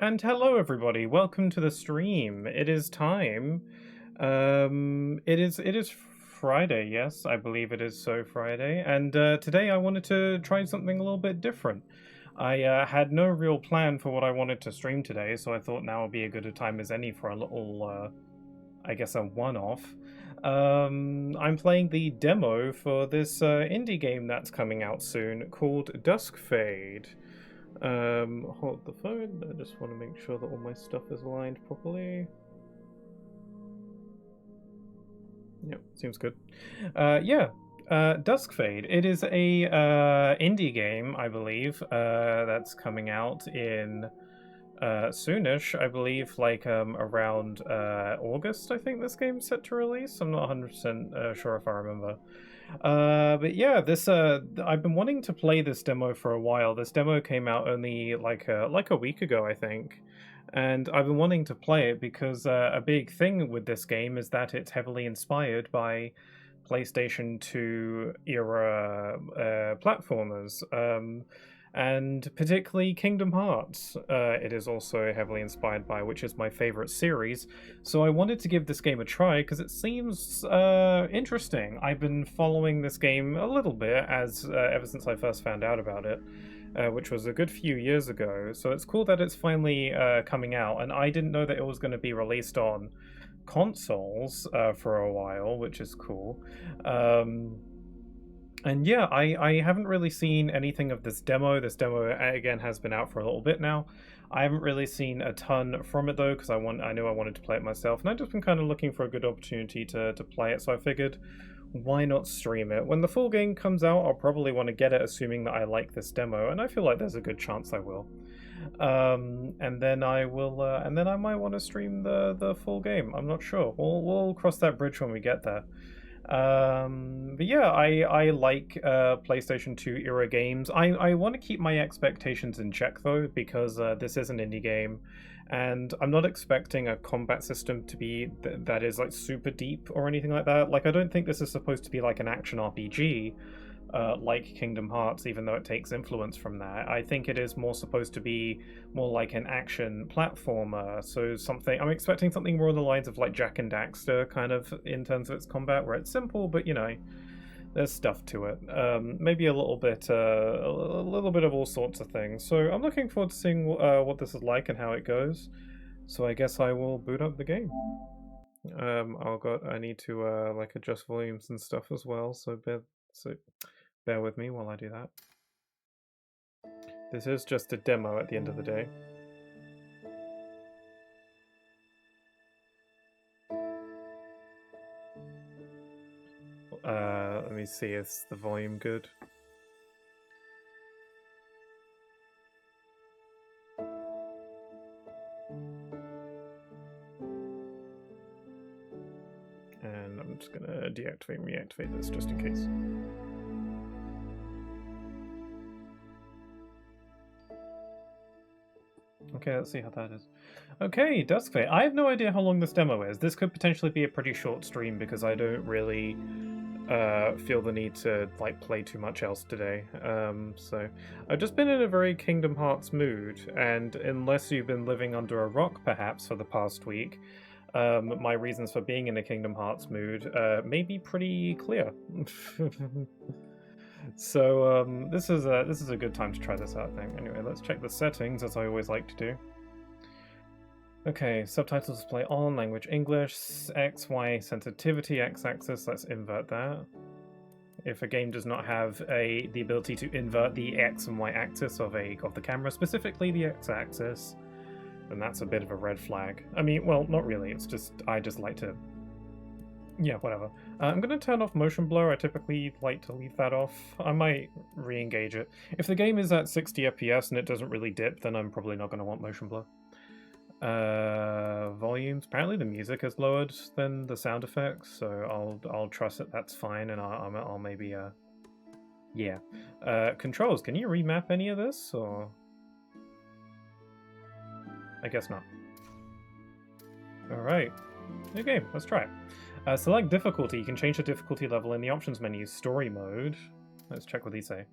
And hello everybody, welcome to the stream. It is time. It is Friday, yes, I believe it is so Friday. And today I wanted to try something a little bit different. I had no real plan for what I wanted to stream today, so I thought now would be a good a time as any for a little, I guess a one-off. I'm playing the demo for this indie game that's coming out soon called Duskfade. Hold the phone. I just want to make sure that all my stuff is aligned properly. Yep, seems good. Duskfade. It is a indie game, I believe, that's coming out in soonish, I believe, like around August, I think this game's set to release. I'm not 100% sure if I remember. But yeah, this I've been wanting to play this demo for a while. This demo came out only like a week ago, I think. And I've been wanting to play it because a big thing with this game is that it's heavily inspired by PlayStation 2 era platformers. And particularly Kingdom Hearts, it is also heavily inspired by, which is my favorite series. So I wanted to give this game a try because it seems interesting. I've been following this game a little bit as ever since I first found out about it, which was a good few years ago. So it's cool that it's finally coming out, and I didn't know that it was going to be released on consoles for a while, which is cool. And yeah, I haven't really seen anything of this demo. This demo, again, has been out for a little bit now. I haven't really seen a ton from it, though, because I knew I wanted to play it myself. And I've just been kind of looking for a good opportunity to play it, so I figured, why not stream it? When the full game comes out, I'll probably want to get it, assuming that I like this demo, and I feel like there's a good chance I will. And then I will, and then I might want to stream the full game. I'm not sure. We'll cross that bridge when we get there. But yeah, I like PlayStation 2 era games. I want to keep my expectations in check though, because this is an indie game, and I'm not expecting a combat system to be that is like super deep or anything like that. Like, I don't think this is supposed to be like an action RPG like Kingdom Hearts, even though it takes influence from that. I think it is more supposed to be more like an action platformer. So I'm expecting something more on the lines of like Jak and Daxter, kind of, in terms of its combat, where it's simple, but you know, there's stuff to it. Maybe a little bit of all sorts of things. So I'm looking forward to seeing what this is like and how it goes. So I guess I will boot up the game. I need to like adjust volumes and stuff as well. So bear with me while I do that. This is just a demo at the end of the day. Let me see, is the volume good? And I'm just gonna deactivate and reactivate this just in case. Okay, let's see how that is. Okay, Duskfade. I have no idea how long this demo is. This could potentially be a pretty short stream because I don't really feel the need to like play too much else today. So I've just been in a very Kingdom Hearts mood, and unless you've been living under a rock perhaps for the past week, my reasons for being in a Kingdom Hearts mood may be pretty clear. So this is a good time to try this out, I think. Anyway, let's check the settings, as I always like to do. Okay, subtitles display on, language English, X, Y sensitivity, X-axis, let's invert that. If a game does not have the ability to invert the X and Y axis of the camera, specifically the X-axis, then that's a bit of a red flag. I mean, well, not really, it's just, I just like to... Yeah, whatever. I'm going to turn off motion blur. I typically like to leave that off. I might re-engage it. If the game is at 60 FPS and it doesn't really dip, then I'm probably not going to want motion blur. Volumes. Apparently the music is lowered than the sound effects, so I'll trust that that's fine, and I'll maybe yeah. Controls. Can you remap any of this, or? I guess not. All right. Okay, let's try it. Select difficulty. You can change the difficulty level in the options menu. Story mode. Let's check what these say.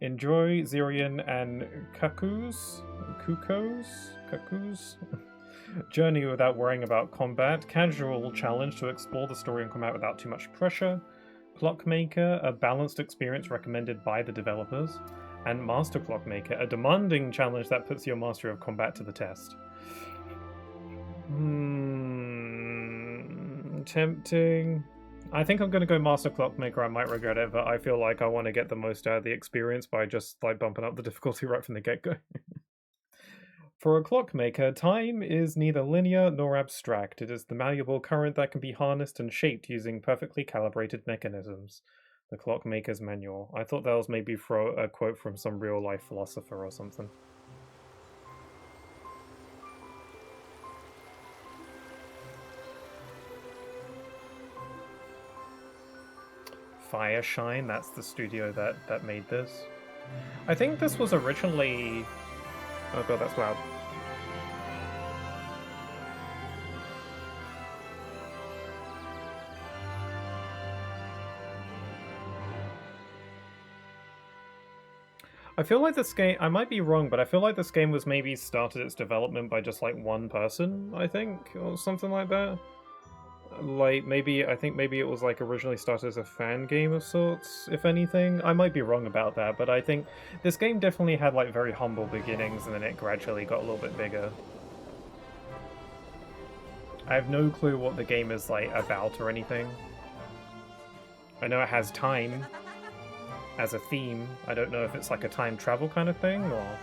Enjoy Zirian and Kaku's Cuckoo's journey without worrying about combat. Casual challenge to explore the story and combat without too much pressure. Clockmaker, a balanced experience recommended by the developers. And Master Clockmaker, a demanding challenge that puts your mastery of combat to the test. Tempting. I think I'm going to go Master Clockmaker. I might regret it, but I feel like I want to get the most out of the experience by just like bumping up the difficulty right from the get-go. For a clockmaker, time is neither linear nor abstract. It is the malleable current that can be harnessed and shaped using perfectly calibrated mechanisms. The Clockmaker's Manual. I thought that was maybe a quote from some real-life philosopher or something. Fireshine, that's the studio that made this. I think this was originally... Oh god, that's loud. I feel like this game, I might be wrong, but I feel like this game was maybe started its development by just like one person, I think, or something like that. Like, I think maybe it was like originally started as a fan game of sorts, if anything. I might be wrong about that, but I think this game definitely had like very humble beginnings and then it gradually got a little bit bigger. I have no clue what the game is like about or anything. I know it has time as a theme. I don't know if it's like a time travel kind of thing or...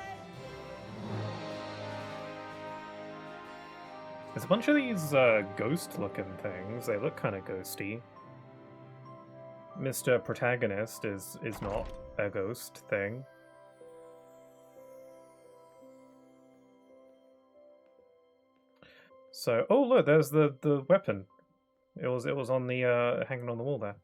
There's a bunch of these ghost-looking things. They look kind of ghosty. Mr. Protagonist is not a ghost thing. So, oh look, there's the weapon. It was on the hanging on the wall there.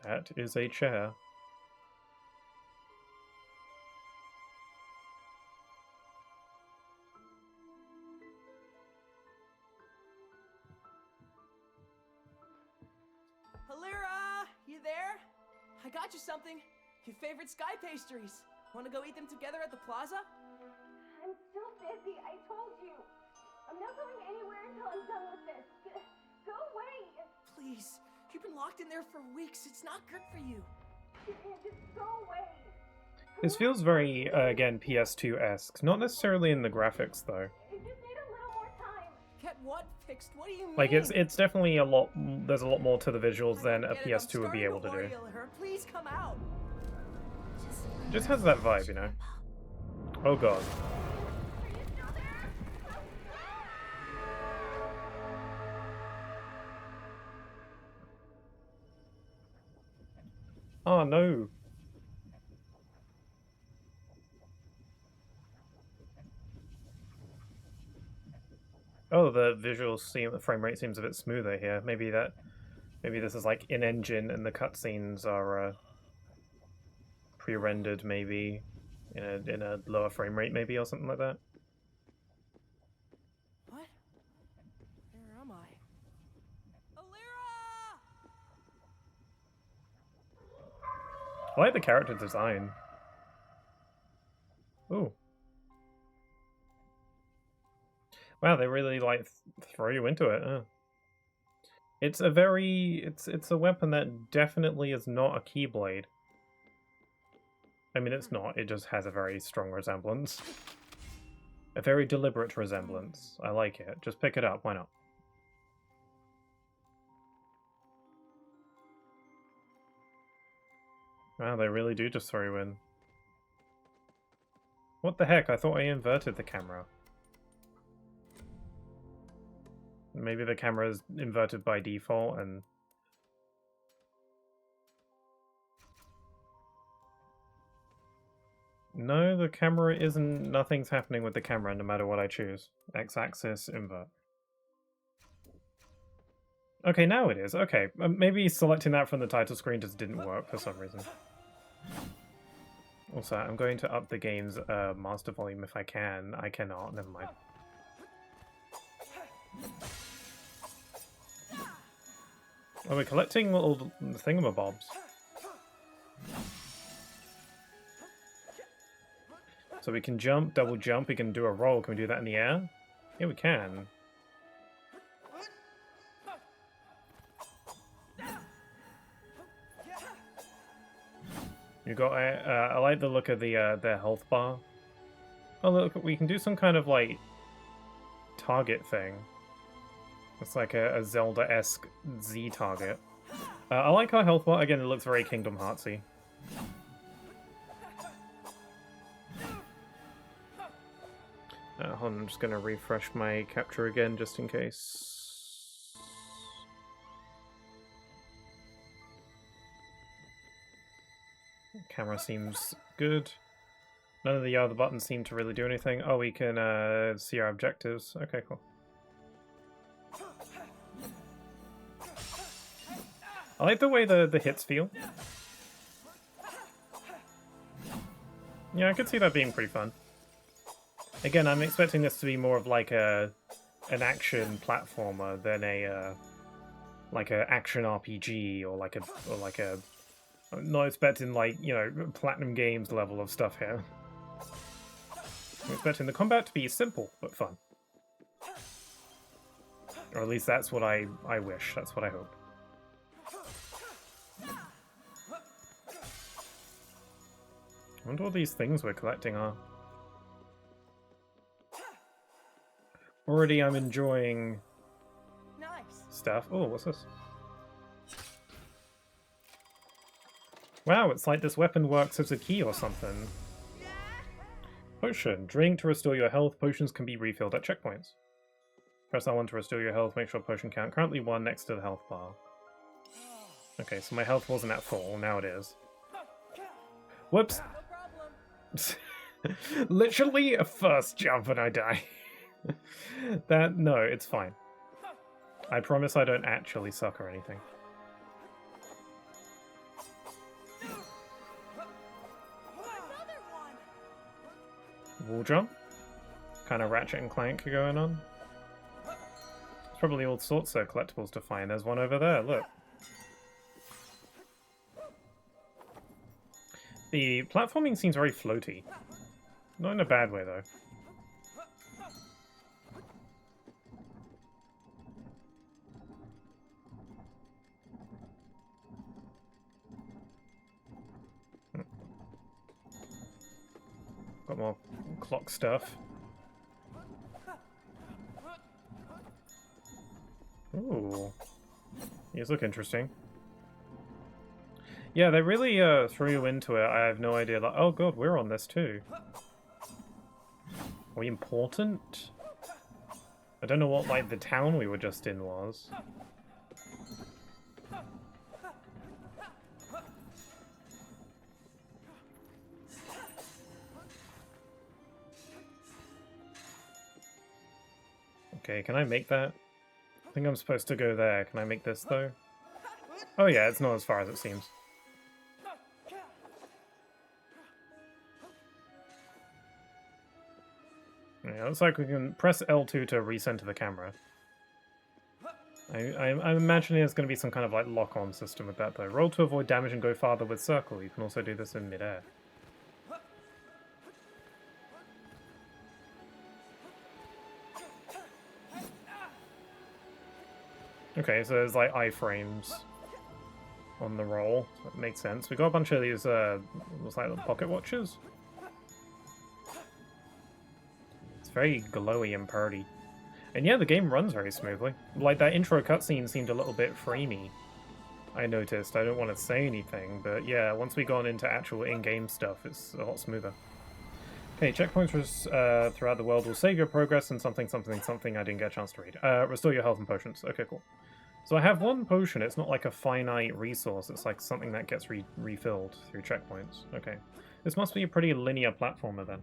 That is a chair. Halira, you there? I got you something. Your favorite sky pastries. Want to go eat them together at the plaza? I'm so busy, I told you. I'm not going anywhere until I'm done with this. Go away. Please. You've been locked in there for weeks. It's not good for you. Just go away. This feels very, again, PS2-esque. Not necessarily in the graphics, though. I just need a little more time. Get what fixed? What do you mean? Like, it's definitely a lot... There's a lot more to the visuals than a PS2 would be able to do. Please come out. It just has that vibe, you know? Oh god. Oh no. Oh, the frame rate seems a bit smoother here. Maybe this is like in-engine and the cutscenes are pre-rendered maybe in a lower frame rate maybe or something like that. What? Where am I? Alira! I like the character design. Ooh. Wow, they really like throw you into it. Huh? It's a weapon that definitely is not a Keyblade. I mean, it's not. It just has a very strong resemblance. A very deliberate resemblance. I like it. Just pick it up. Why not? Wow, they really do just throw you in. What the heck? I thought I inverted the camera. Maybe the camera is inverted by default and... No, the camera isn't... Nothing's happening with the camera no matter what I choose. X-axis, invert. Okay, now it is. Okay, maybe selecting that from the title screen just didn't work for some reason. Also, I'm going to up the game's master volume if I can. I cannot, never mind. Oh, we're collecting little thingamabobs. So we can jump, double jump, we can do a roll. Can we do that in the air? Yeah, we can. You got. I like the look of their health bar. Oh look, we can do some kind of like target thing. It's like a Zelda-esque Z target. I like our health bar. Again, it looks very Kingdom Heartsy. Hold on, I'm just gonna refresh my capture again just in case. Camera seems good. None of the other buttons seem to really do anything. Oh, we can see our objectives. Okay, cool. I like the way the hits feel. Yeah, I could see that being pretty fun. Again, I'm expecting this to be more of like an action platformer than a like a action RPG or like a. I'm not expecting like, you know, Platinum Games level of stuff here. I'm expecting the combat to be simple but fun. Or at least that's what I wish. That's what I hope. I wonder what these things we're collecting are. Already I'm enjoying stuff. Oh, what's this? Wow, it's like this weapon works as a key or something. Potion. Drink to restore your health. Potions can be refilled at checkpoints. Press R1 to restore your health. Make sure potion count. Currently 1 next to the health bar. Okay, so my health wasn't at full. Now it is. Whoops. Literally a first jump and I die. No, it's fine. I promise I don't actually suck or anything. Wall jump? Kind of Ratchet and Clank going on. There's probably all sorts of collectibles to find. There's one over there, look. The platforming seems very floaty. Not in a bad way, though. Got more clock stuff. Ooh. These look interesting. Yeah, they really threw you into it. I have no idea. Like, oh god, we're on this too. Are we important? I don't know what, like, the town we were just in was. Okay, can I make that? I think I'm supposed to go there. Can I make this, though? Oh yeah, it's not as far as it seems. Yeah, looks like we can press L2 to recenter the camera. I'm imagining there's going to be some kind of like lock-on system with that, though. Roll to avoid damage and go farther with circle. You can also do this in mid-air. Okay, so there's like iframes on the roll. That makes sense. We got a bunch of these, looks like pocket watches. It's very glowy and purdy. And yeah, the game runs very smoothly. Like, that intro cutscene seemed a little bit framey, I noticed. I don't want to say anything, but yeah, once we got into actual in-game stuff, it's a lot smoother. Okay, checkpoints throughout the world will save your progress and something I didn't get a chance to read. Restore your health and potions. Okay, cool. So I have one potion. It's not like a finite resource. It's like something that gets refilled through checkpoints. Okay. This must be a pretty linear platformer then.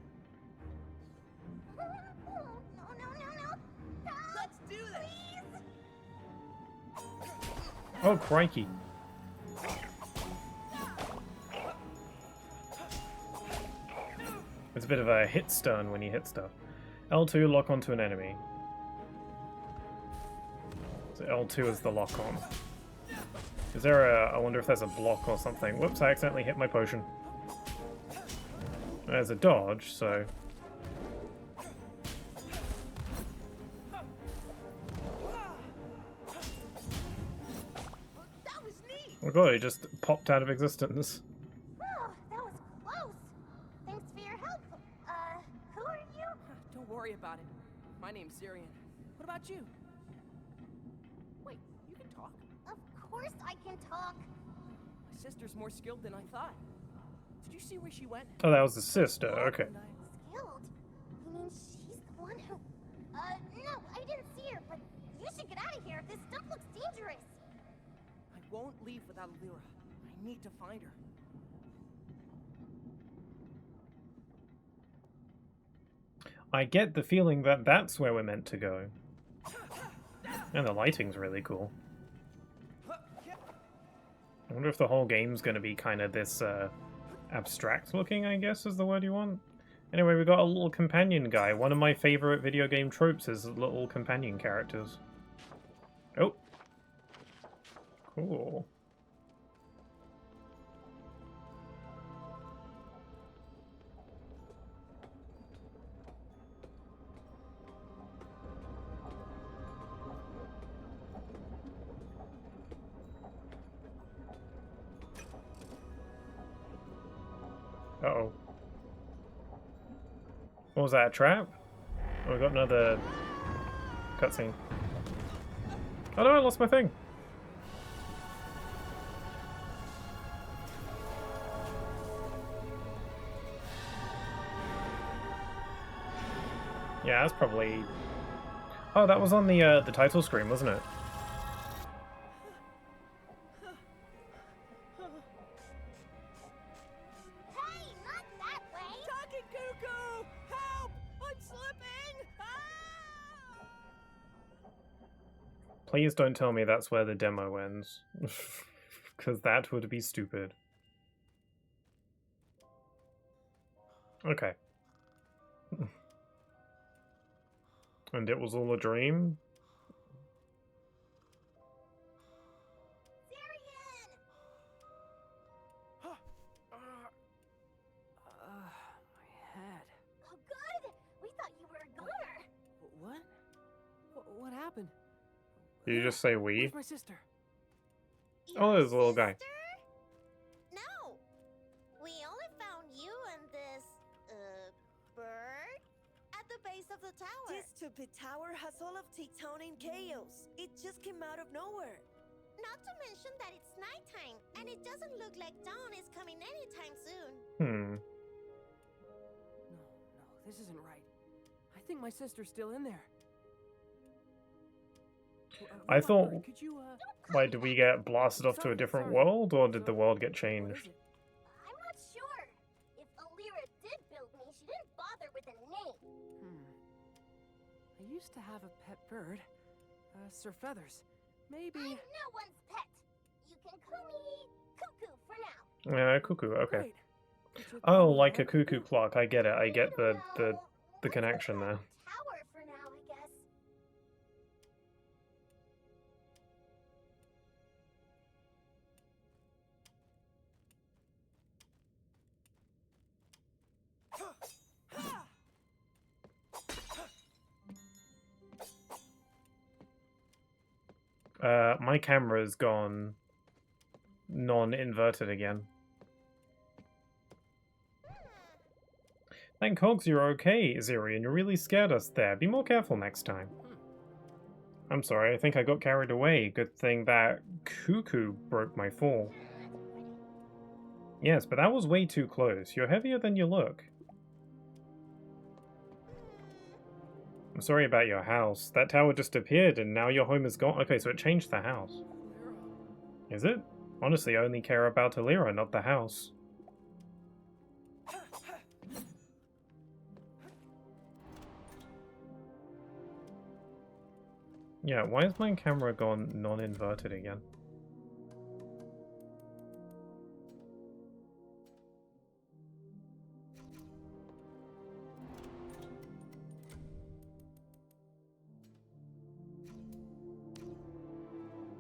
Let's do this. Oh, crikey. It's a bit of a hit stun when you hit stuff. L2, lock onto an enemy. So L2 is the lock on. Is there a... I wonder if there's a block or something. Whoops, I accidentally hit my potion. There's a dodge, so... That was neat. Oh god, it just popped out of existence. Oh, that was close. Thanks for your help. Who are you? Don't worry about it. My name's Syrian. What about you? Wait, you can talk. Of course I can talk. My sister's more skilled than I thought. Did you see where she went? Oh, that was the sister, okay. Skilled? You mean she's the one who... no, I didn't see her, but you should get out of here. This stuff looks dangerous. I won't leave without Lyra. I need to find her. I get the feeling that that's where we're meant to go. And the lighting's really cool. I wonder if the whole game's going to be kind of this abstract looking, I guess is the word you want. Anyway, we got a little companion guy. One of my favorite video game tropes is little companion characters. Oh. Cool. Uh-oh. What was that, a trap? Oh, we got another cutscene. Oh no, I lost my thing. Yeah, that's probably... Oh, that was on the title screen, wasn't it? Hey, not that way. Talking cuckoo! Help! I'm slipping! Ah! Please don't tell me that's where the demo ends. Because that would be stupid. Okay. And it was all a dream? Syrian! My head. Oh, good. We thought you were a goner. What? What happened? Did you just say we? Where's my sister? Oh, there's a little guy. No. We only found you and this, bird at the base of the tower. This stupid tower has all of Tectonian chaos. It just came out of nowhere. Not to mention that it's nighttime, and it doesn't look like dawn is coming anytime soon. No, this isn't right. I think my sister's still in there. I thought... Robert, could you, Why, did we get blasted off to a different world, or did the world get what is changed? it? I'm not sure. If Alira did build me, she didn't bother with a name. I used to have a pet bird. Sir Feathers. Maybe... I'm no one's pet. You can call me Cuckoo for now. Yeah, cuckoo, okay. Great. Did you Oh, find like a out? cuckoo clock, I get it, I get the Let's connection put that there. on the tower for now, I guess. My camera's gone non-inverted again. Thank Cogs you're okay, Zirian. You really scared us there. Be more careful next time. I'm sorry, I think I got carried away. Good thing that cuckoo broke my fall. Yes, but that was way too close. You're heavier than you look. I'm sorry about your house. That tower just appeared and now your home is gone. Okay, so it changed the house. Is it? Honestly, I only care about Alira, not the house. Yeah, why is my camera gone non-inverted again?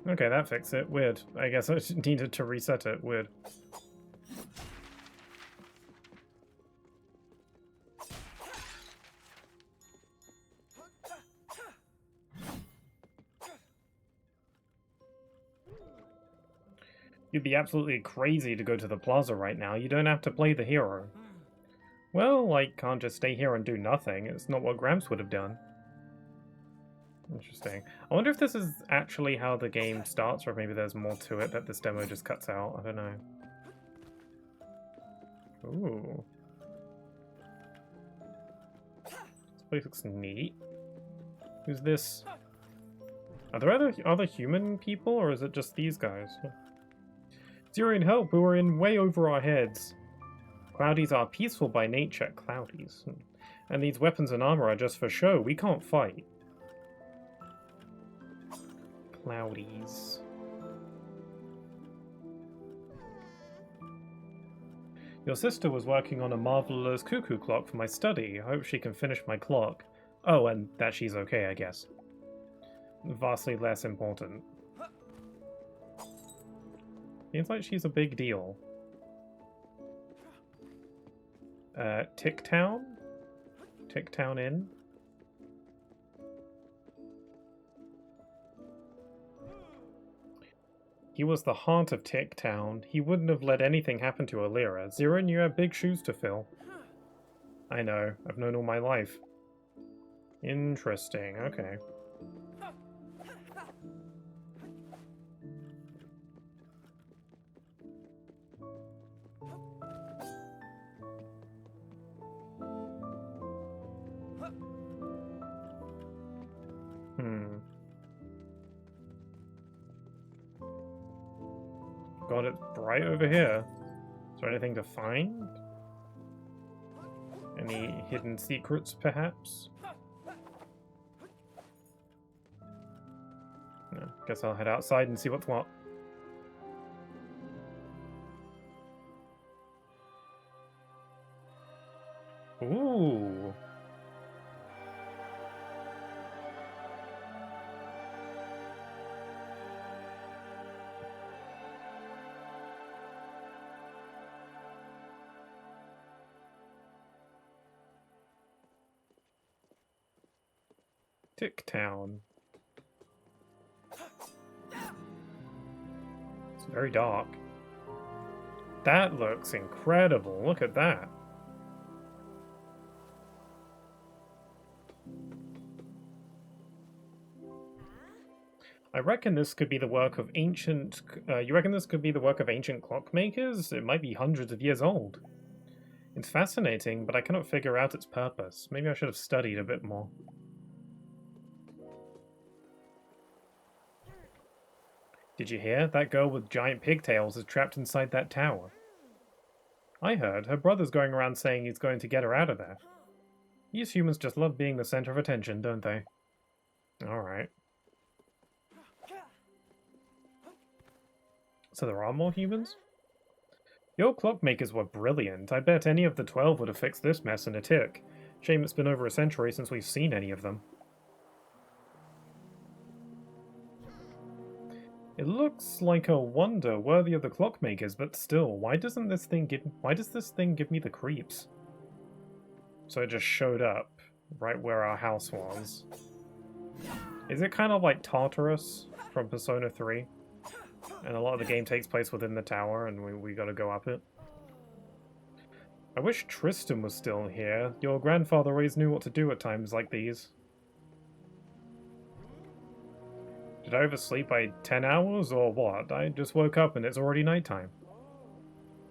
Okay, that fixed it. Weird. I guess I just needed to reset it. Weird. You'd be absolutely crazy to go to the plaza right now. You don't have to play the hero. Well, I can't just stay here and do nothing. It's not what Gramps would have done. Interesting. I wonder if this is actually how the game starts, or maybe there's more to it that this demo just cuts out. I don't know. Ooh. This place looks neat. Who's this? Are there other human people, or is it just these guys? Zero help, we were in way over our heads. Cloudies are peaceful by nature. Cloudies. And these weapons and armor are just for show. We can't fight. Cloudies. Your sister was working on a marvelous cuckoo clock for my study. I hope she can finish my clock. Oh, and that she's okay, I guess. Vastly less important. Seems like she's a big deal. Ticktown? Ticktown Inn? He was the heart of Ticktown. He wouldn't have let anything happen to Alira. Zero, you have big shoes to fill. I know. I've known all my life. Interesting. Okay. Got it right over here. Is there anything to find? Any hidden secrets, perhaps? No, guess I'll head outside and see what's what. Ooh. Ticktown. It's very dark. That looks incredible. Look at that. I reckon this could be the work of ancient... you reckon this could be the work of ancient clockmakers? It might be hundreds of years old. It's fascinating, but I cannot figure out its purpose. Maybe I should have studied a bit more. Did you hear? That girl with giant pigtails is trapped inside that tower. I heard. Her brother's going around saying he's going to get her out of there. These humans just love being the center of attention, don't they? Alright. So there are more humans? Your clockmakers were brilliant. I bet any of the 12 would have fixed this mess in a tick. Shame it's been over a century since we've seen any of them. It looks like a wonder worthy of the clockmakers, but still, why does this thing give me the creeps? So it just showed up right where our house was. Is it kind of like Tartarus from Persona 3? And a lot of the game takes place within the tower and we gotta go up it? I wish Tristan was still here. Your grandfather always knew what to do at times like these. Did I oversleep by 10 hours or what? I just woke up and it's already nighttime.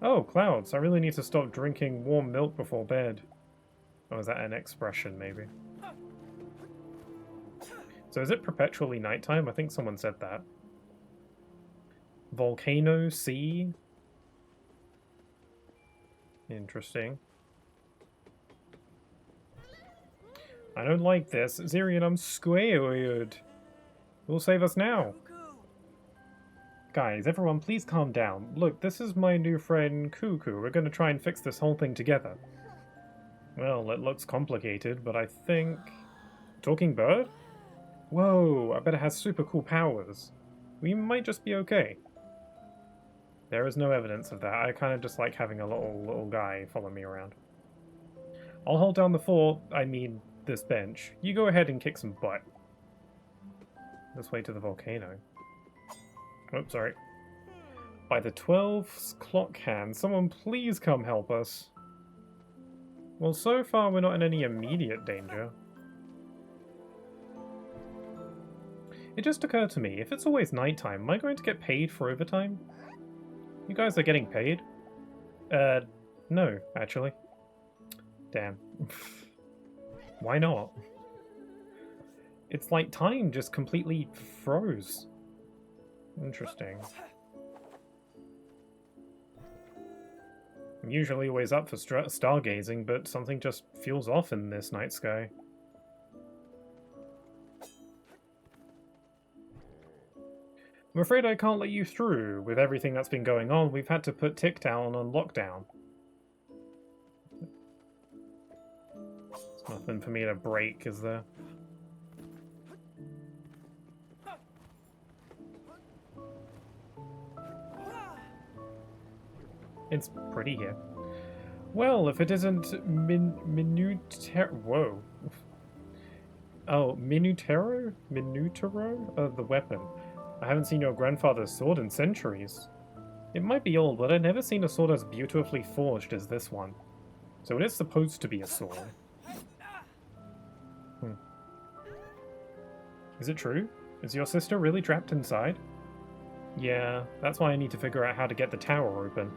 Oh, clouds. I really need to stop drinking warm milk before bed. Oh, is that an expression, maybe? So is it perpetually nighttime? I think someone said that. Volcano sea? Interesting. I don't like this. Zirian, I'm scared. Who'll save us now? Guys, everyone, please calm down. Look, this is my new friend, Cuckoo. We're gonna try and fix this whole thing together. Well, it looks complicated, but I think... Talking bird? Whoa, I bet it has super cool powers. We might just be okay. There is no evidence of that. I kind of just like having a little guy follow me around. I'll hold down the fort, I mean this bench. You go ahead and kick some butt. This way to the volcano. Oh, sorry. By the 12's clock hand, someone please come help us. Well, so far we're not in any immediate danger. It just occurred to me, if it's always nighttime, am I going to get paid for overtime? You guys are getting paid? No, actually. Damn. Why not? It's like time just completely froze. Interesting. I'm usually always up for stargazing, but something just feels off in this night sky. I'm afraid I can't let you through. With everything that's been going on, we've had to put Ticktown on lockdown. There's nothing for me to break, is there? It's pretty here. Well, if it isn't Whoa. Oh, Minutero? Minutero? The weapon. I haven't seen your grandfather's sword in centuries. It might be old, but I've never seen a sword as beautifully forged as this one. So it is supposed to be a sword. Is it true? Is your sister really trapped inside? Yeah, that's why I need to figure out how to get the tower open.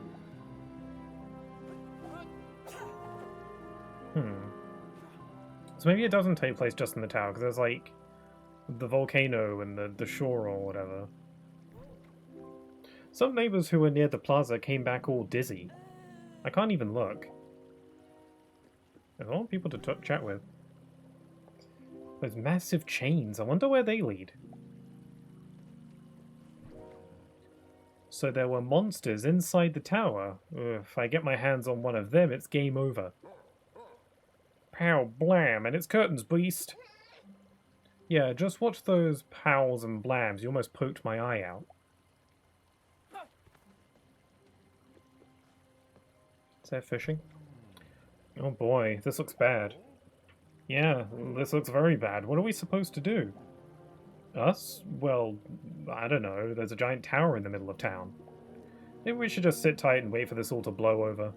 So maybe it doesn't take place just in the tower, because there's like the volcano and the shore or whatever. Some neighbors who were near the plaza came back all dizzy. I can't even look. There's a lot of people to chat with. Those massive chains, I wonder where they lead. So there were monsters inside the tower. Ugh, if I get my hands on one of them, it's game over. Pow, blam, and it's curtains, beast. Yeah, just watch those pows and blams. You almost poked my eye out. Is that fishing? Oh boy, this looks bad. Yeah, this looks very bad. What are we supposed to do? Us? Well, I don't know. There's a giant tower in the middle of town. Maybe we should just sit tight and wait for this all to blow over.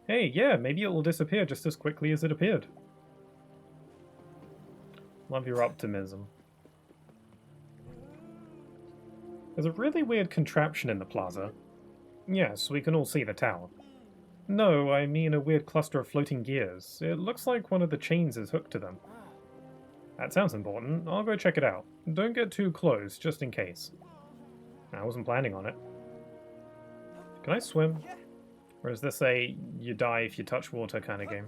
Hey, yeah, maybe it will disappear just as quickly as it appeared. Love your optimism. There's a really weird contraption in the plaza. Yes, we can all see the tower. No, I mean a weird cluster of floating gears. It looks like one of the chains is hooked to them. That sounds important. I'll go check it out. Don't get too close, just in case. I wasn't planning on it. Can I swim? Or is this a you die if you touch water kind of game?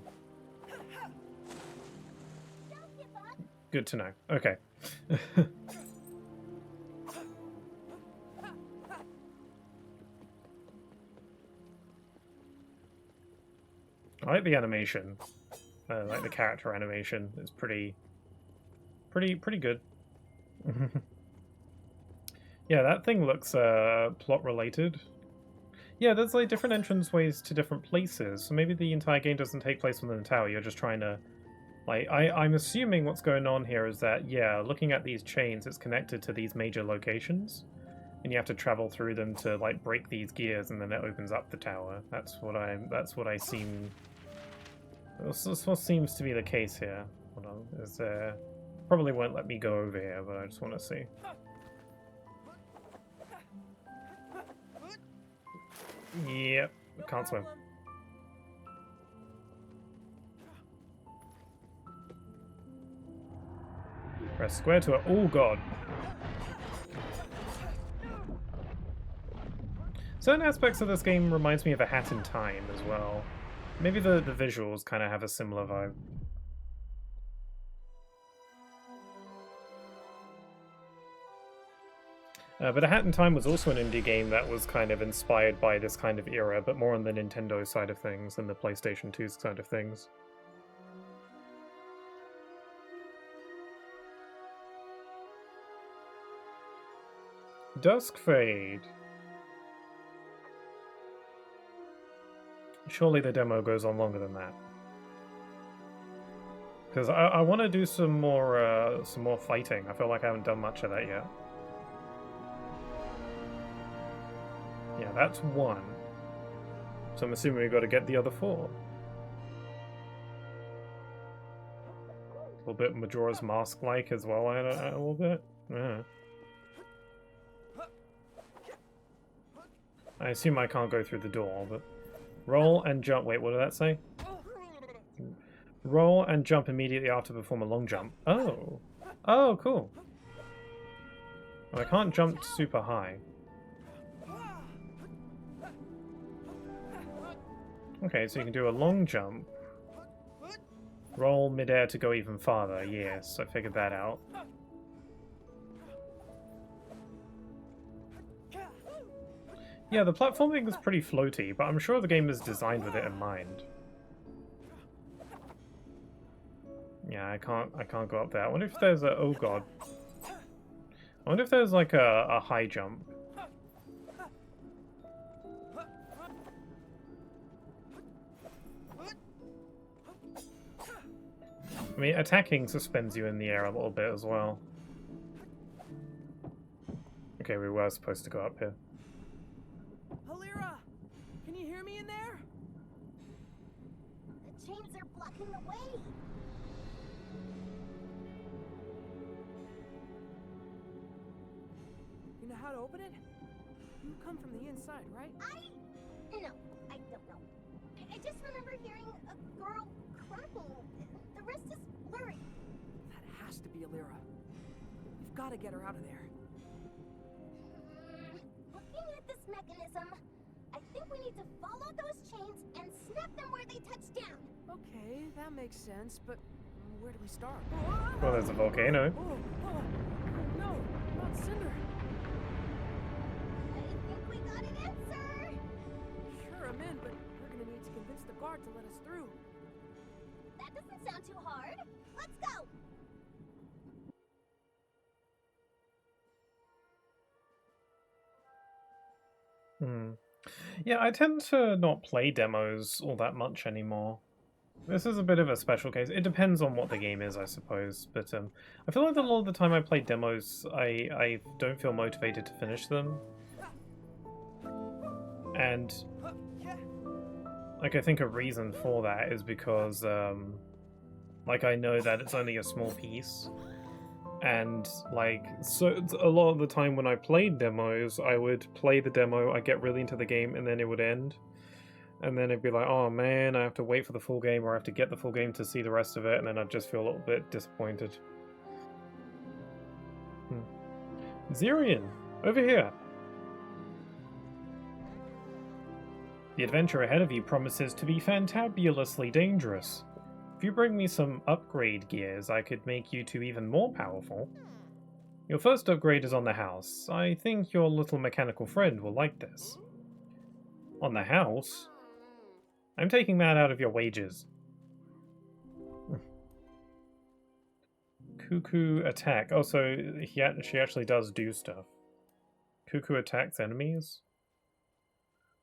Good to know. Okay. I like the animation. Like the character animation. It's pretty good. Yeah, that thing looks plot related. Yeah, there's like different entrance ways to different places. So maybe the entire game doesn't take place within the tower. You're just trying to, like, I'm assuming what's going on here is that, yeah, looking at these chains, it's connected to these major locations, and you have to travel through them to like break these gears, and then it opens up the tower. That's what I seem. That's what seems to be the case here. Hold on, is probably won't let me go over here, but I just want to see. Yep, can't swim. Press square to it. Oh god. Certain aspects of this game reminds me of A Hat in Time as well. Maybe the visuals kind of have a similar vibe. But A Hat in Time was also an indie game that was kind of inspired by this kind of era, but more on the Nintendo side of things than the PlayStation 2 side of things. Duskfade. Surely the demo goes on longer than that. Because I want to do some more fighting. I feel like I haven't done much of that yet. Yeah, that's one. So I'm assuming we've got to get the other 4. A little bit Majora's Mask-like as well, a little bit. Yeah. I assume I can't go through the door, but... Roll and jump. Wait, what did that say? Roll and jump immediately after perform a long jump. Oh. Oh, cool. Well, I can't jump super high. Okay, so you can do a long jump. Roll midair to go even farther. Yes, I figured that out. Yeah, the platforming is pretty floaty, but I'm sure the game is designed with it in mind. Yeah, I can't go up there. I wonder if there's a... Oh god. I wonder if there's like a high jump. I mean, attacking suspends you in the air a little bit as well. Okay, we were supposed to go up here. Halira, can you hear me in there? The chains are blocking the way. You know how to open it? You come from the inside, right? No, I don't know. I just remember hearing a girl crying. The rest is blurry. That has to be Halira. We've got to get her out of there. Looking at this mechanism, I think we need to follow those chains and snap them where they touch down. Okay, that makes sense, but where do we start? Well, there's a volcano. Oh, no, not Cinder. I think we got an answer. Sure, I'm in, but we're gonna need to convince the guard to let us through. That doesn't sound too hard. Let's go. Yeah, I tend to not play demos all that much anymore. This is a bit of a special case. It depends on what the game is, I suppose. But I feel like a lot of the time I play demos, I don't feel motivated to finish them. And like, I think a reason for that is because like, I know that it's only a small piece. And like, so a lot of the time when I played demos, I would play the demo, I'd get really into the game, and then it would end. And then it'd be like, oh man, I have to wait for the full game, or I have to get the full game to see the rest of it, and then I'd just feel a little bit disappointed. Zirian, over here. The adventure ahead of you promises to be fantabulously dangerous. If you bring me some upgrade gears, I could make you two even more powerful. Your first upgrade is on the house. I think your little mechanical friend will like this. On the house? I'm taking that out of your wages. Cuckoo attack. Oh, so she actually does do stuff. Cuckoo attacks enemies.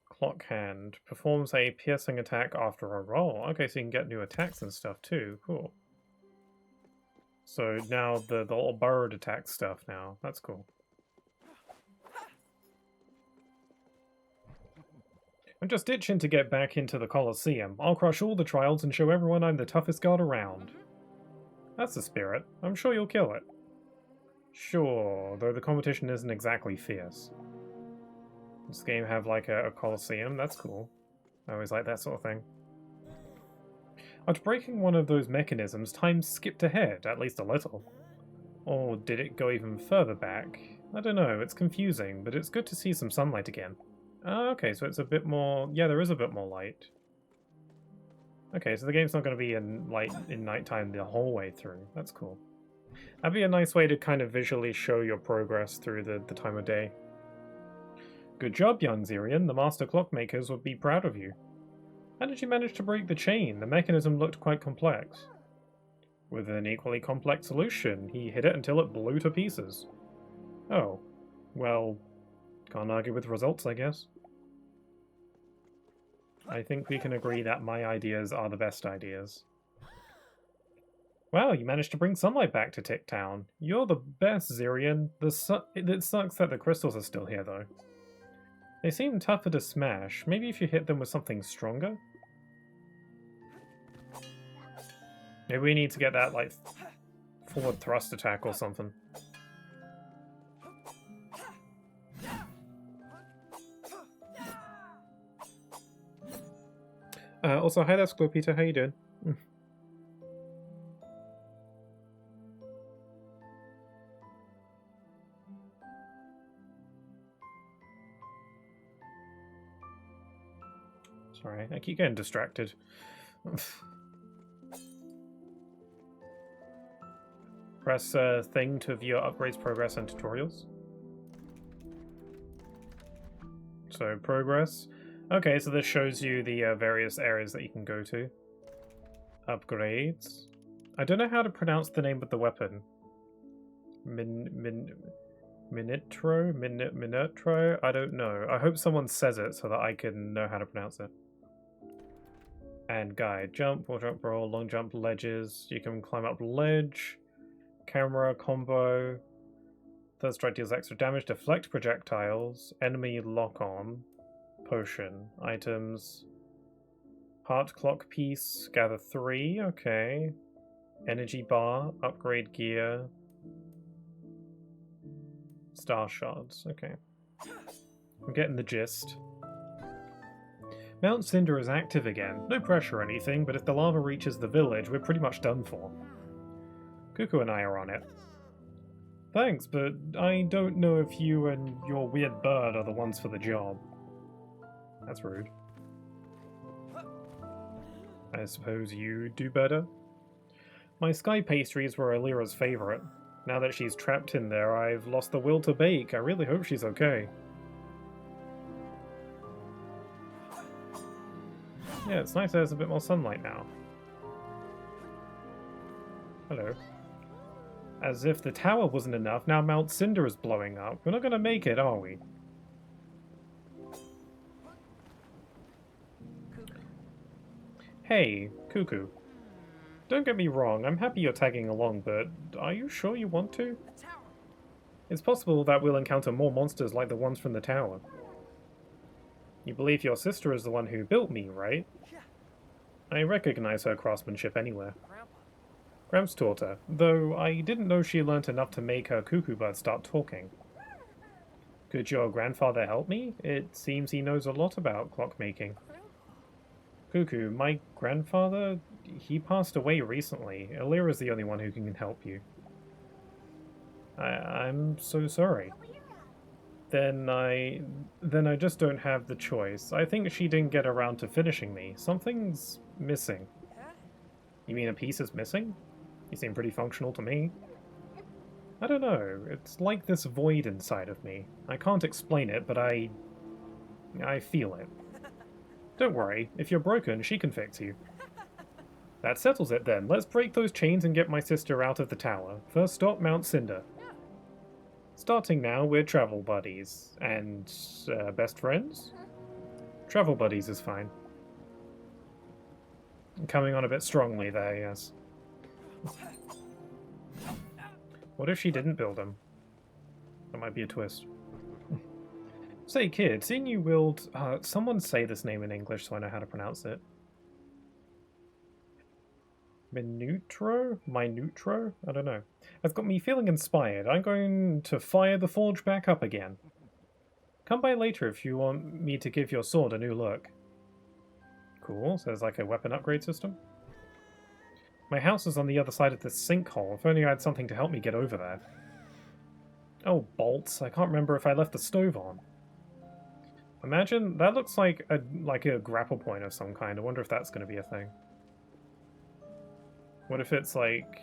Clock hand. Performs a piercing attack after a roll. Okay, so you can get new attacks and stuff too. Cool. So now the little bird attack stuff now. That's cool. I'm just itching to get back into the Colosseum. I'll crush all the trials and show everyone I'm the toughest guard around. That's the spirit. I'm sure you'll kill it. Sure, though the competition isn't exactly fierce. Does this game have like a Colosseum? That's cool. I always like that sort of thing. After breaking one of those mechanisms, time skipped ahead, at least a little. Or did it go even further back? I don't know, it's confusing, but it's good to see some sunlight again. Okay, so it's a bit more... Yeah, there is a bit more light. Okay, so the game's not going to be in nighttime the whole way through. That's cool. That'd be a nice way to kind of visually show your progress through the time of day. Good job, young Zirian. The master clockmakers would be proud of you. How did you manage to break the chain? The mechanism looked quite complex. With an equally complex solution, he hit it until it blew to pieces. Oh. Well, Can't argue with results, I guess. I think we can agree that my ideas are the best ideas. Wow, you managed to bring sunlight back to Tick Town. You're the best, Zirian. It sucks that the crystals are still here, though. They seem tougher to smash. Maybe if you hit them with something stronger? Maybe we need to get that, like, forward thrust attack or something. Also, hi there, Scorpito. How you doing? Sorry, I keep getting distracted. Press thing to view upgrades, progress, and tutorials. So, progress. Okay, so this shows you the various areas that you can go to. Upgrades. I don't know how to pronounce the name of the weapon. Minitro? I don't know. I hope someone says it so that I can know how to pronounce it. And guide. Jump, wall jump, roll, long jump, ledges. You can climb up ledge. Camera, combo. Third strike deals extra damage. Deflect projectiles. Enemy lock on. Potion. Items. Heart clock piece. Gather 3. Okay. Energy bar. Upgrade gear. Star shards. Okay. I'm getting the gist. Mount Cinder is active again. No pressure or anything, but if the lava reaches the village, we're pretty much done for. Cuckoo and I are on it. Thanks, but I don't know if you and your weird bird are the ones for the job. That's rude. I suppose you do better? My sky pastries were Alira's favorite. Now that she's trapped in there, I've lost the will to bake. I really hope she's okay. Yeah, it's nice there's a bit more sunlight now. Hello. As if the tower wasn't enough, now Mount Cinder is blowing up. We're not gonna make it, are we? Hey, Cuckoo. Don't get me wrong, I'm happy you're tagging along, but are you sure you want to? It's possible that we'll encounter more monsters like the ones from the tower. You believe your sister is the one who built me, right? I recognize her craftsmanship anywhere. Gramps taught her, though I didn't know she learnt enough to make her cuckoo bird start talking. Could your grandfather help me? It seems he knows a lot about clockmaking. Cuckoo, my grandfather, he passed away recently. Alira's the only one who can help you. I'm so sorry. Then I just don't have the choice. I think she didn't get around to finishing me. Something's missing. You mean a piece is missing? You seem pretty functional to me. I don't know. It's like this void inside of me. I can't explain it, but I feel it. Don't worry. If you're broken, she can fix you. That settles it then. Let's break those chains and get my sister out of the tower. First stop, Mount Cinder. Starting now, we're travel buddies. And, best friends? Travel buddies is fine. Coming on a bit strongly there, yes. What if she didn't build them? That might be a twist. Say, kid, seeing you willed... someone say this name in English so I know how to pronounce it. Minutro? Minutro? I don't know. That's got me feeling inspired. I'm going to fire the forge back up again. Come by later if you want me to give your sword a new look. Cool, so there's like a weapon upgrade system. My house is on the other side of this sinkhole. If only I had something to help me get over there. Oh, bolts. I can't remember if I left the stove on. Imagine, that looks like a grapple point of some kind. I wonder if that's going to be a thing. What if it's like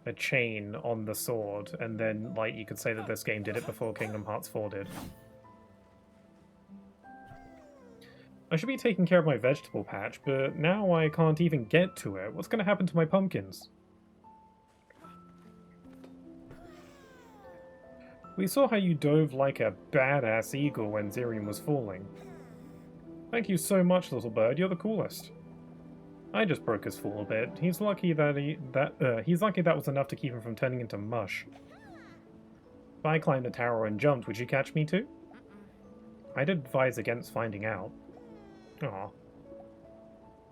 a chain on the sword, and then like you could say that this game did it before Kingdom Hearts 4 did. I should be taking care of my vegetable patch, but now I can't even get to it. What's going to happen to my pumpkins? We saw how you dove like a badass eagle when Zirian was falling. Thank you so much, little bird. You're the coolest. I just broke his fall a bit. He's lucky that was enough to keep him from turning into mush. If I climbed the tower and jumped, would you catch me too? I'd advise against finding out. Aw.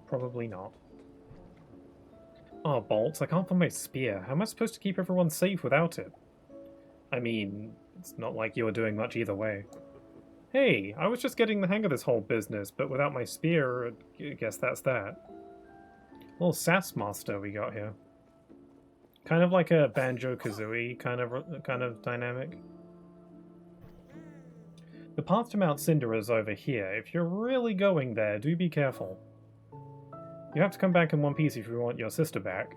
Probably not. Oh, bolts, I can't find my spear. How am I supposed to keep everyone safe without it? I mean, it's not like you're doing much either way. Hey, I was just getting the hang of this whole business, but without my spear, I guess that's that. Little sass master we got here. Kind of like a Banjo-Kazooie kind of dynamic. The path to Mount Cinder is over here. If you're really going there, do be careful. You have to come back in one piece if you want your sister back.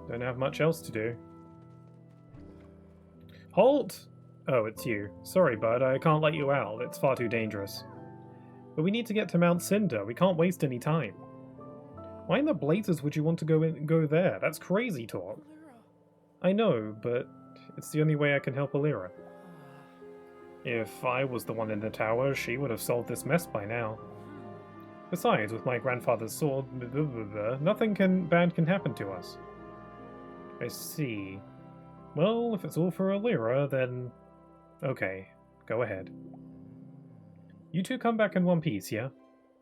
Don't have much else to do. Halt! Oh, it's you. Sorry, bud, I can't let you out. It's far too dangerous. But we need to get to Mount Cinder. We can't waste any time. Why in the blazes would you want to go there? That's crazy talk. I know, but it's the only way I can help Alira. If I was the one in the tower, she would have solved this mess by now. Besides, with my grandfather's sword, nothing bad can happen to us. I see. Well, if it's all for Alira, then... Okay, go ahead. You two come back in one piece, yeah?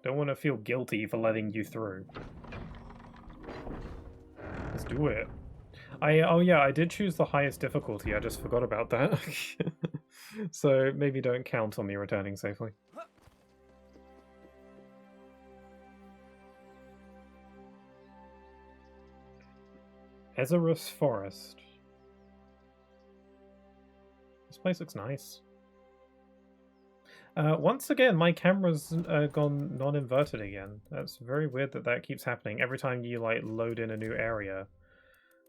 Don't want to feel guilty for letting you through. Let's do it. Oh yeah, I did choose the highest difficulty, I just forgot about that. So maybe don't count on me returning safely. Ezerus Forest. This place looks nice. Once again, my camera's gone non-inverted again. That's very weird that keeps happening. Every time you like load in a new area,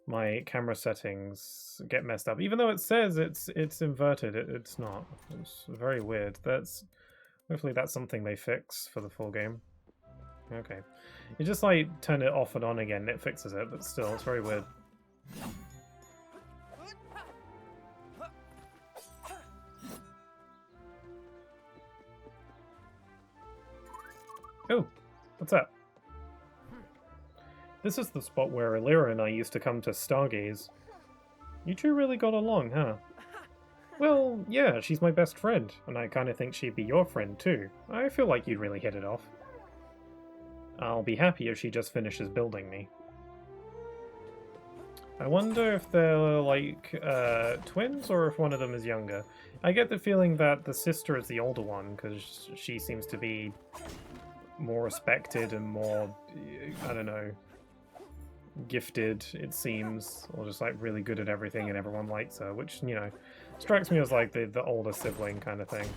my camera settings get messed up. Even though it says it's inverted, it's not. It's very weird. Hopefully that's something they fix for the full game. Okay. You just like turn it off and on again, and it fixes it, but still, it's very weird. Oh, what's that? This is the spot where Alira and I used to come to stargaze. You two really got along, huh? Well, yeah, she's my best friend, and I kinda think she'd be your friend too. I feel like you'd really hit it off. I'll be happy if she just finishes building me. I wonder if they're like twins or if one of them is younger. I get the feeling that the sister is the older one because she seems to be more respected and more, I don't know, gifted, it seems, or just like really good at everything and everyone likes her, which, you know, strikes me as like the older sibling kind of thing.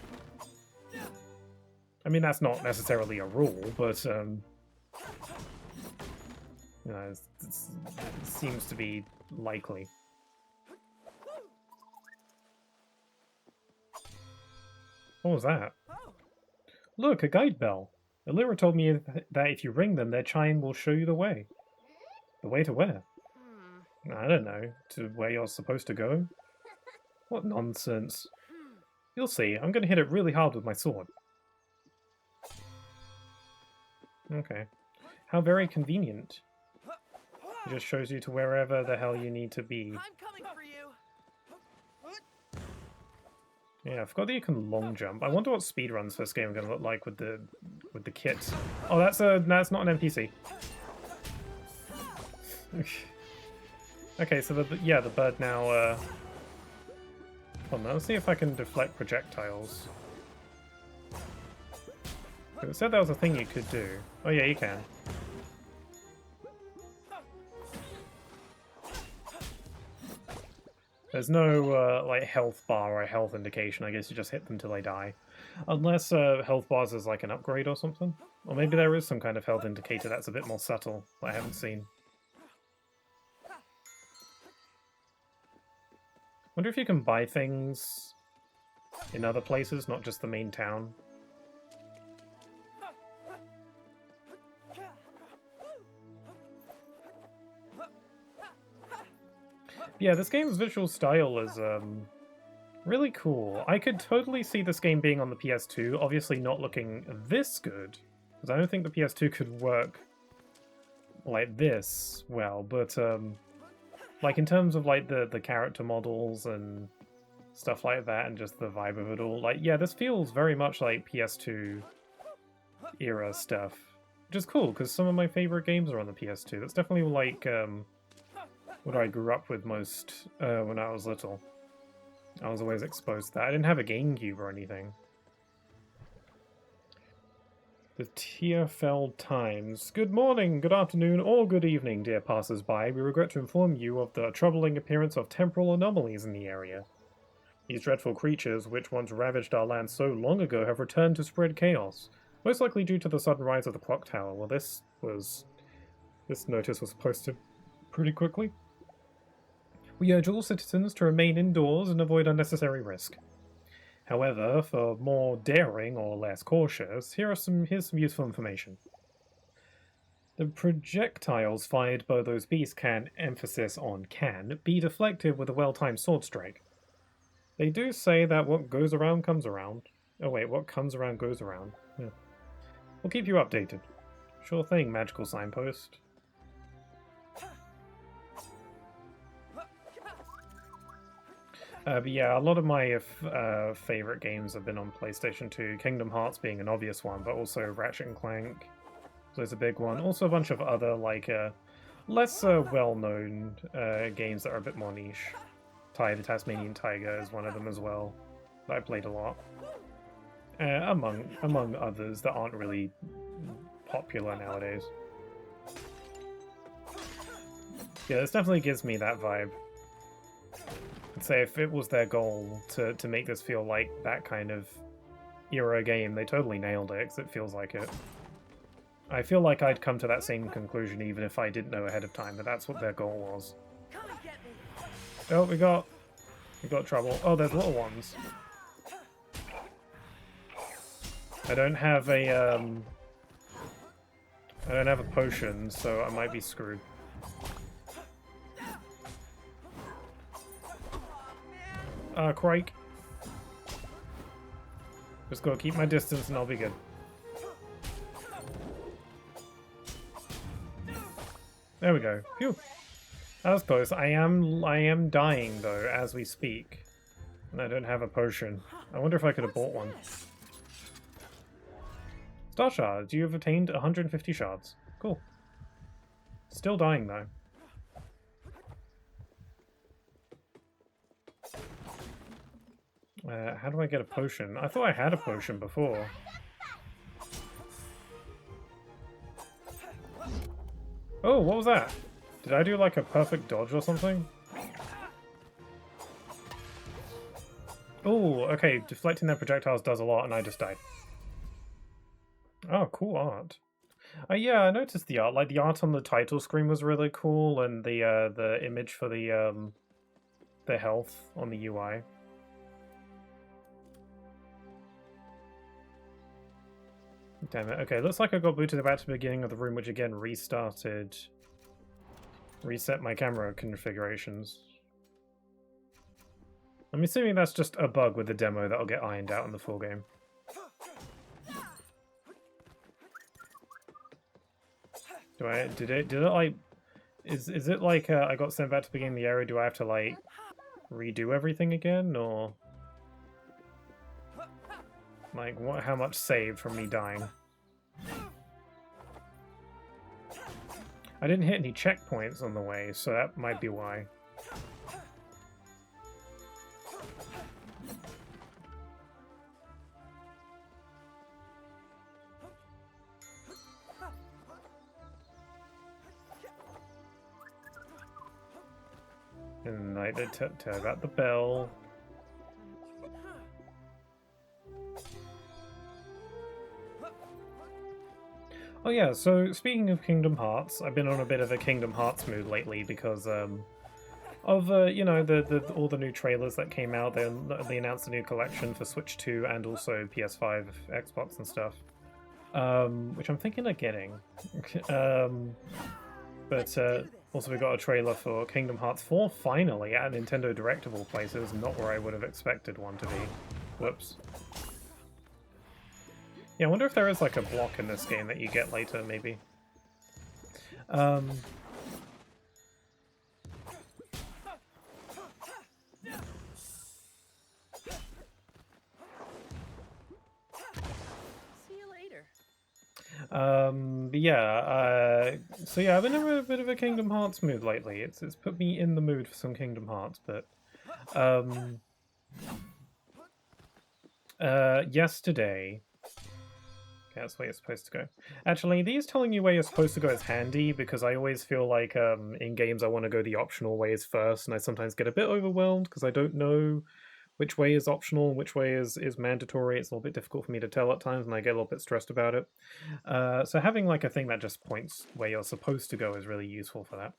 I mean, that's not necessarily a rule, but you know, it seems to be likely. What was that? Look, a guide bell. Alira told me that if you ring them, their chime will show you the way. The way to where? I don't know. To where you're supposed to go? What nonsense. You'll see. I'm going to hit it really hard with my sword. Okay. How very convenient. It just shows you to wherever the hell you need to be. I'm coming for you. Yeah, I forgot that you can long jump. I wonder what speedruns for this game are going to look like with the kit. Oh, that's not an NPC. Okay, so the bird now. Hold on, let's see if I can deflect projectiles. It said that was a thing you could do. Oh yeah, you can. There's no like health bar or a health indication. I guess you just hit them till they die. Unless health bars is like an upgrade or something. Or maybe there is some kind of health indicator that's a bit more subtle that I haven't seen. Wonder if you can buy things in other places, not just the main town. Yeah, this game's visual style is really cool. I could totally see this game being on the PS2, obviously not looking this good, because I don't think the PS2 could work like this well, but like in terms of like the character models and stuff like that and just the vibe of it all, like yeah, this feels very much like PS2 era stuff, which is cool because some of my favorite games are on the PS2. That's definitely like what I grew up with most when I was little. I was always exposed to that. I didn't have a GameCube or anything. The TFL Times. Good morning, good afternoon, or good evening, dear passers-by. We regret to inform you of the troubling appearance of temporal anomalies in the area. These dreadful creatures, which once ravaged our land so long ago, have returned to spread chaos, most likely due to the sudden rise of the clock tower. Well, this notice was posted pretty quickly. We urge all citizens to remain indoors and avoid unnecessary risk. However, for more daring or less cautious, here's some useful information. The projectiles fired by those beasts can, emphasis on can, be deflected with a well-timed sword strike. They do say that what goes around comes around. Oh wait, what comes around goes around. Yeah. We'll keep you updated. Sure thing, magical signpost. But yeah, a lot of my favorite games have been on PlayStation 2. Kingdom Hearts being an obvious one, but also Ratchet and Clank is a big one. Also a bunch of other like less well-known games that are a bit more niche. The Tasmanian Tiger is one of them as well that I played a lot. Among others that aren't really popular nowadays. Yeah, this definitely gives me that vibe. I'd say if it was their goal to make this feel like that kind of era game, they totally nailed it, because it feels like it. I feel like I'd come to that same conclusion even if I didn't know ahead of time that that's what their goal was. Oh, we got trouble. Oh, there's little ones. I don't have a potion, so I might be screwed. Crike. Just gotta keep my distance and I'll be good. There we go. Phew. That was close. I am dying though as we speak. And I don't have a potion. I wonder if I could have bought one. Star shards. You have obtained 150 shards. Cool. Still dying though. How do I get a potion? I thought I had a potion before. Oh, what was that? Did I do like a perfect dodge or something? Oh, okay. Deflecting their projectiles does a lot and I just died. Oh, cool art. Yeah, I noticed the art. Like, the art on the title screen was really cool, and the image for the health on the UI. Damn it. Okay, looks like I got booted back to the beginning of the room, which again reset my camera configurations. I'm assuming that's just a bug with the demo that'll get ironed out in the full game. Did it like, is it like I got sent back to the beginning of the area, do I have to like redo everything again, or like how much saved from me dying? I didn't hit any checkpoints on the way, so that might be why. And I turn out the bell. Oh yeah, so speaking of Kingdom Hearts, I've been on a bit of a Kingdom Hearts mood lately because of you know, all the new trailers that came out. They announced a new collection for Switch 2 and also PS5, Xbox and stuff, which I'm thinking of getting. But also we got a trailer for Kingdom Hearts 4 finally at Nintendo Direct of all places, not where I would have expected one to be. Whoops. Yeah, I wonder if there is like a block in this game that you get later, maybe. But yeah, so yeah, I've been in a bit of a Kingdom Hearts mood lately. It's put me in the mood for some Kingdom Hearts, but yesterday, okay, that's where you're supposed to go. Actually, these telling you where you're supposed to go is handy because I always feel like in games I want to go the optional ways first, and I sometimes get a bit overwhelmed because I don't know which way is optional and which way is mandatory. It's a little bit difficult for me to tell at times, and I get a little bit stressed about it. So having like a thing that just points where you're supposed to go is really useful for that.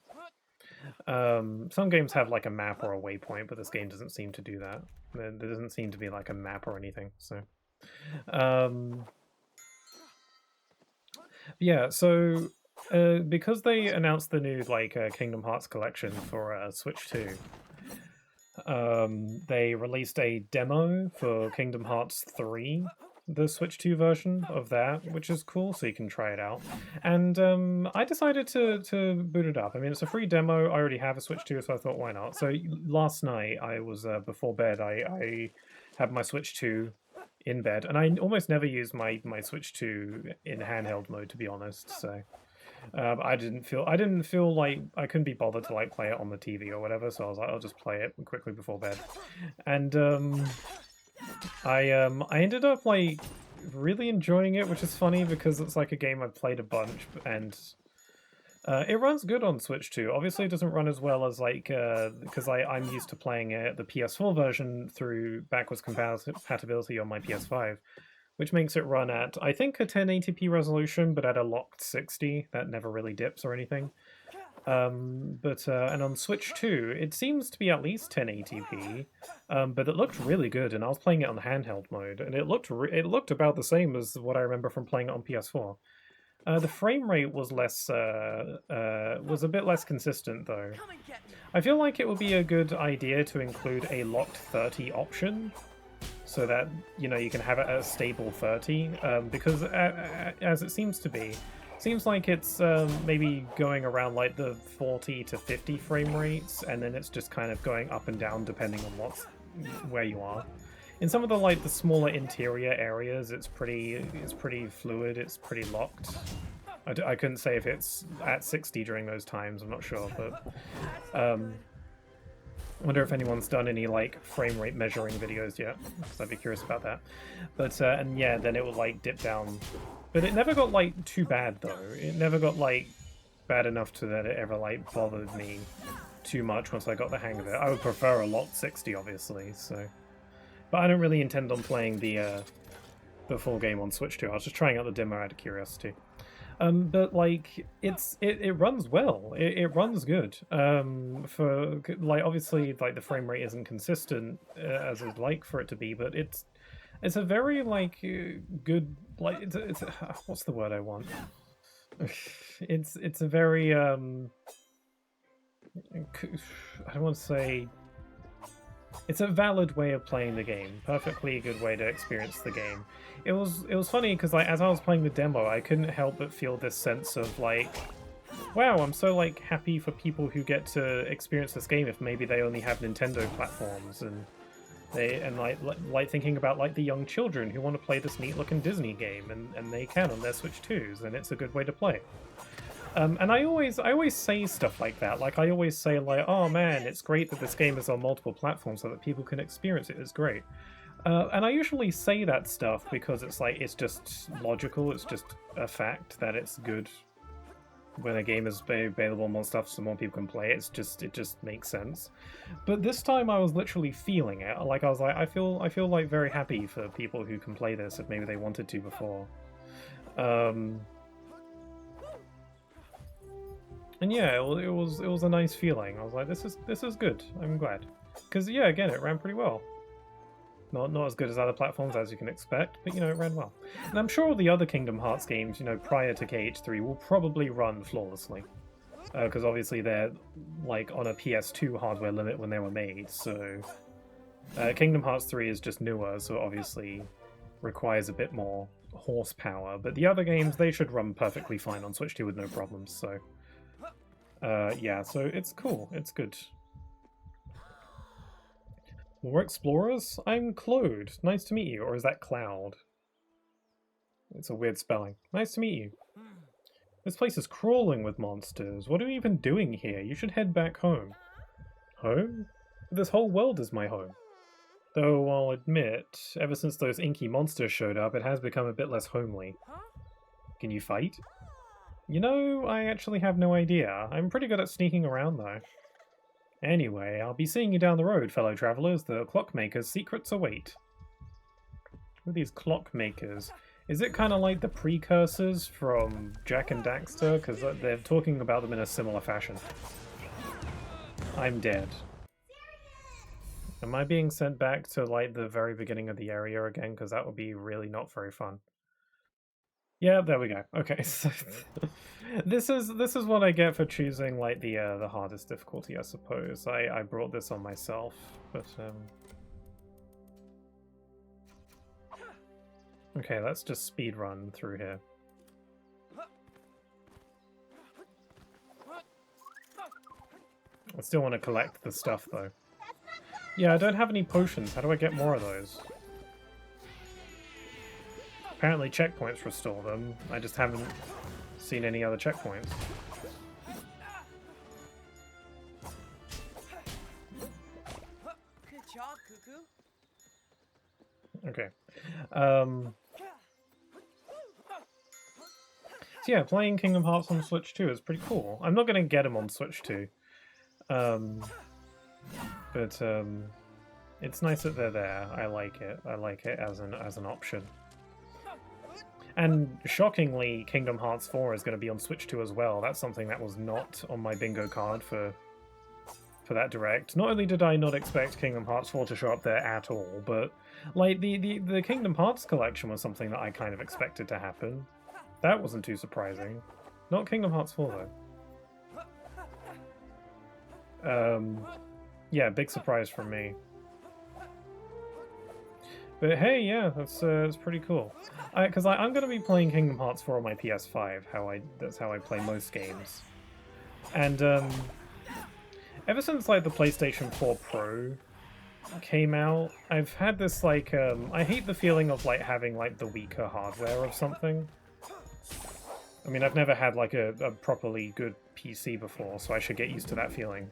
Some games have like a map or a waypoint, but this game doesn't seem to do that. There doesn't seem to be like a map or anything. So, yeah. So because they announced the new like Kingdom Hearts collection for Switch 2. They released a demo for Kingdom Hearts 3, the Switch 2 version of that, which is cool, so you can try it out. And I decided to boot it up. I mean, it's a free demo. I already have a Switch 2, so I thought, why not? So last night, I was, before bed, I had my Switch 2 in bed, and I almost never use my Switch 2 in handheld mode, to be honest, so... I didn't feel like I couldn't be bothered to like play it on the TV or whatever, so I was like, I'll just play it quickly before bed. And I ended up like really enjoying it, which is funny because it's like a game I've played a bunch, and it runs good on Switch 2. Obviously, it doesn't run as well as like because I'm used to playing the PS4 version through backwards compatibility on my PS5. Which makes it run at, I think, a 1080p resolution, but at a locked 60. That never really dips or anything. And on Switch 2, it seems to be at least 1080p, but it looked really good, and I was playing it on handheld mode, and it looked about the same as what I remember from playing it on PS4. The frame rate was was a bit less consistent, though. I feel like it would be a good idea to include a locked 30 option, so that, you know, you can have it at a stable 30, because as it seems to be, seems like it's maybe going around like the 40 to 50 frame rates, and then it's just kind of going up and down depending on where you are. In some of the like the smaller interior areas, it's pretty fluid, it's pretty locked. I couldn't say if it's at 60 during those times, I'm not sure, but I wonder if anyone's done any like frame rate measuring videos yet, because I'd be curious about that. But and yeah, then it would like dip down, but it never got like too bad though. It never got like bad enough to that it ever like bothered me too much once I got the hang of it. I would prefer a locked 60, obviously. So, but I don't really intend on playing the full game on Switch 2. I was just trying out the demo out of curiosity. But like it runs well. It runs good. For like obviously like the frame rate isn't consistent as I'd like for it to be, but it's a very like good like it's what's the word I want? It's a very I don't want to say. It's a valid way of playing the game. Perfectly good way to experience the game. It was funny because like as I was playing the demo, I couldn't help but feel this sense of like, wow, I'm so like happy for people who get to experience this game if maybe they only have Nintendo platforms, and like thinking about like the young children who want to play this neat looking Disney game, and they can on their Switch 2s, and it's a good way to play. And I always say stuff like that. Like I always say like, oh man, it's great that this game is on multiple platforms so that people can experience it. It's great. And I usually say that stuff because it's like it's just logical. It's just a fact that it's good when a game is available on more stuff so more people can play it. It just makes sense. But this time I was literally feeling it. Like I was like, I feel like very happy for people who can play this if maybe they wanted to before. And yeah, it was a nice feeling. I was like, this is good. I'm glad, because yeah, again, it ran pretty well. Not as good as other platforms as you can expect, but you know, it ran well. And I'm sure all the other Kingdom Hearts games, you know, prior to KH3 will probably run flawlessly. because obviously they're like on a PS2 hardware limit when they were made. So Kingdom Hearts 3 is just newer, so it obviously requires a bit more horsepower. But the other games, they should run perfectly fine on Switch 2 with no problems. So yeah, so it's cool. It's good. More explorers? I'm Claude. Nice to meet you. Or is that Cloud? It's a weird spelling. Nice to meet you. This place is crawling with monsters. What are you even doing here? You should head back home. Home? This whole world is my home. Though I'll admit, ever since those inky monsters showed up, it has become a bit less homely. Can you fight? You know, I actually have no idea. I'm pretty good at sneaking around, though. Anyway, I'll be seeing you down the road, fellow travelers. The clockmaker's secrets await. Who are these clockmakers? Is it kind of like the precursors from Jack and Daxter? Because they're talking about them in a similar fashion. I'm dead. Am I being sent back to like the very beginning of the area again? Because that would be really not very fun. Yeah, there we go. Okay, so this is what I get for choosing like the hardest difficulty, I suppose. I brought this on myself, but okay, let's just speed run through here. I still want to collect the stuff though. Yeah, I don't have any potions. How do I get more of those? Apparently checkpoints restore them. I just haven't seen any other checkpoints. Good job, Cuckoo. Okay. So yeah, playing Kingdom Hearts on Switch 2 is pretty cool. I'm not going to get them on Switch 2. But it's nice that they're there. I like it. I like it as an option. And shockingly, Kingdom Hearts 4 is going to be on Switch 2 as well. That's something that was not on my bingo card for that direct. Not only did I not expect Kingdom Hearts 4 to show up there at all, but like the Kingdom Hearts collection was something that I kind of expected to happen. That wasn't too surprising. Not Kingdom Hearts 4 though. Yeah, big surprise from me. But hey, yeah, that's pretty cool. Because I'm going to be playing Kingdom Hearts 4 on my PS5. That's how I play most games. And ever since like the PlayStation 4 Pro came out, I've had this like I hate the feeling of like having like the weaker hardware of something. I mean, I've never had like a properly good PC before, so I should get used to that feeling.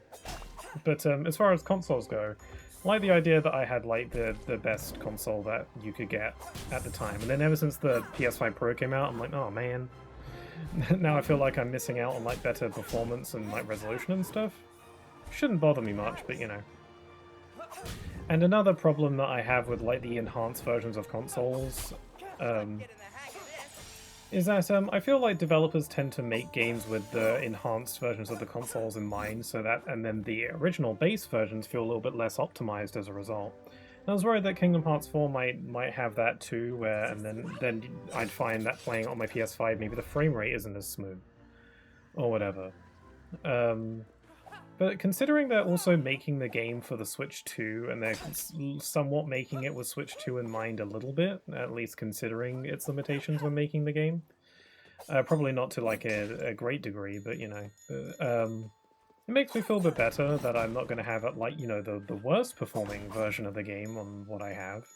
But as far as consoles go, I like the idea that I had like the best console that you could get at the time. And then ever since the PS5 Pro came out, I'm like, oh man. Now I feel like I'm missing out on like better performance and like resolution and stuff. Shouldn't bother me much, but you know. And another problem that I have with like the enhanced versions of consoles is that I feel like developers tend to make games with the enhanced versions of the consoles in mind, so that, and then the original base versions feel a little bit less optimized as a result. And I was worried that Kingdom Hearts 4 might have that too, where and then I'd find that playing on my PS5 maybe the frame rate isn't as smooth, or whatever. But considering they're also making the game for the Switch 2, and they're somewhat making it with Switch 2 in mind a little bit, at least considering its limitations when making the game. Probably not to like a great degree, but you know. It makes me feel a bit better that I'm not going to have like, you know, the worst performing version of the game on what I have.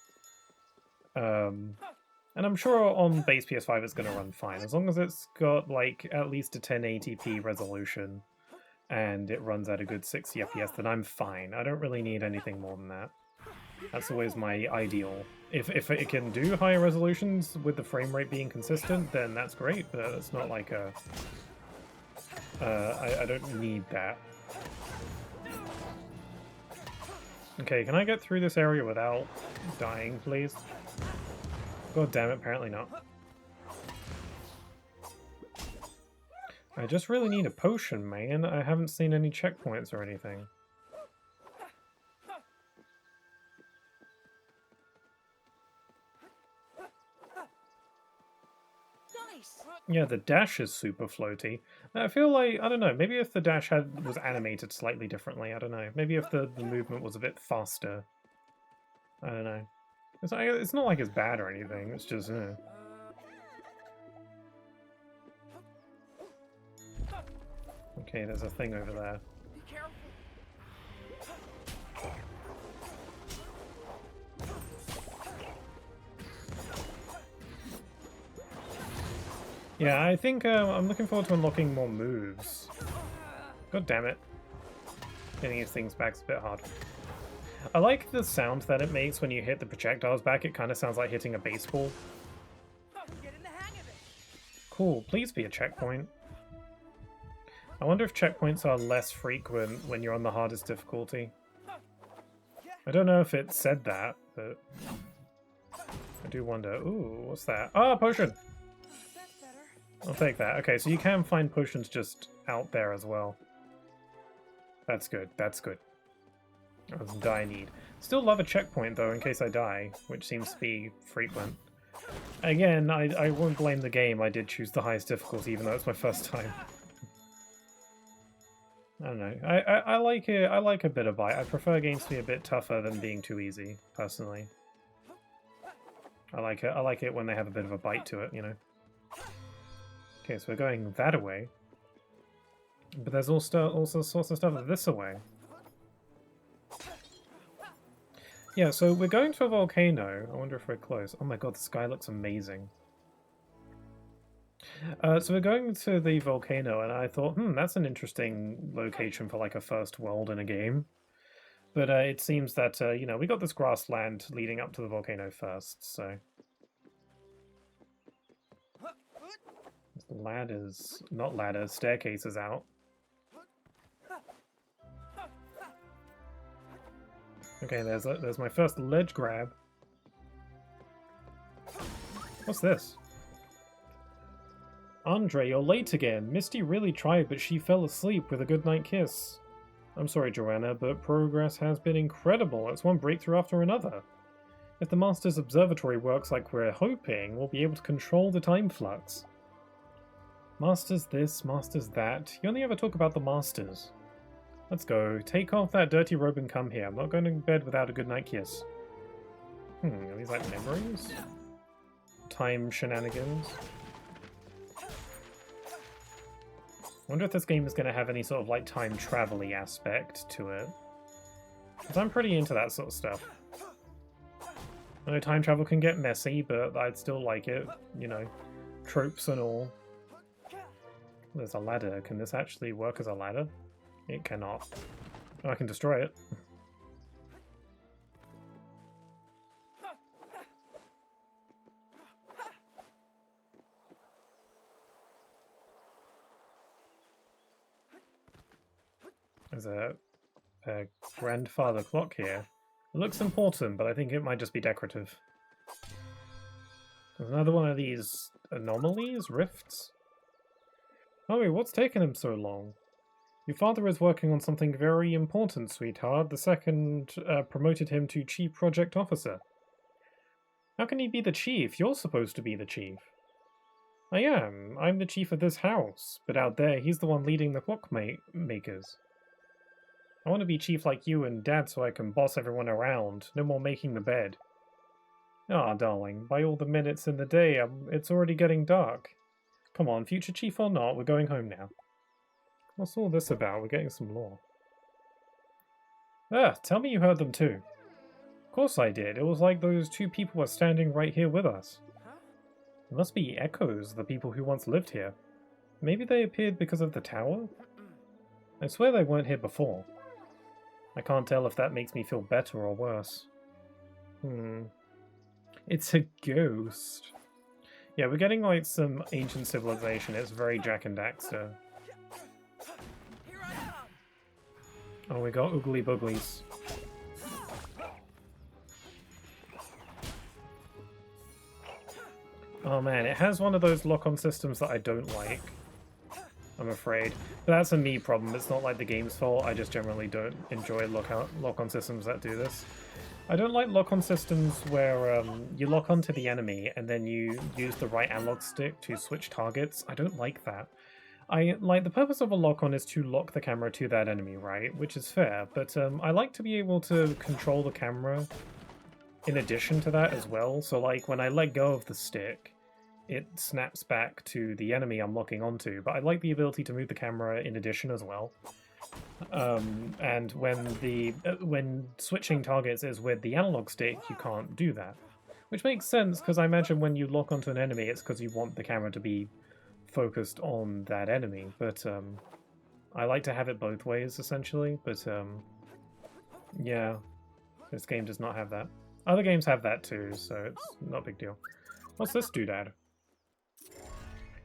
And I'm sure on base PS5 it's going to run fine, as long as it's got like at least a 1080p resolution. And it runs at a good 60 FPS, then I'm fine. I don't really need anything more than that. That's always my ideal. If it can do higher resolutions with the frame rate being consistent, then that's great, but it's not like a... I don't need that. Okay, can I get through this area without dying, please? God damn it, apparently not. I just really need a potion, man. I haven't seen any checkpoints or anything. Yeah, the dash is super floaty. I feel like, I don't know, maybe if the dash was animated slightly differently, I don't know. Maybe if the movement was a bit faster. I don't know. It's not like it's bad or anything, it's just, Okay, there's a thing over there. Be careful. Yeah, I think I'm looking forward to unlocking more moves. God damn it. Getting these things back's a bit hard. I like the sound that it makes when you hit the projectiles back. It kind of sounds like hitting a baseball. Get in the hang of it. Cool, please be a checkpoint. I wonder if checkpoints are less frequent when you're on the hardest difficulty. I don't know if it said that, but I do wonder. Ooh, what's that? Ah, potion! That's better. I'll take that. Okay, so you can find potions just out there as well. That's good, that's good. That's what I need. Still love a checkpoint though, in case I die, which seems to be frequent. Again, I won't blame the game. I did choose the highest difficulty, even though it's my first time. I don't know. I like it. I like a bit of bite. I prefer games to be a bit tougher than being too easy, personally. I like it. I like it when they have a bit of a bite to it, you know. Okay, so we're going that away. But there's also sorts of stuff this away. Yeah, so we're going to a volcano. I wonder if we're close. Oh my god, the sky looks amazing. So we're going to the volcano, and I thought, that's an interesting location for like a first world in a game. But it seems that, you know, we got this grassland leading up to the volcano first, so... Ladders, not ladders, staircases out. Okay, there's my first ledge grab. What's this? Andre, you're late again. Misty really tried, but she fell asleep with a goodnight kiss. I'm sorry, Joanna, but progress has been incredible. It's one breakthrough after another. If the Master's Observatory works like we're hoping, we'll be able to control the time flux. Masters this, Masters that. You only ever talk about the Masters. Let's go. Take off that dirty robe and come here. I'm not going to bed without a goodnight kiss. Are these like memories? Time shenanigans? I wonder if this game is going to have any sort of like time travel-y aspect to it. Because I'm pretty into that sort of stuff. I know time travel can get messy, but I'd still like it, you know, tropes and all. There's a ladder. Can this actually work as a ladder? It cannot. Oh, I can destroy it. There's a grandfather clock here. It looks important, but I think it might just be decorative. There's another one of these anomalies? Rifts? Oh, what's taken him so long? Your father is working on something very important, sweetheart. The second promoted him to Chief Project Officer. How can he be the chief? You're supposed to be the chief. I am. I'm the chief of this house. But out there, he's the one leading the clock makers. I want to be chief like you and Dad so I can boss everyone around. No more making the bed. Ah, darling, by all the minutes in the day, it's already getting dark. Come on, future chief or not, we're going home now. What's all this about? We're getting some lore. Ah, tell me you heard them too. Of course I did. It was like those two people were standing right here with us. It must be echoes of the people who once lived here. Maybe they appeared because of the tower? I swear they weren't here before. I can't tell if that makes me feel better or worse. It's a ghost. Yeah, we're getting like some ancient civilization. It's very Jak and Daxter. Oh, we got oogly booglies. Oh man, it has one of those lock-on systems that I don't like, I'm afraid. But that's a me problem. It's not like the game's fault. I just generally don't enjoy lock-on systems that do this. I don't like lock-on systems where you lock onto the enemy and then you use the right analog stick to switch targets. I don't like that. I like the purpose of a lock-on is to lock the camera to that enemy, right? Which is fair, but I like to be able to control the camera in addition to that as well. So like when I let go of the stick, it snaps back to the enemy I'm locking onto, but I like the ability to move the camera in addition as well. And when switching targets is with the analog stick, you can't do that. Which makes sense, because I imagine when you lock onto an enemy, it's because you want the camera to be focused on that enemy. But I like to have it both ways, essentially. But yeah, this game does not have that. Other games have that too, so it's not a big deal. What's this doodad?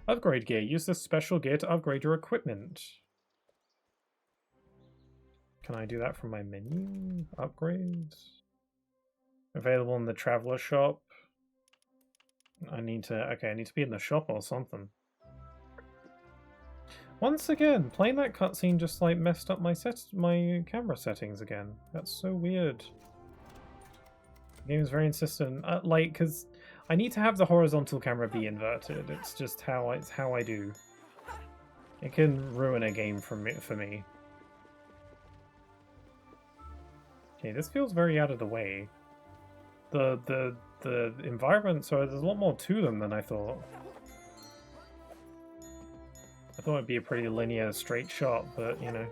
Upgrade gear. Use this special gear to upgrade your equipment. Can I do that from my menu? Upgrades? Available in the Traveler shop. I need to be in the shop or something. Once again, playing that cutscene just like messed up my camera settings again. That's so weird. The game is very insistent, because I need to have the horizontal camera be inverted. It's just how I do. It can ruin a game for me. Okay, this feels very out of the way. The environments, so there's a lot more to them than I thought. I thought it'd be a pretty linear, straight shot, but you know.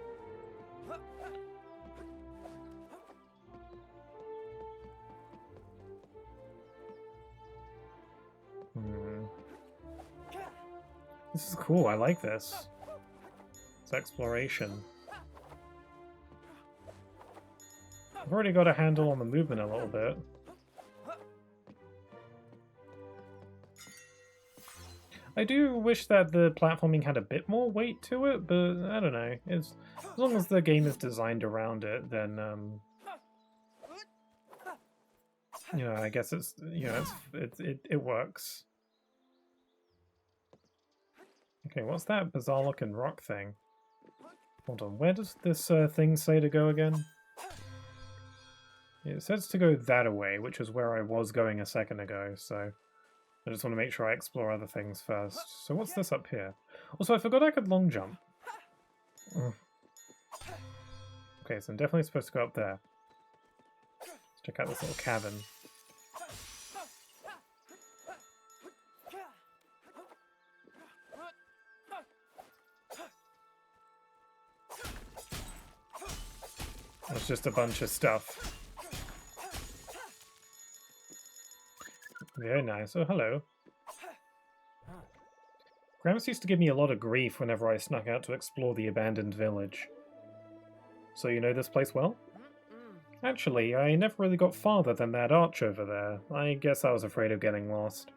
This is cool, I like this. It's exploration. I've already got a handle on the movement a little bit. I do wish that the platforming had a bit more weight to it, but I don't know. As long as the game is designed around it, then you know, I guess it's, you know, it works. Okay, what's that bizarre looking rock thing? Hold on, where does this thing say to go again? It says to go that way, which is where I was going a second ago, so I just want to make sure I explore other things first. So what's this up here? Also, I forgot I could long jump. Ugh. Okay, so I'm definitely supposed to go up there. Let's check out this little cavern. It's just a bunch of stuff. Very nice. Oh, hello. Gramps used to give me a lot of grief whenever I snuck out to explore the abandoned village. So you know this place well? Actually, I never really got farther than that arch over there. I guess I was afraid of getting lost.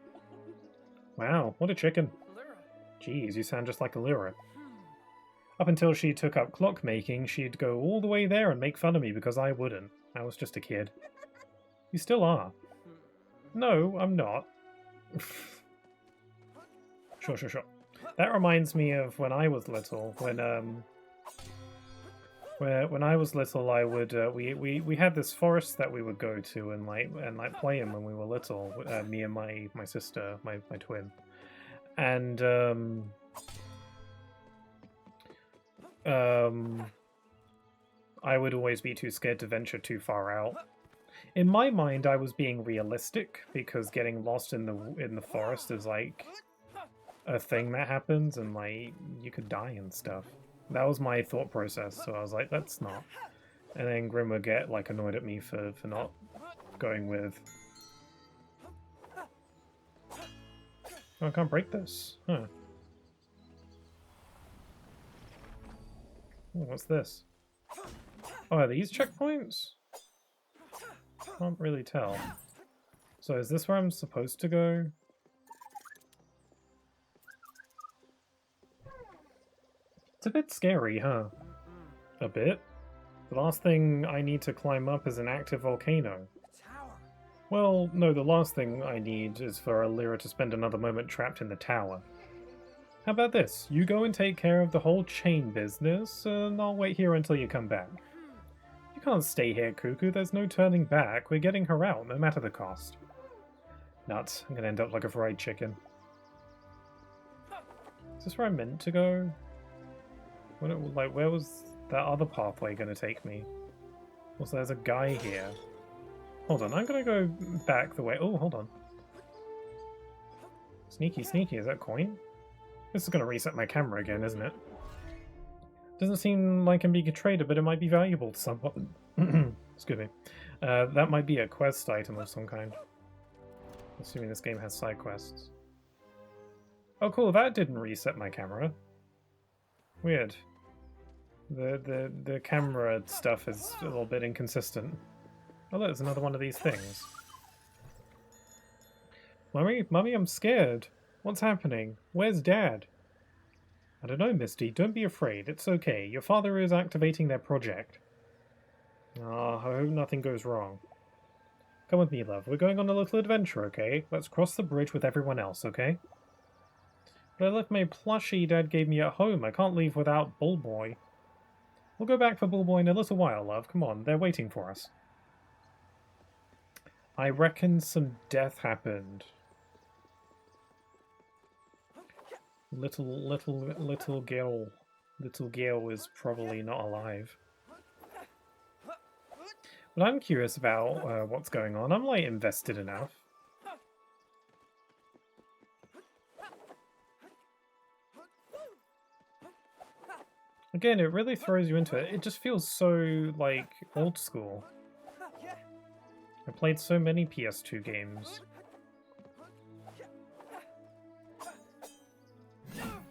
Wow, what a chicken. Jeez, you sound just like Alira. Up until she took up clockmaking, she'd go all the way there and make fun of me because I wouldn't. I was just a kid. You still are. No, I'm not. Sure. That reminds me of when I was little. When I was little, I would we had this forest that we would go to and play in when we were little. Me and my sister, my twin, and I would always be too scared to venture too far out. In my mind, I was being realistic because getting lost in the forest is like a thing that happens, and like you could die and stuff. That was my thought process. So I was like, "That's not." And then Grim would get like annoyed at me for not going with. Oh, I can't break this. Huh. Oh, what's this? Oh, are these checkpoints? Can't really tell. So is this where I'm supposed to go? It's a bit scary, huh? A bit? The last thing I need to climb up is an active volcano. Well, no, the last thing I need is for Alira to spend another moment trapped in the tower. How about this? You go and take care of the whole chain business, and I'll wait here until you come back. You You can't stay here, Cuckoo. There's no turning back. We're getting her out, no matter the cost. Nuts. I'm gonna end up like a fried chicken. Is this where I'm meant to go? Like, where was that other pathway gonna take me? Also, there's a guy here. Hold on, I'm gonna go back the way. Oh, hold on. Sneaky, sneaky. Is that a coin? This is gonna reset my camera again, isn't it? Doesn't seem like it can be traded, but it might be valuable to someone. Excuse me. That might be a quest item of some kind. Assuming this game has side quests. Oh, cool. That didn't reset my camera. Weird. The camera stuff is a little bit inconsistent. Oh, look, there's another one of these things. Mummy, I'm scared. What's happening? Where's Dad? I don't know, Misty. Don't be afraid. It's okay. Your father is activating their project. Ah, I hope nothing goes wrong. Come with me, love. We're going on a little adventure, okay? Let's cross the bridge with everyone else, okay? But I left my plushie Dad gave me at home. I can't leave without Bullboy. We'll go back for Bullboy in a little while, love. Come on, they're waiting for us. I reckon some death happened. Little girl is probably not alive. But I'm curious about what's going on. I'm like invested enough. Again, it really throws you into it. It just feels so like old school. I played so many PS2 games.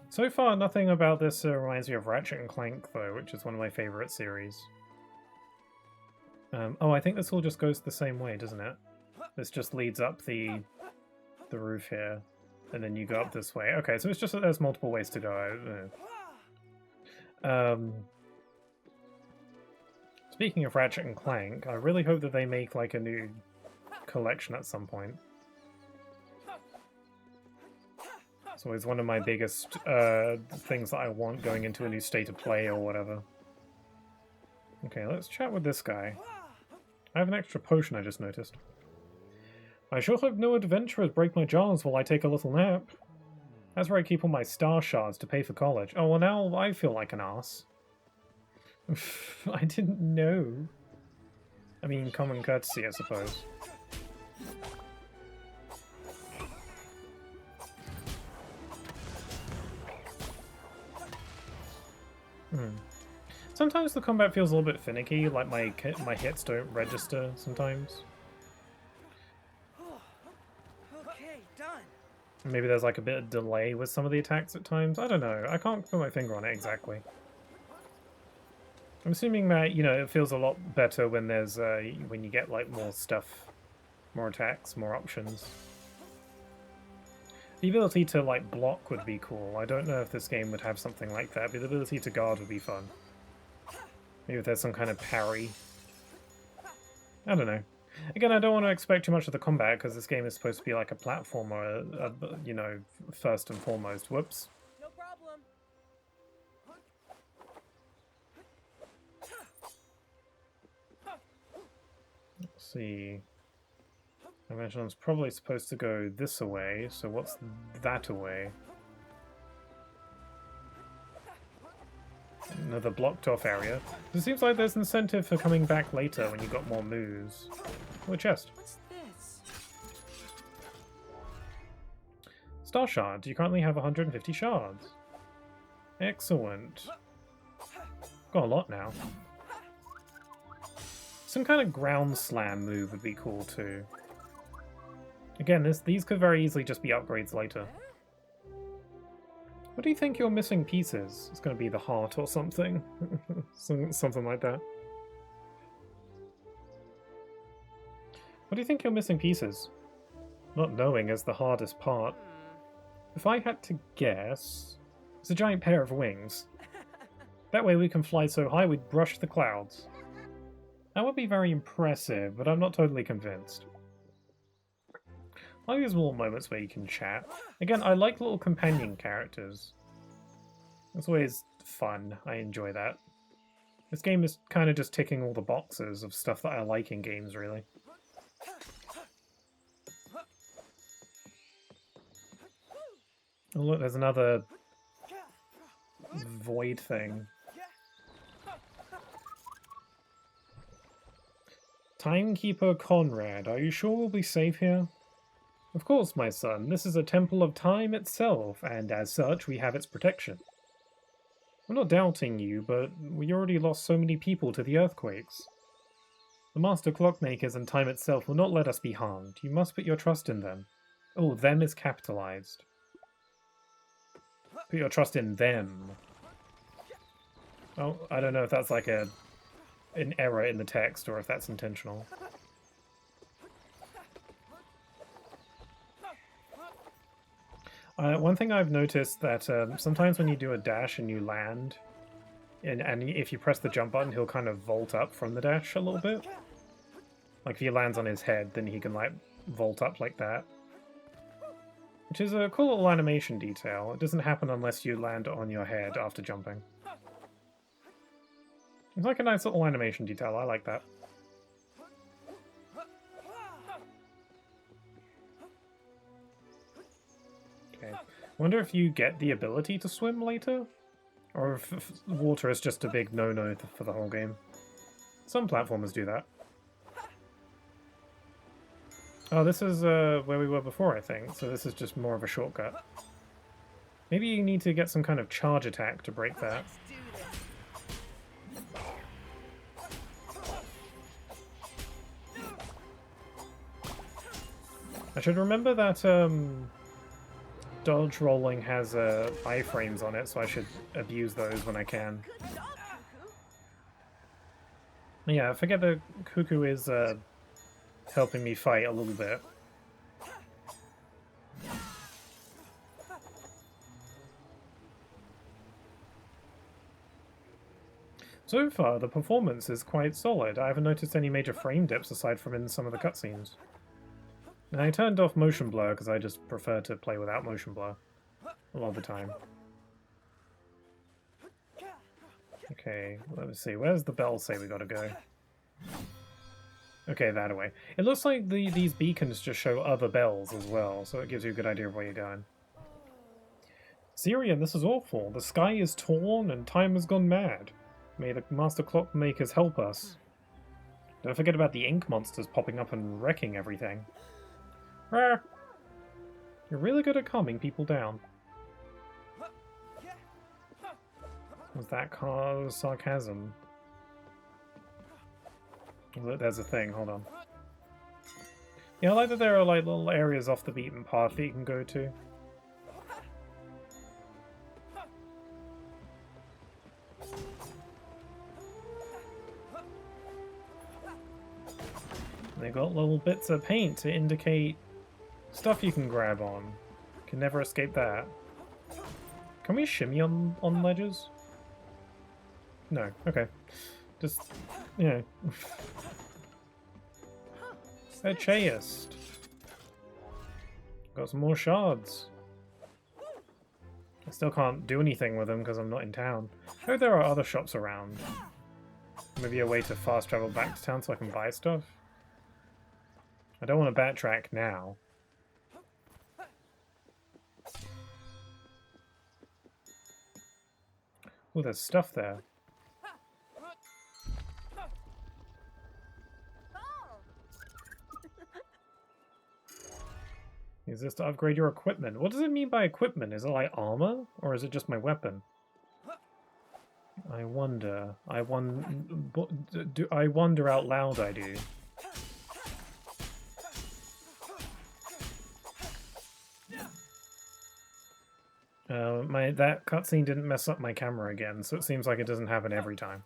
So far, nothing about this reminds me of Ratchet and Clank, though, which is one of my favourite series. Oh, I think this all just goes the same way, doesn't it? This just leads up the roof here, and then you go up this way. Okay, so it's just that there's multiple ways to go. Speaking of Ratchet and Clank, I really hope that they make like a new collection at some point. It's always one of my biggest things that I want going into a new state of play or whatever. Okay, let's chat with this guy. I have an extra potion I just noticed. I sure hope no adventurers break my jaws while I take a little nap. That's where I keep all my star shards to pay for college. Oh, well now I feel like an ass. I didn't know. I mean, common courtesy, I suppose. Sometimes the combat feels a little bit finicky, like my hits don't register sometimes. Okay, done. Maybe there's like a bit of delay with some of the attacks at times. I don't know. I can't put my finger on it exactly. I'm assuming that, you know, it feels a lot better when there's when you get like more stuff, more attacks, more options. The ability to like block would be cool. I don't know if this game would have something like that, but the ability to guard would be fun. Maybe if there's some kind of parry. I don't know. Again, I don't want to expect too much of the combat because this game is supposed to be like a platformer, you know, first and foremost. Whoops. No problem. Let's see. I imagine it's probably supposed to go this away, so what's that away? Another blocked off area. It seems like there's incentive for coming back later when you've got more moves. Oh, a chest. What's this? Star shards. You currently have 150 shards. Excellent. Got a lot now. Some kind of ground slam move would be cool too. Again, these could very easily just be upgrades later. What do you think your missing piece is? It's going to be the heart or something. Something like that. What do you think your missing piece is? Not knowing is the hardest part. If I had to guess, it's a giant pair of wings. That way we can fly so high we'd brush the clouds. That would be very impressive, but I'm not totally convinced. I like these little moments where you can chat. Again, I like little companion characters. It's always fun. I enjoy that. This game is kind of just ticking all the boxes of stuff that I like in games, really. Oh look, there's another void thing. Timekeeper Conrad, are you sure we'll be safe here? Of course, my son. This is a temple of time itself, and as such, we have its protection. I'm not doubting you, but we already lost so many people to the earthquakes. The master clockmakers and time itself will not let us be harmed. You must put your trust in them. Oh, them is capitalized. Put your trust in them. Oh, I don't know if that's like an error in the text or if that's intentional. One thing I've noticed that sometimes when you do a dash and you land, and if you press the jump button, he'll kind of vault up from the dash a little bit. Like if he lands on his head, then he can like vault up like that. Which is a cool little animation detail. It doesn't happen unless you land on your head after jumping. It's like a nice little animation detail, I like that. Okay. Wonder if you get the ability to swim later? Or if water is just a big no-no for the whole game. Some platformers do that. Oh, this is where we were before, I think, so this is just more of a shortcut. Maybe you need to get some kind of charge attack to break that. I should remember that dodge rolling has iframes on it, so I should abuse those when I can. Yeah, I forget that Cuckoo is helping me fight a little bit. So far, the performance is quite solid. I haven't noticed any major frame dips aside from in some of the cutscenes. And I turned off motion blur because I just prefer to play without motion blur a lot of the time. Okay, let me see. Where's the bell say we gotta go? Okay, that way. It looks like these beacons just show other bells as well, so it gives you a good idea of where you're going. Syrian, this is awful. The sky is torn and time has gone mad. May the master clockmakers help us. Don't forget about the ink monsters popping up and wrecking everything. Rah! You're really good at calming people down. Was that sarcasm? Look, there's a thing, hold on. Yeah, I like that there are like little areas off the beaten path that you can go to. They got little bits of paint to indicate stuff you can grab on. Can never escape that. Can we shimmy on ledges? No, okay. Just, you know. A chest. Got some more shards. I still can't do anything with them because I'm not in town. I hope there are other shops around. Maybe a way to fast travel back to town so I can buy stuff. I don't want to backtrack now. Oh, there's stuff there. Use this to upgrade your equipment. What does it mean by equipment? Is it like armor? Or is it just my weapon? I wonder. I wonder out loud, I do. That cutscene didn't mess up my camera again, so it seems like it doesn't happen every time.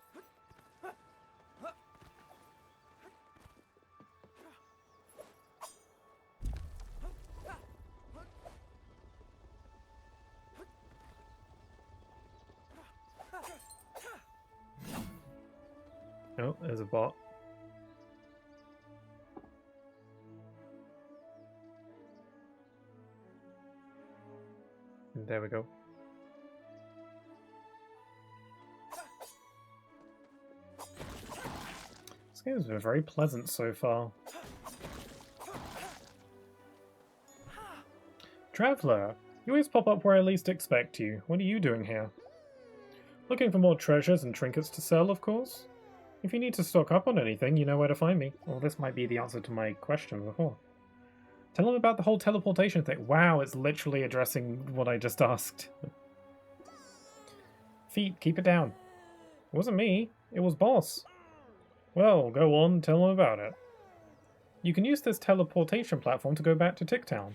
Oh, there's a bot. And there we go. game's been very pleasant so far. Traveller, you always pop up where I least expect you. What are you doing here? Looking for more treasures and trinkets to sell, of course? If you need to stock up on anything, you know where to find me. Well, this might be the answer to my question before. Tell him about the whole teleportation thing. Wow, it's literally addressing what I just asked. Feet, keep it down. It wasn't me, it was Boss. Well, go on, tell him about it. You can use this teleportation platform to go back to Ticktown.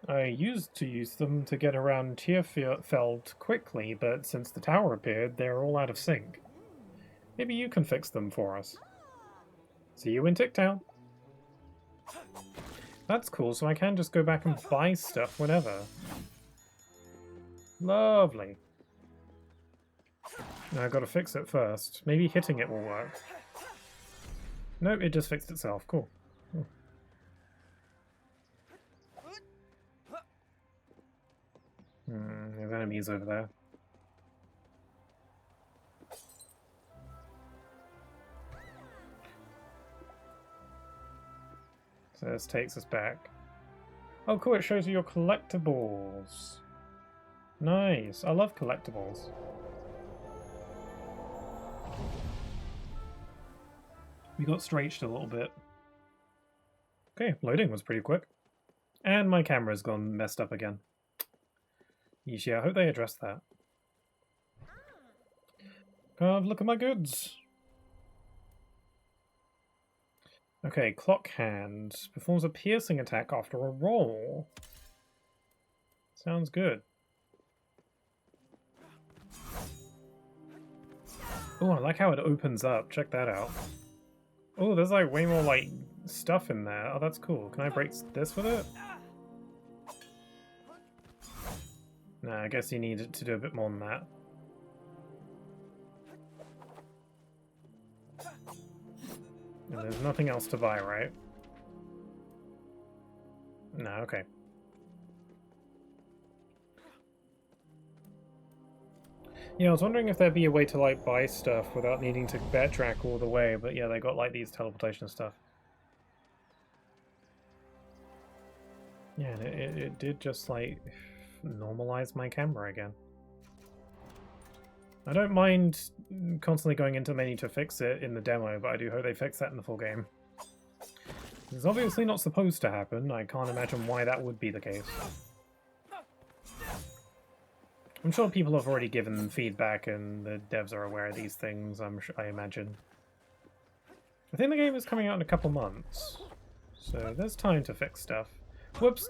I used to use them to get around Tierfeld quickly, but since the tower appeared, they're all out of sync. Maybe you can fix them for us. See you in Ticktown. That's cool, so I can just go back and buy stuff whenever. Lovely. Now I've got to fix it first. Maybe hitting it will work. Nope, it just fixed itself. Cool. There's enemies over there. So this takes us back. Oh cool, it shows you your collectibles. Nice, I love collectibles. We got stretched a little bit. Okay, loading was pretty quick. And my camera's gone messed up again. Yeah, I hope they address that. Look at my goods. Okay, Clock Hand performs a piercing attack after a roll. Sounds good. Oh, I like how it opens up. Check that out. Oh, there's like way more like stuff in there. Oh, that's cool. Can I break this with it? Nah, I guess you need it to do a bit more than that. And there's nothing else to buy, right? No, okay. Yeah, I was wondering if there'd be a way to like buy stuff without needing to backtrack all the way, but yeah, they got like these teleportation stuff. Yeah, and it did just like normalize my camera again. I don't mind constantly going into the menu to fix it in the demo, but I do hope they fix that in the full game. It's obviously not supposed to happen. I can't imagine why that would be the case. I'm sure people have already given feedback and the devs are aware of these things, I imagine. I think the game is coming out in a couple months, so there's time to fix stuff. Whoops!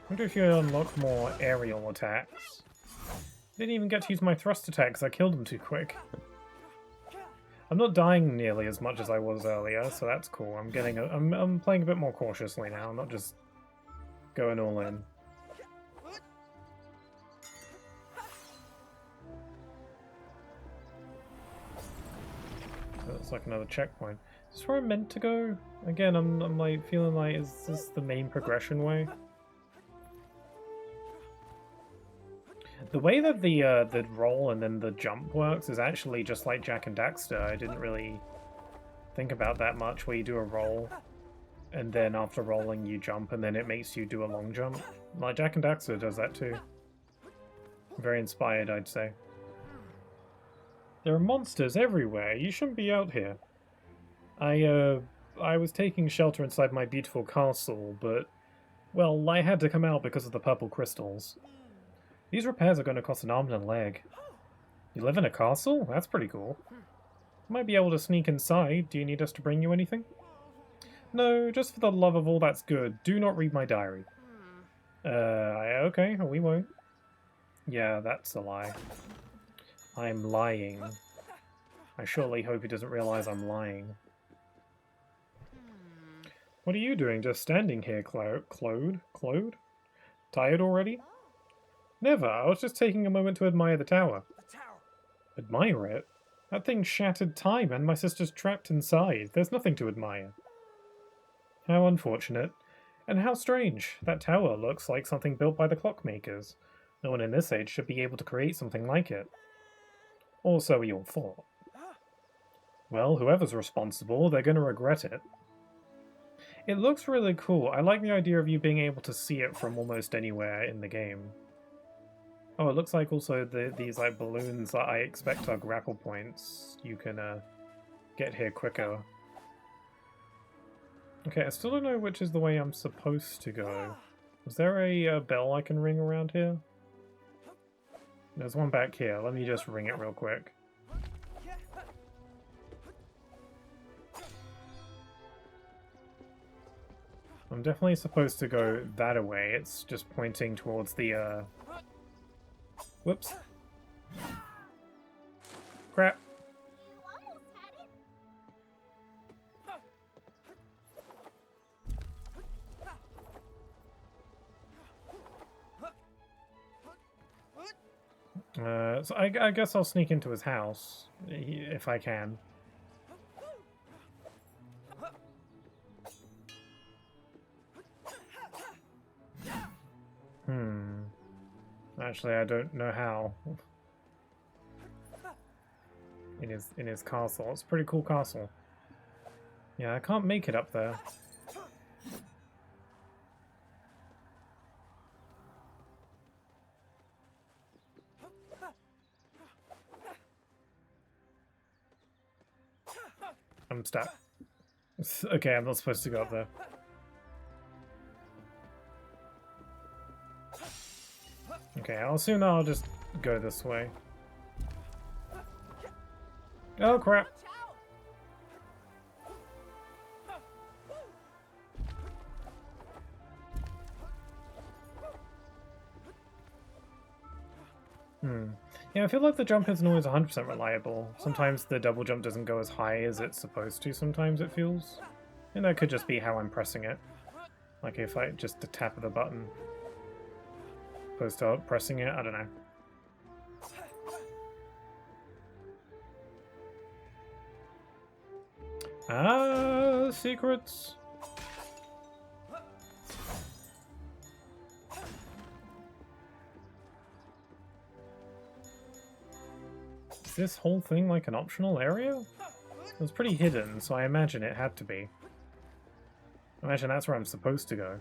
I wonder if you unlock more aerial attacks. I didn't even get to use my thrust attack because I killed him too quick. I'm not dying nearly as much as I was earlier, so that's cool. I'm playing a bit more cautiously now, I'm not just going all in. That's like another checkpoint. Is this where I'm meant to go? Again, I'm like feeling like, is this the main progression way? The way that the roll and then the jump works is actually just like Jak and Daxter. I didn't really think about that much, where you do a roll, and then after rolling you jump, and then it makes you do a long jump. Like Jak and Daxter does that too. Very inspired, I'd say. There are monsters everywhere. You shouldn't be out here. I was taking shelter inside my beautiful castle, but, well, I had to come out because of the purple crystals. These repairs are going to cost an arm and a leg. You live in a castle? That's pretty cool. Might be able to sneak inside. Do you need us to bring you anything? No, just for the love of all that's good, do not read my diary. Okay, we won't. Yeah, that's a lie. I'm lying. I surely hope he doesn't realize I'm lying. What are you doing, just standing here, Claude? Tired already? Never, I was just taking a moment to admire the tower. The tower. Admire it? That thing shattered time and my sister's trapped inside. There's nothing to admire. How unfortunate. And how strange. That tower looks like something built by the clockmakers. No one in this age should be able to create something like it. Or so we all thought. Well, whoever's responsible, they're going to regret it. It looks really cool. I like the idea of you being able to see it from almost anywhere in the game. Oh, it looks like also these like balloons that I expect are grapple points. You can get here quicker. Okay, I still don't know which is the way I'm supposed to go. Is there a bell I can ring around here? There's one back here. Let me just ring it real quick. I'm definitely supposed to go that away. It's just pointing towards the, Whoops. Crap. You almost had it. So I guess I'll sneak into his house, if I can. Actually, I don't know how. In his castle. It's a pretty cool castle. Yeah, I can't make it up there. I'm stuck. Okay, I'm not supposed to go up there. Okay, I'll assume I'll just go this way. Oh crap! Yeah, I feel like the jump isn't always 100% reliable. Sometimes the double jump doesn't go as high as it's supposed to, sometimes it feels. And that could just be how I'm pressing it. Like if I just the tap of the button opposed to pressing it, I don't know. Ah, secrets. Is this whole thing like an optional area? It was pretty hidden, so I imagine it had to be. I imagine that's where I'm supposed to go.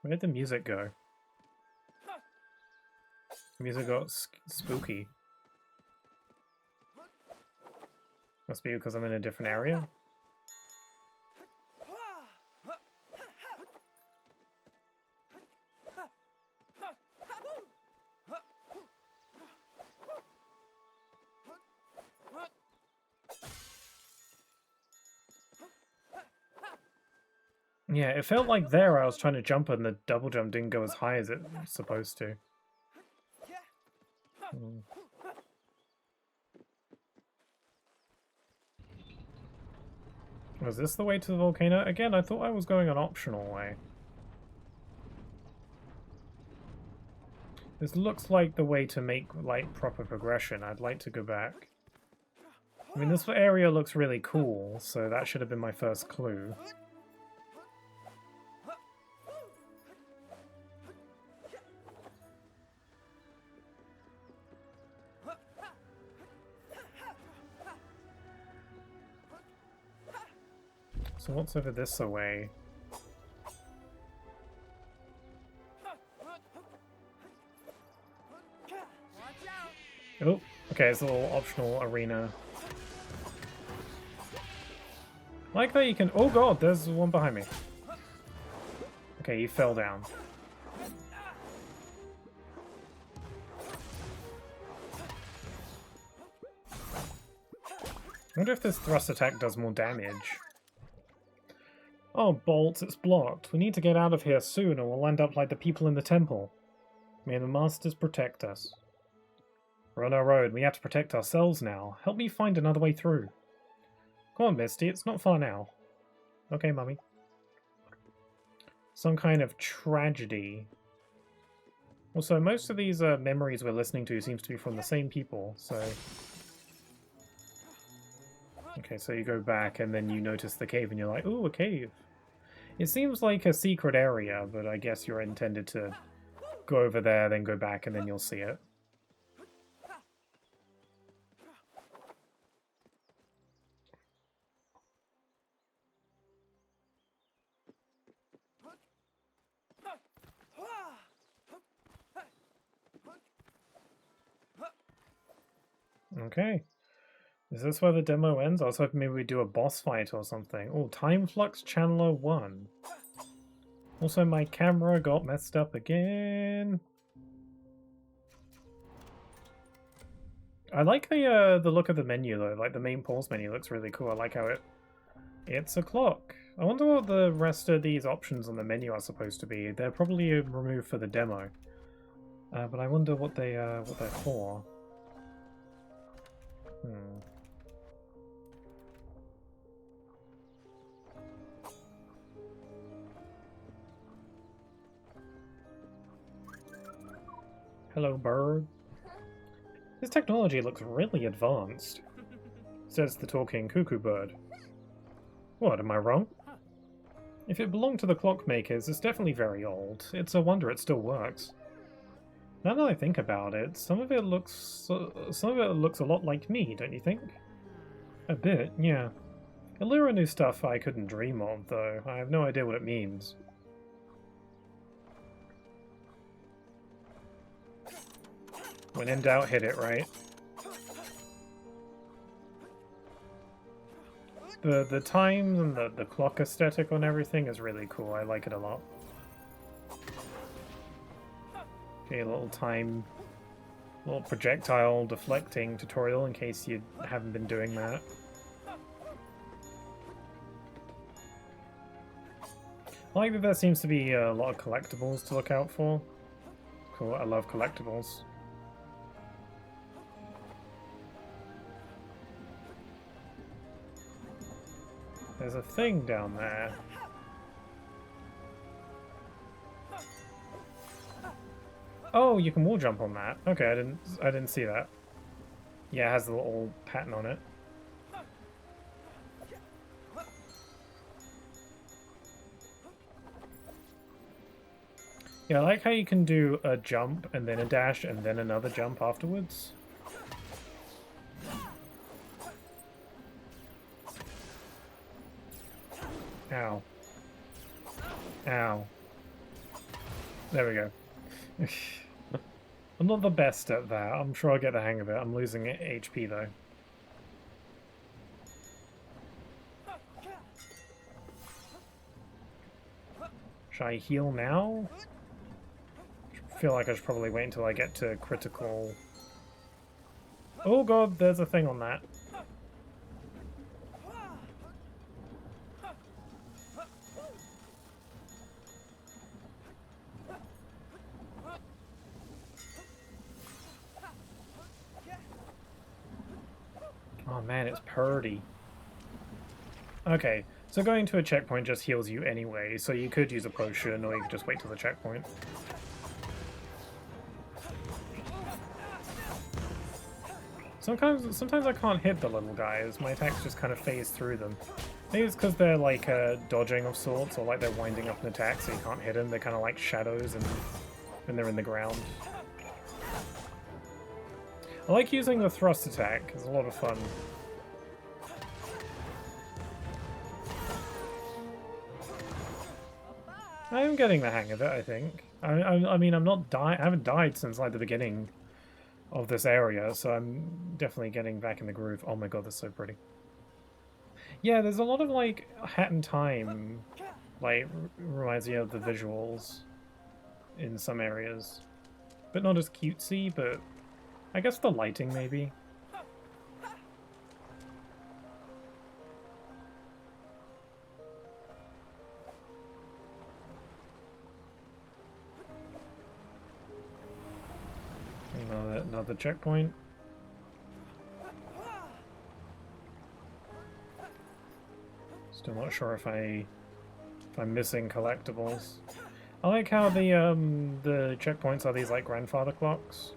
Where did the music go? The music got spooky. Must be because I'm in a different area. Yeah, it felt like there I was trying to jump and the double jump didn't go as high as it was supposed to. Was this the way to the volcano? Again, I thought I was going an optional way. This looks like the way to make, like, proper progression. I'd like to go back. I mean, this area looks really cool, so that should have been my first clue. So what's over this away? Oh, okay, it's a little optional arena. I like that you can... Oh god, there's one behind me. Okay, he fell down. I wonder if this thrust attack does more damage. Oh, Bolt, it's blocked. We need to get out of here soon or we'll end up like the people in the temple. May the masters protect us. We're on our road. We have to protect ourselves now. Help me find another way through. Come on, Misty. It's not far now. Okay, Mummy. Some kind of tragedy. Also, most of these memories we're listening to seems to be from the same people, so... Okay, so you go back and then you notice the cave and you're like, ooh, a cave. It seems like a secret area, but I guess you're intended to go over there, then go back, and then you'll see it. Okay. Is this where the demo ends? I was hoping maybe we do a boss fight or something. Oh, Time Flux Channeler 1. Also, my camera got messed up again. I like the look of the menu though. Like the main pause menu looks really cool. I like how it's a clock. I wonder what the rest of these options on the menu are supposed to be. They're probably removed for the demo, but I wonder what they're for. Hello, bird. This technology looks really advanced, says the talking cuckoo bird. What, am I wrong? If it belonged to the clockmakers, it's definitely very old. It's a wonder it still works. Now that I think about it, some of it looks a lot like me, don't you think? A bit, yeah. Allura knew stuff I couldn't dream of, though. I have no idea what it means. When in doubt, hit it, right? The times and the clock aesthetic on everything is really cool. I like it a lot. Okay, a little projectile deflecting tutorial in case you haven't been doing that. I like that there seems to be a lot of collectibles to look out for. Cool, I love collectibles. There's a thing down there. Oh, you can wall jump on that. Okay, I didn't see that. Yeah, it has the little pattern on it. Yeah, I like how you can do a jump and then a dash and then another jump afterwards. Ow. Ow. There we go. I'm not the best at that. I'm sure I'll get the hang of it. I'm losing HP though. Should I heal now? I feel like I should probably wait until I get to critical. Oh god, there's a thing on that. Oh man, it's purdy. Okay, so going to a checkpoint just heals you anyway, so you could use a potion or you could just wait till the checkpoint. Sometimes I can't hit the little guys. My attacks just kind of phase through them. Maybe it's because they're like dodging of sorts, or like they're winding up an attack so you can't hit them. They're kind of like shadows and when they're in the ground. I like using the thrust attack. It's a lot of fun. I am getting the hang of it, I think. I mean, I haven't died since like the beginning of this area, so I'm definitely getting back in the groove. Oh my god, that's so pretty. Yeah, there's a lot of like Hat in Time, like reminds me of the visuals in some areas, but not as cutesy. But I guess the lighting maybe. Another checkpoint. Still not sure if I If I'm missing collectibles. I like how the checkpoints are these like grandfather clocks.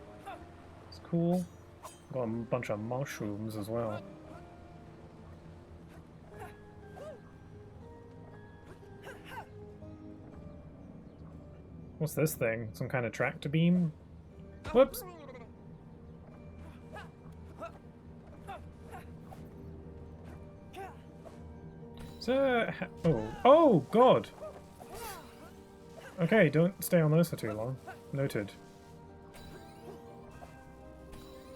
It's cool. Got a bunch of mushrooms as well. What's this thing? Some kind of tractor beam? Whoops! So, oh god! Okay, don't stay on those for too long. Noted.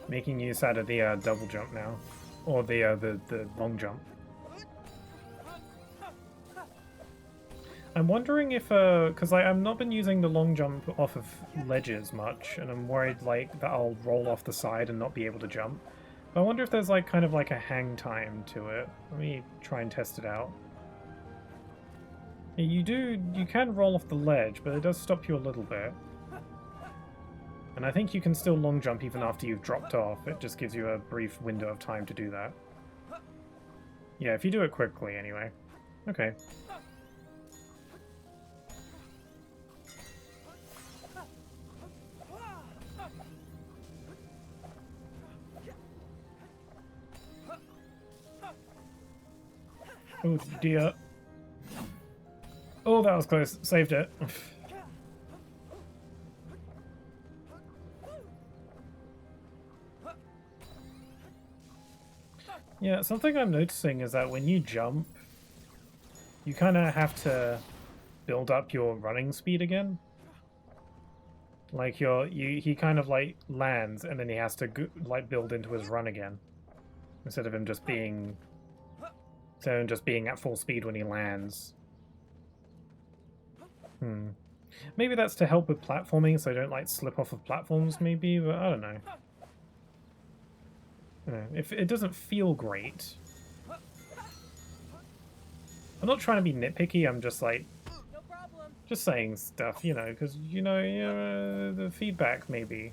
Making use out of the double jump now, or the long jump. I'm wondering if because I've not been using the long jump off of ledges much, and I'm worried like that I'll roll off the side and not be able to jump. But I wonder if there's like kind of like a hang time to it. Let me try and test it out. You can roll off the ledge, but it does stop you a little bit. And I think you can still long jump even after you've dropped off. It just gives you a brief window of time to do that. Yeah, if you do it quickly anyway. Okay. Oh dear. Oh, that was close. Saved it. Yeah, something I'm noticing is that when you jump, you kind of have to build up your running speed again. Like he kind of like lands and then he has to like build into his run again, instead of him just being at full speed when he lands. Maybe that's to help with platforming, so I don't like slip off of platforms. Maybe, but I don't know. If it doesn't feel great. I'm not trying to be nitpicky, I'm just like, just saying stuff, you know, because, you know, the feedback, maybe.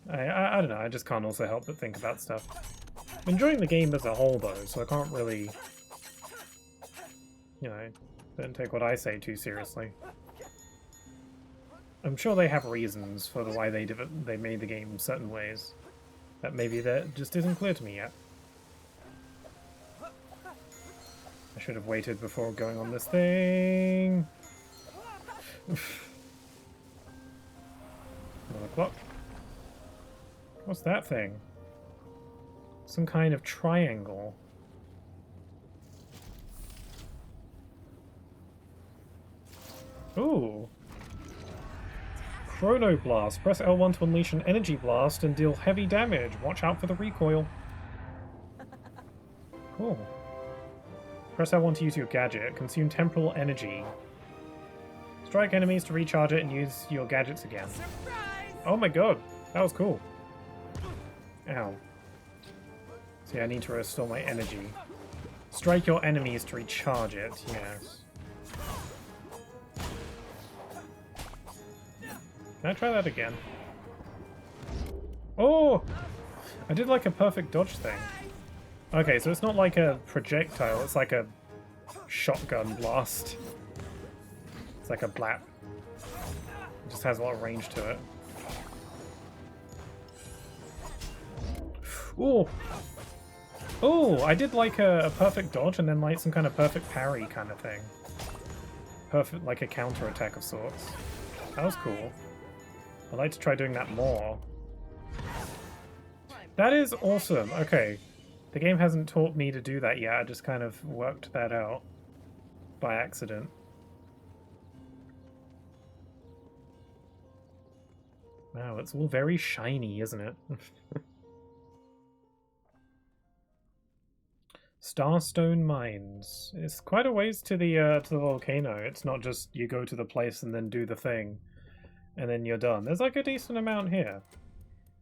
I don't know, I just can't also help but think about stuff. I'm enjoying the game as a whole, though, so I can't really, you know, don't take what I say too seriously. I'm sure they have reasons for the why they made the game certain ways that maybe that just isn't clear to me yet. I should have waited before going on this thing. Another clock. What's that thing? Some kind of triangle. Ooh. Chrono Blast. Press L1 to unleash an energy blast and deal heavy damage. Watch out for the recoil. Cool. Press L1 to use your gadget. Consume temporal energy. Strike enemies to recharge it and use your gadgets again. Surprise! Oh my god, that was cool. Ow. See, I need to restore my energy. Strike your enemies to recharge it, yes. Can I try that again? Oh! I did like a perfect dodge thing. Okay, so it's not like a projectile, it's like a shotgun blast. It's like a blap. It just has a lot of range to it. Ooh! Oh, I did like a perfect dodge and then like some kind of perfect parry kind of thing. Perfect, like a counter attack of sorts. That was cool. I'd like to try doing that more. That is awesome. Okay. The game hasn't taught me to do that yet. I just kind of worked that out by accident. Wow, it's all very shiny, isn't it? Starstone Mines. It's quite a ways to the volcano. It's not just you go to the place and then do the thing, and then you're done. There's like a decent amount here.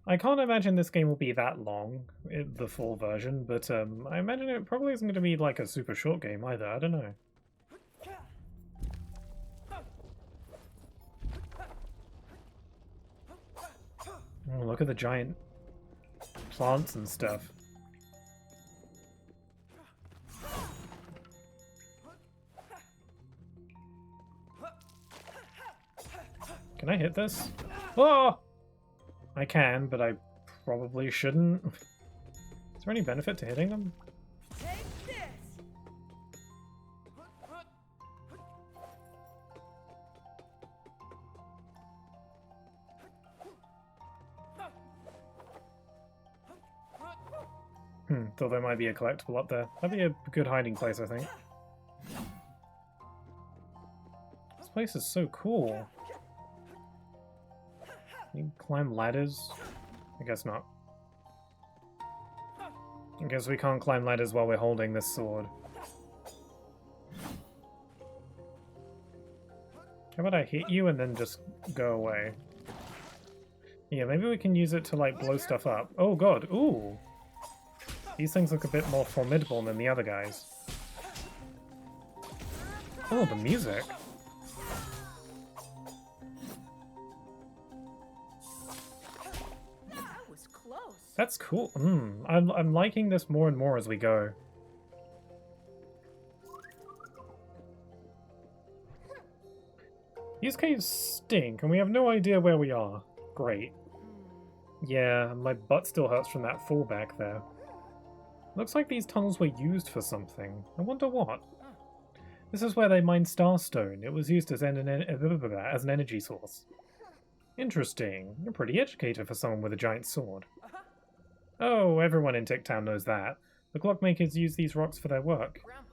I can't imagine this game will be that long, the full version, but I imagine it probably isn't going to be like a super short game either. I don't know. Oh, look at the giant plants and stuff. Can I hit this? Oh! I can, but I probably shouldn't. Is there any benefit to hitting them? Take this. Thought there might be a collectible up there. That'd be a good hiding place, I think. This place is so cool. Can you climb ladders? I guess not. I guess we can't climb ladders while we're holding this sword. How about I hit you and then just go away? Yeah, maybe we can use it to, like, blow stuff up. Oh god, ooh! These things look a bit more formidable than the other guys. Oh, the music! That was close. That's cool. I'm liking this more and more as we go. These caves stink, and we have no idea where we are. Great. Yeah, my butt still hurts from that fall back there. Looks like these tunnels were used for something. I wonder what. This is where they mined Starstone. It was used as an energy source. Interesting. You're pretty educated for someone with a giant sword. Oh, everyone in Ticktown knows that. The clockmakers use these rocks for their work. Grandpa.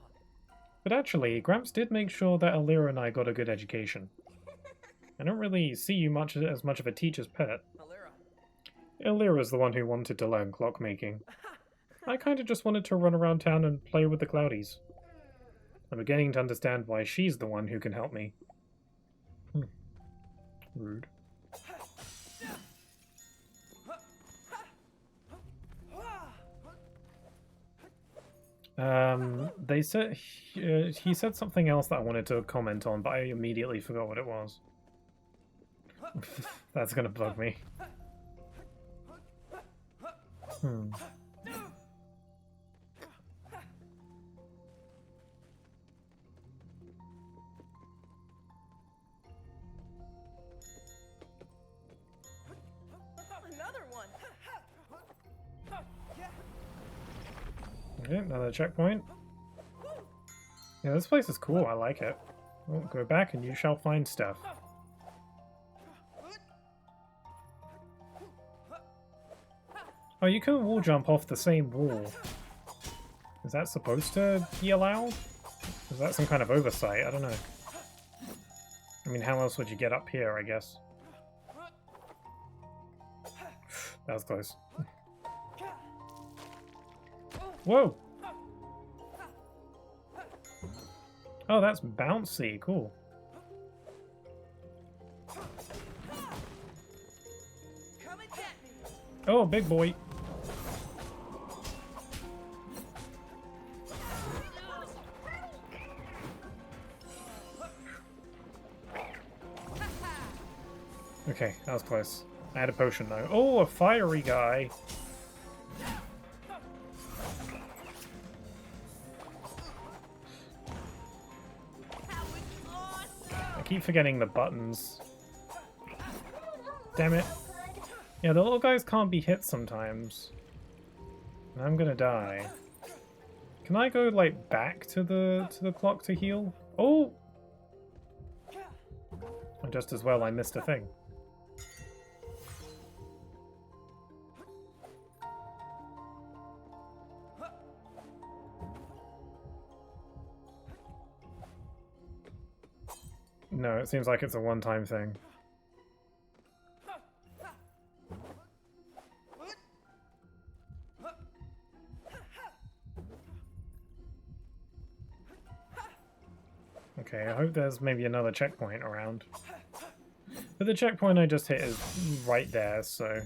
But actually, Gramps did make sure that Alira and I got a good education. I don't really see you as much of a teacher's pet. Alira. Alira's the one who wanted to learn clockmaking. I kinda just wanted to run around town and play with the Cloudies. I'm beginning to understand why she's the one who can help me. Rude. They said he said something else that I wanted to comment on, but I immediately forgot what it was. That's gonna bug me. Another one. Okay, another checkpoint. Yeah, this place is cool. I like it. Well, go back and you shall find stuff. Oh, you can wall jump off the same wall. Is that supposed to be allowed? Is that some kind of oversight? I don't know. I mean, how else would you get up here, I guess? That was close. Whoa! Oh, that's bouncy. Cool. Come and get me. Oh, big boy. Okay, that was close. I had a potion though. Oh, a fiery guy. I keep forgetting the buttons. Damn it. Yeah, the little guys can't be hit sometimes. And I'm gonna die. Can I go, like, back to the clock to heal? Oh! And just as well I missed a thing. No, it seems like it's a one-time thing. Okay, I hope there's maybe another checkpoint around. But the checkpoint I just hit is right there, so...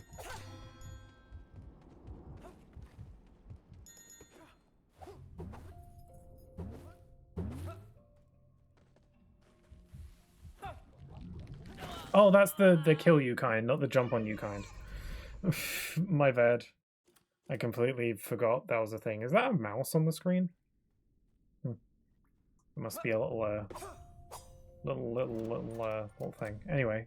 Oh, that's the kill you kind, not the jump on you kind. My bad. I completely forgot that was a thing. Is that a mouse on the screen? It must be a little little thing. Anyway,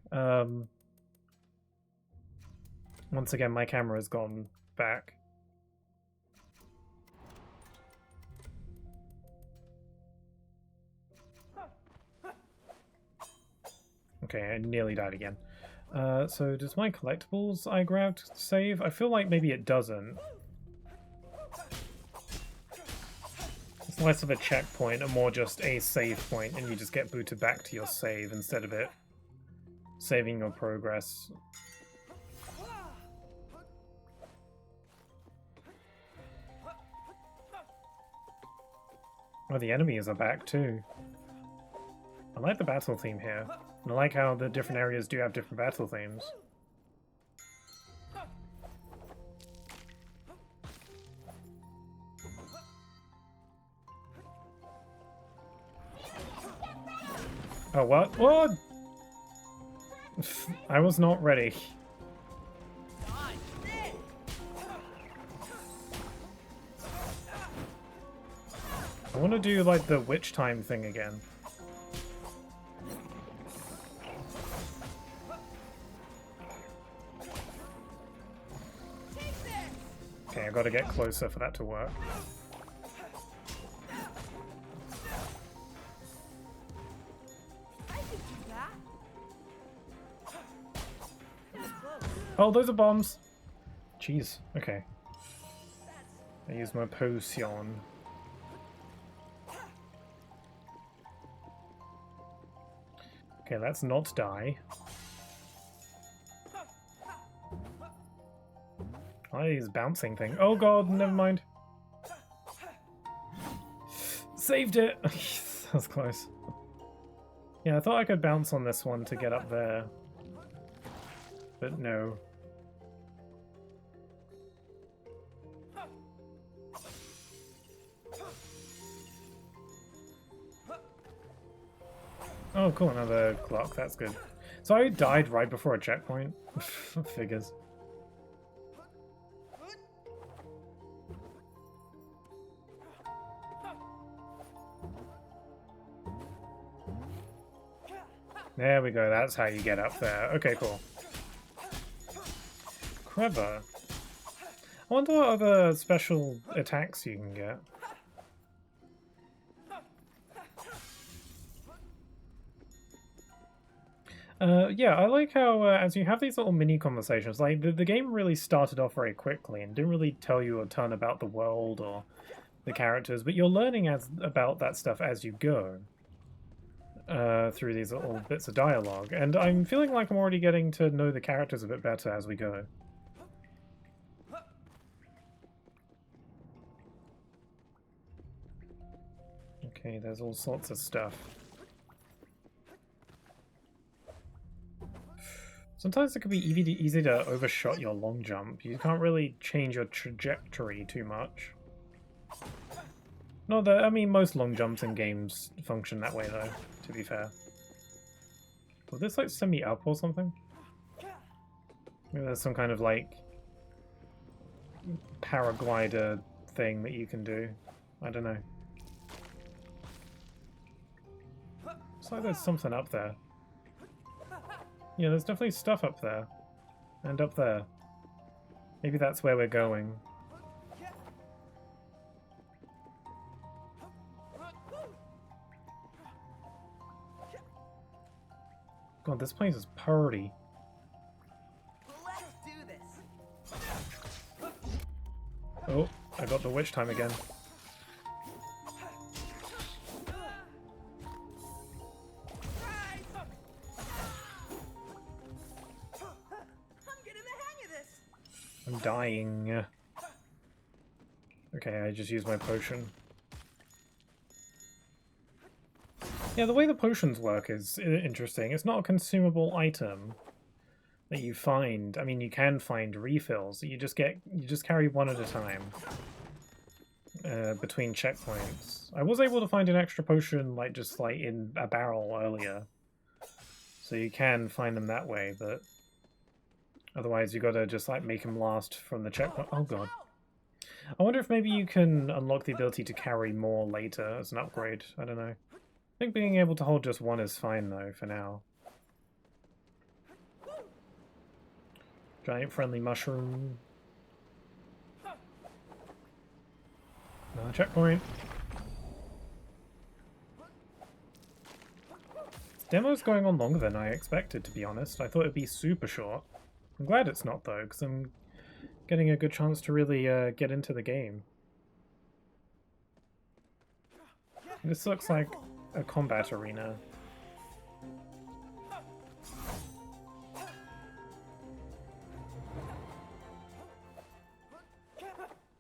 once again, my camera has gone back. Okay, I nearly died again. So does my collectibles I grabbed save? I feel like maybe it doesn't. It's less of a checkpoint and more just a save point, and you just get booted back to your save instead of it saving your progress. Oh, the enemies are back too. I like the battle theme here. And I like how the different areas do have different battle themes. Oh, what? What? I was not ready. I want to do, like, the witch time thing again. Okay, I've got to get closer for that to work. Oh, those are bombs! Jeez, okay. I use my potion. Okay, let's not die. Oh, he's bouncing thing. Oh god, never mind. Saved it! That was close. Yeah, I thought I could bounce on this one to get up there. But no. Oh cool, another clock, that's good. So I died right before a checkpoint. Figures. There we go, that's how you get up there. Okay, cool. Clever. I wonder what other special attacks you can get. Yeah, I like how as you have these little mini conversations, like the game really started off very quickly and didn't really tell you a ton about the world or the characters, but you're learning about that stuff as you go through these little bits of dialogue, and I'm feeling like I'm already getting to know the characters a bit better as we go. Okay, there's all sorts of stuff. Sometimes it can be easy to overshot your long jump. You can't really change your trajectory too much. Not that, I mean, most long jumps in games function that way though, to be fair. Will this like send me up or something? Maybe there's some kind of like paraglider thing that you can do. I don't know. Looks like there's something up there. Yeah, there's definitely stuff up there. And up there. Maybe that's where we're going. God, this place is purty. Let's do this. Oh, I got the witch time again. I'm dying. Okay, I just used my potion. Yeah, the way the potions work is interesting. It's not a consumable item that you find. I mean, you can find refills. You just carry one at a time between checkpoints. I was able to find an extra potion, like just like in a barrel earlier, so you can find them that way. But otherwise, you gotta just like make them last from the checkpoint. Oh god. I wonder if maybe you can unlock the ability to carry more later as an upgrade. I don't know. think being able to hold just one is fine though for now. Giant friendly mushroom. Another checkpoint. This demo's going on longer than I expected, to be honest. I thought it'd be super short. I'm glad it's not though, because I'm getting a good chance to really get into the game. This looks like a combat arena. I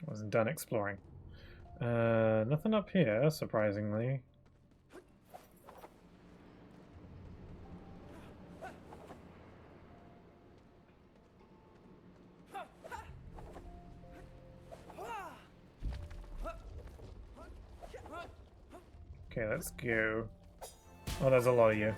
wasn't done exploring. Nothing up here, surprisingly. Okay, let's go. Oh, there's a lot of you.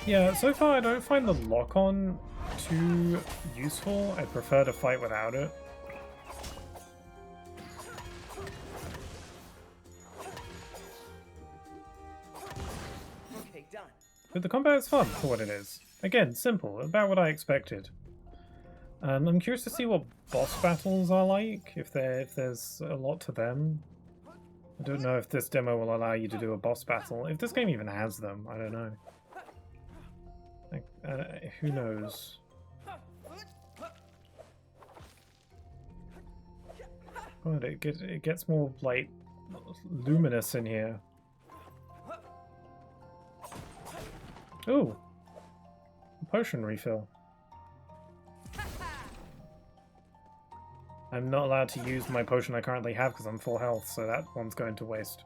Yeah, so far I don't find the lock-on too useful. I prefer to fight without it. Okay, done. But the combat is fun for what it is. Again, simple, about what I expected. I'm curious to see what boss battles are like, if there's a lot to them. I don't know if this demo will allow you to do a boss battle. If this game even has them, I don't know. Who knows? God, it gets more, like, luminous in here. Ooh! Potion refill. I'm not allowed to use my potion I currently have because I'm full health, so that one's going to waste.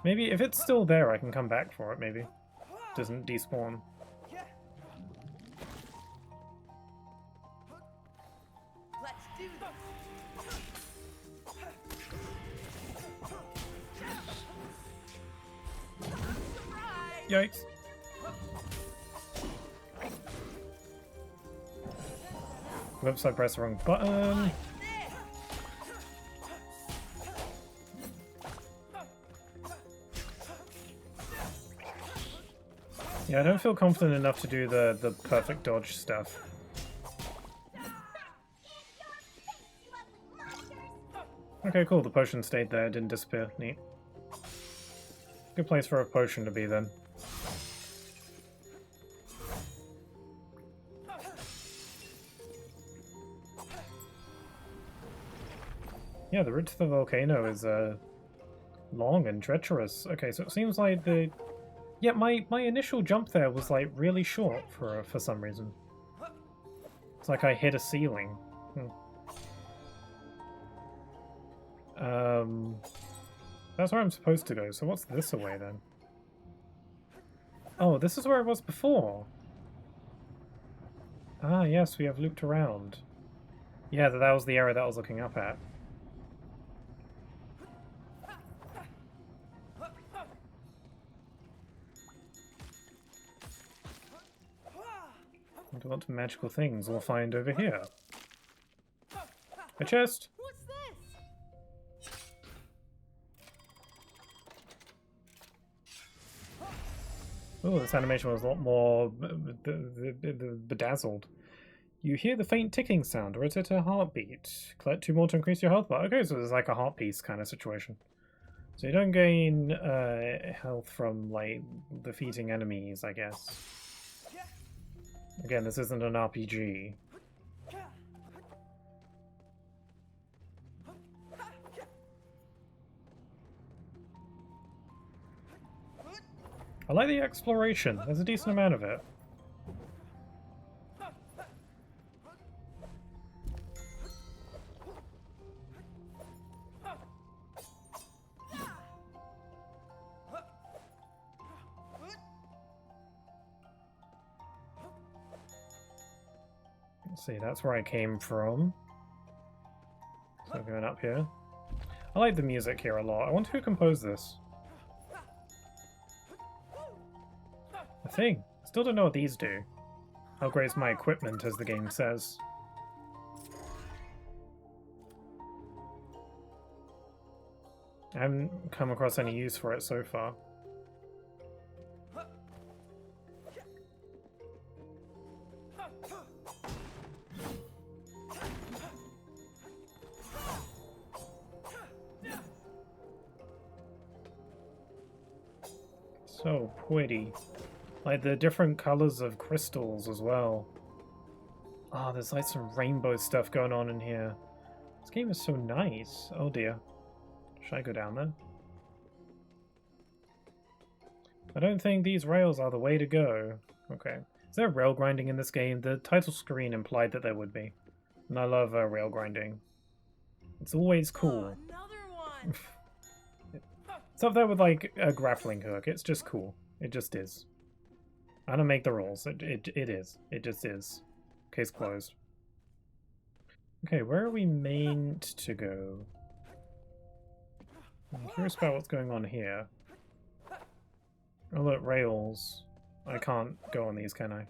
Maybe, if it's still there, I can come back for it, maybe. Doesn't despawn. Let's do this. Yikes. Whoops, I pressed the wrong button. Yeah, I don't feel confident enough to do the perfect dodge stuff. Okay, cool, the potion stayed there, didn't disappear. Neat. Good place for a potion to be then. Yeah, the route to the volcano is long and treacherous. Okay, so it seems like the... Yeah, my initial jump there was like really short for some reason. It's like I hit a ceiling. That's where I'm supposed to go, so what's this away then? Oh, this is where I was before! Ah, yes, we have looped around. Yeah, that was the area that I was looking up at. What magical things we'll find over here? A chest! What's this? Oh, this animation was a lot more bedazzled. You hear the faint ticking sound, or is it a heartbeat? Collect 2 more to increase your health bar. Okay, so there's like a heart piece kind of situation. So you don't gain health from, like, defeating enemies, I guess. Again, this isn't an RPG. I like the exploration. There's a decent amount of it. Let's see, that's where I came from. So going up here. I like the music here a lot. I wonder who composed this. thing. Still don't know what these do. Upgrades my equipment, as the game says. I haven't come across any use for it so far. So pretty. Like the different colors of crystals as well. Oh, there's like some rainbow stuff going on in here. This game is so nice. Oh dear. Should I go down then? I don't think these rails are the way to go. Okay. Is there rail grinding in this game? The title screen implied that there would be. And I love rail grinding. It's always cool. Another one. It's up there with like a grappling hook. It's just cool. It just is. I don't make the rules. It is. It just is. Case closed. Okay, where are we meant to go? I'm curious about what's going on here. Oh look, rails. I can't go on these, can I?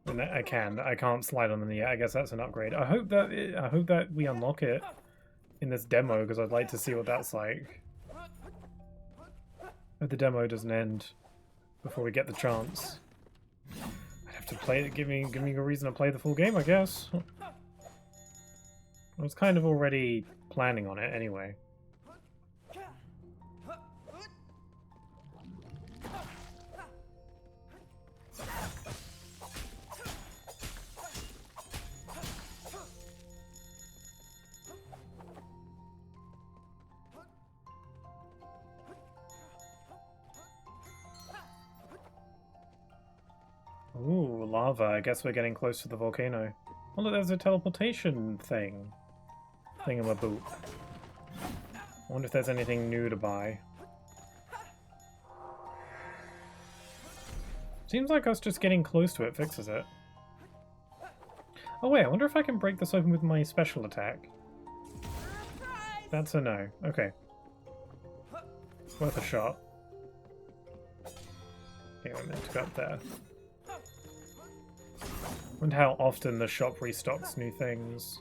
And I can. I can't slide on them yet. I guess that's an upgrade. I hope that we unlock it in this demo because I'd like to see what that's like. But the demo doesn't end before we get the chance. I'd have to play it. Give me a reason to play the full game, I guess. I was kind of already planning on it anyway. Ooh, lava. I guess we're getting close to the volcano. Oh look, there's a teleportation thing. Thingamaboop. I wonder if there's anything new to buy. Seems like us just getting close to it fixes it. Oh wait, I wonder if I can break this open with my special attack. That's a no. Okay. Worth a shot. Okay, we're meant to go up there. Wonder how often the shop restocks new things.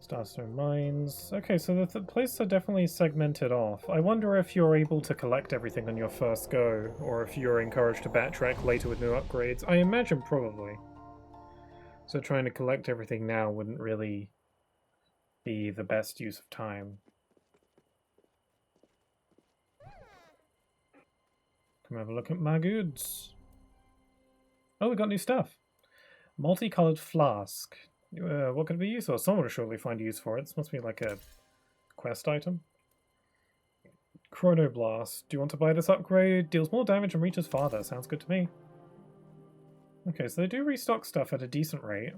Starstone Mines. Okay, so the places are definitely segmented off. I wonder if you're able to collect everything on your first go, or if you're encouraged to backtrack later with new upgrades. I imagine probably. So trying to collect everything now wouldn't really be the best use of time. Come have a look at my goods. Oh, we got new stuff. Multicolored flask. What could it be used for? Someone will surely find use for it. This must be like a quest item. Chronoblast. Do you want to buy this upgrade? Deals more damage and reaches farther. Sounds good to me. Okay, so they do restock stuff at a decent rate.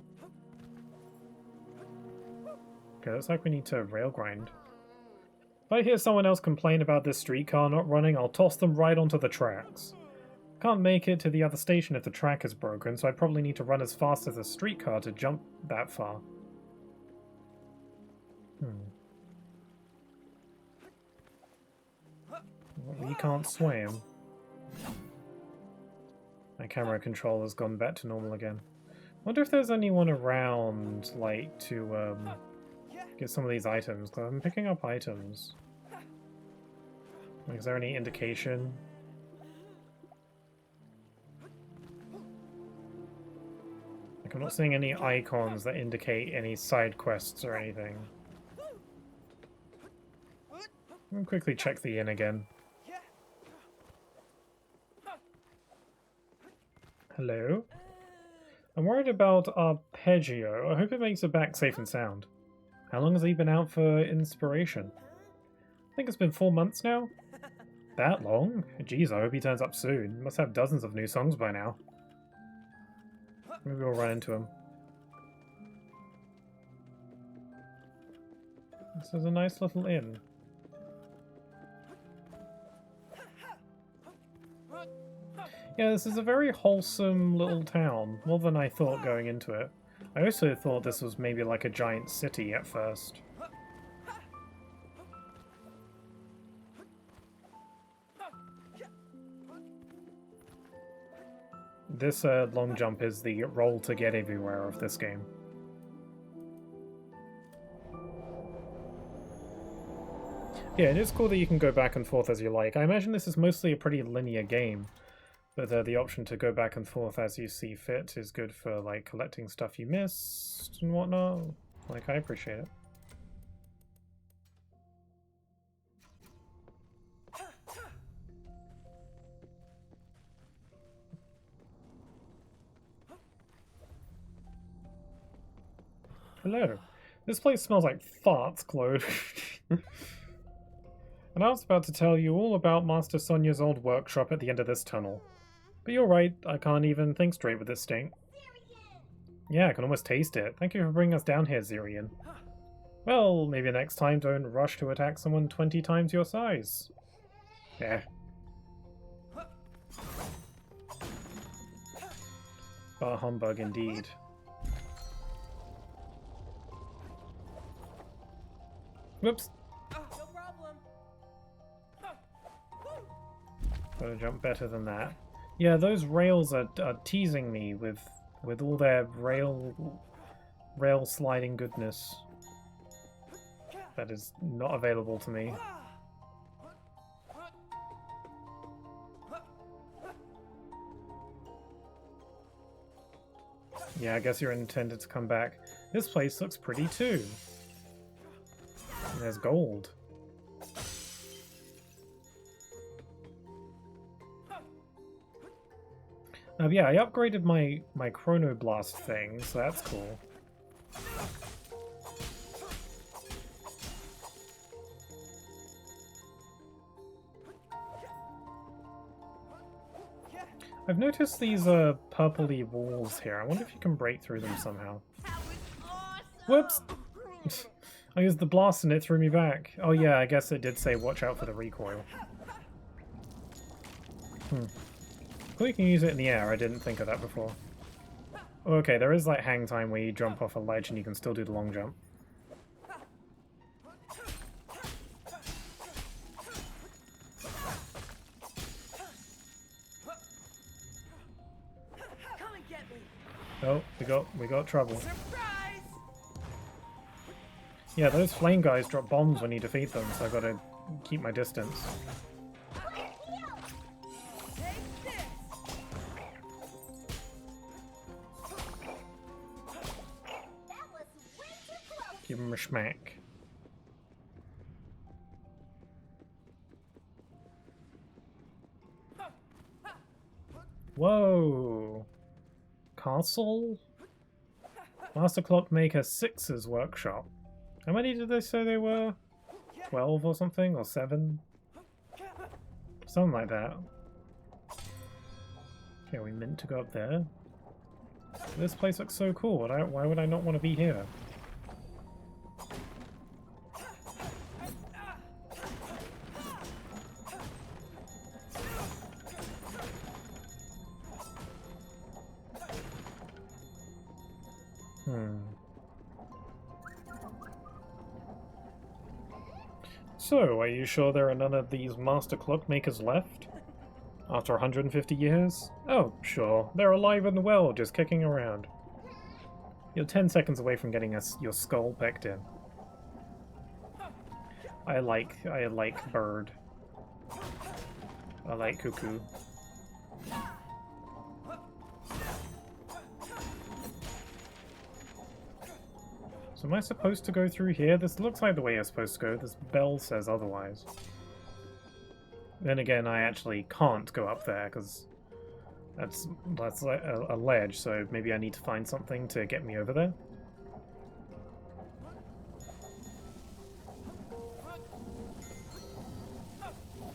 Okay, looks like we need to rail grind. If I hear someone else complain about this streetcar not running, I'll toss them right onto the tracks. Can't make it to the other station if the track is broken, so I probably need to run as fast as a streetcar to jump that far. Well, you can't swim. My camera controller's gone back to normal again. Wonder if there's anyone around, like, to get some of these items, because I'm picking up items. Like, is there any indication? Like, I'm not seeing any icons that indicate any side quests or anything. I'll quickly check the inn again. Hello? I'm worried about Arpeggio. I hope it makes it back safe and sound. How long has he been out for inspiration? I think it's been 4 months now? That long? Jeez, I hope he turns up soon. He must have dozens of new songs by now. Maybe we'll run into him. This is a nice little inn. Yeah, this is a very wholesome little town, more than I thought going into it. I also thought this was maybe like a giant city at first. This long jump is the roll to get everywhere of this game. Yeah, it is cool that you can go back and forth as you like. I imagine this is mostly a pretty linear game, but the option to go back and forth as you see fit is good for like collecting stuff you missed and whatnot. Like, I appreciate it. Hello. This place smells like farts, Claude. And I was about to tell you all about Master Sonia's old workshop at the end of this tunnel. But you're right, I can't even think straight with this stink. Yeah, I can almost taste it. Thank you for bringing us down here, Zirian. Well, maybe next time don't rush to attack someone 20 times your size. Yeah. Bar humbug indeed. Whoops. No problem. Gotta jump better than that. Yeah, those rails are teasing me with all their rail sliding goodness. That is not available to me. Yeah, I guess you're intended to come back. This place looks pretty too. There's gold. Yeah, I upgraded my Chrono Blast thing, so that's cool. I've noticed these purpley walls here. I wonder if you can break through them somehow. Whoops! I used the blast and it threw me back. Oh yeah, I guess it did say watch out for the recoil. Well, you can use it in the air. I didn't think of that before. Okay, there is like hang time where you jump off a ledge and you can still do the long jump. Come and get me. Oh, we got trouble. Surprise! Yeah, those flame guys drop bombs when you defeat them, so I gotta keep my distance. Take this. That was way too close. Give him a smack. Whoa! Castle? Master Clockmaker 6's workshop. How many did they say they were? 12 or something? Or 7? Something like that. Okay, we meant to go up there. This place looks so cool. Why would I not want to be here? So, are you sure there are none of these master clockmakers left? After 150 years? Oh, sure. They're alive and well, just kicking around. You're 10 seconds away from getting your skull pecked in. I like bird. I like cuckoo. So am I supposed to go through here? This looks like the way you're supposed to go. This bell says otherwise. Then again, I actually can't go up there because that's a ledge, so maybe I need to find something to get me over there.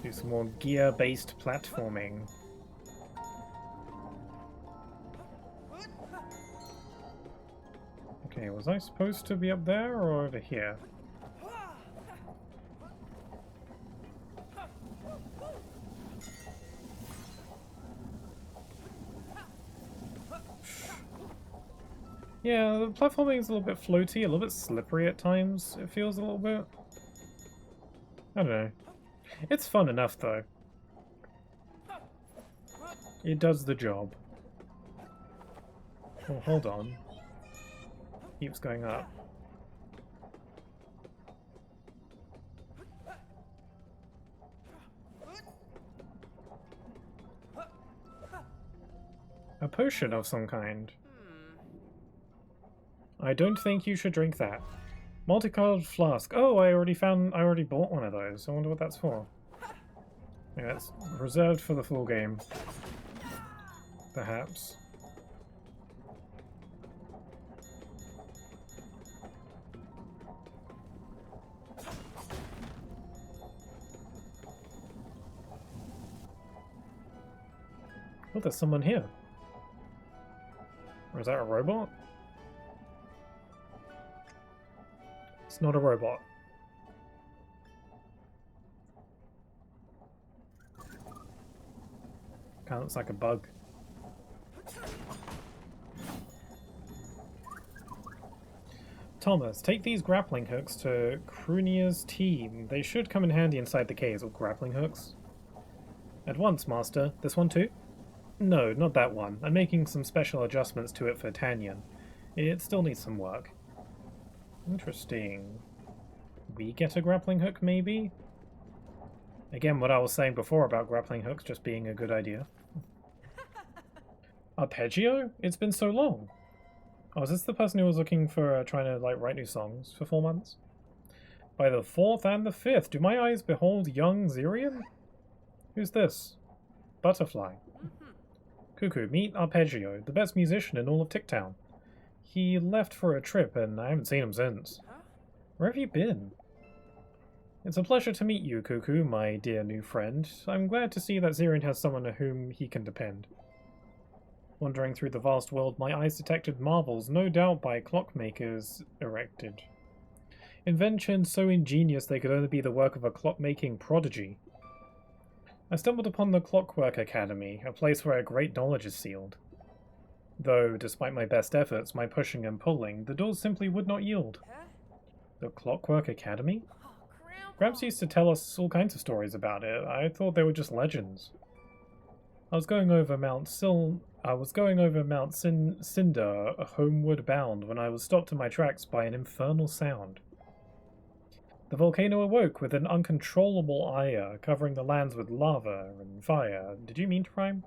Do some more gear-based platforming. Okay, was I supposed to be up there or over here? Yeah, the platforming is a little bit floaty, a little bit slippery at times, it feels a little bit. I don't know. It's fun enough, though. It does the job. Oh, hold on. Keeps going up. A potion of some kind. I don't think you should drink that. Multicolored flask. Oh, I already bought one of those. I wonder what that's for. Yeah, it's reserved for the full game. Perhaps. Oh, there's someone here. Or is that a robot? It's not a robot. Kind of looks like a bug. Thomas, take these grappling hooks to Krunia's team. They should come in handy inside the caves with grappling hooks. At once, Master. This one too? No, not that one. I'm making some special adjustments to it for Tanyan. It still needs some work. Interesting. We get a grappling hook, maybe? Again, what I was saying before about grappling hooks just being a good idea. Arpeggio? It's been so long. Oh, is this the person who was looking for trying to like write new songs for 4 months? By the 4th and the 5th, do my eyes behold young Zirian? Who's this? Butterfly. Cuckoo, meet Arpeggio, the best musician in all of Ticktown. He left for a trip and I haven't seen him since. Where have you been? It's a pleasure to meet you, Cuckoo, my dear new friend. I'm glad to see that Zirian has someone on whom he can depend. Wandering through the vast world, my eyes detected marvels, no doubt by clockmakers erected. Inventions so ingenious they could only be the work of a clockmaking prodigy. I stumbled upon the Clockwork Academy, a place where a great knowledge is sealed. Though, despite my best efforts, my pushing and pulling, the doors simply would not yield. The Clockwork Academy? Gramps used to tell us all kinds of stories about it. I thought they were just legends. I was going over Mount Cinder, homeward bound, when I was stopped in my tracks by an infernal sound. The volcano awoke with an uncontrollable ire, covering the lands with lava and fire. Did you mean to rhyme?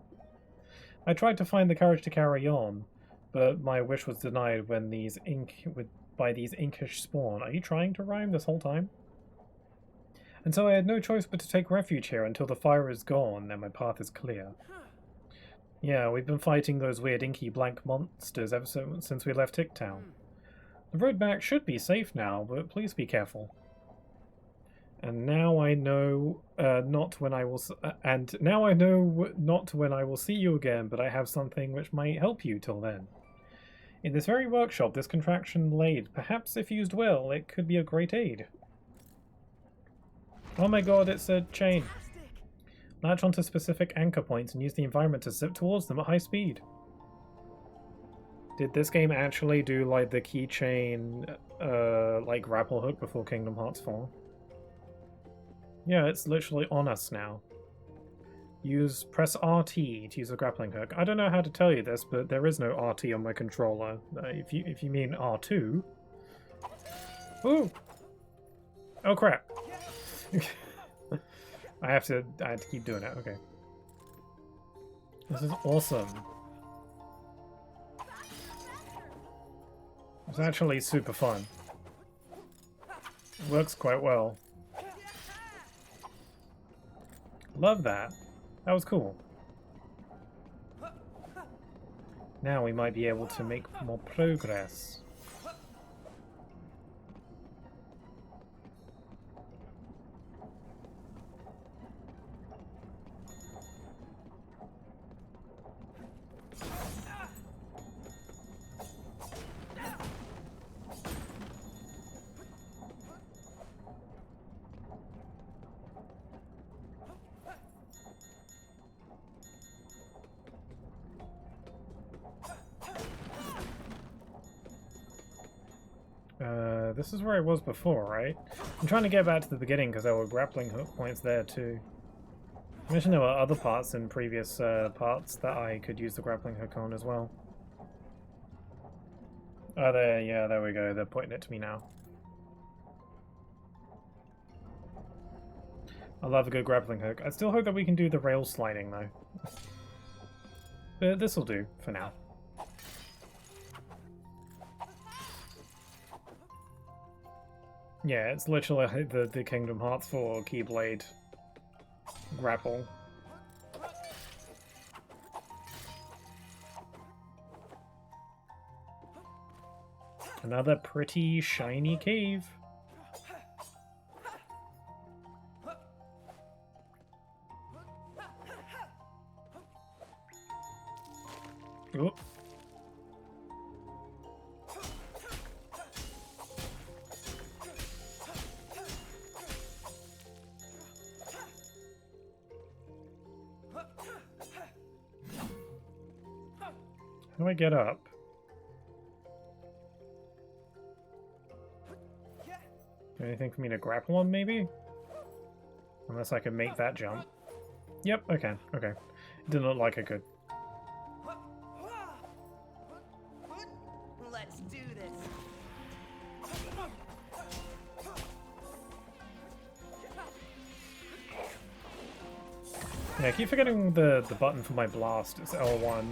I tried to find the courage to carry on, but my wish was denied when by these inkish spawn. Are you trying to rhyme this whole time? And so I had no choice but to take refuge here until the fire is gone and my path is clear. Yeah, we've been fighting those weird inky blank monsters ever since we left Ticktown. The road back should be safe now, but please be careful. And now I know not when I will see you again, but I have something which might help you till then. In this very workshop, this contraction laid. Perhaps if used well, it could be a great aid. Oh my god, it's a chain. Latch onto specific anchor points and use the environment to zip towards them at high speed. Did this game actually do like the keychain like grapple hook before Kingdom Hearts 4? Yeah, it's literally on us now. Press RT to use the grappling hook. I don't know how to tell you this, but there is no RT on my controller. If you mean R2. Ooh! Oh crap. I had to keep doing it, okay. This is awesome. It's actually super fun. It works quite well. Love that. That was cool. Now we might be able to make more progress. This is where I was before, right? I'm trying to get back to the beginning because there were grappling hook points there too. I mentioned there were other parts in previous parts that I could use the grappling hook on as well. Oh, there, yeah, there we go. They're pointing it to me now. I love a good grappling hook. I still hope that we can do the rail sliding, though. But this'll do, for now. Yeah, it's literally the Kingdom Hearts 4 Keyblade grapple. Another pretty shiny cave. Oop. How do I get up? Anything for me to grapple on, maybe? Unless I can make that jump. Yep, I can. Okay. It didn't look like I could. Let's do this. Yeah, I keep forgetting the button for my blast. It's L1.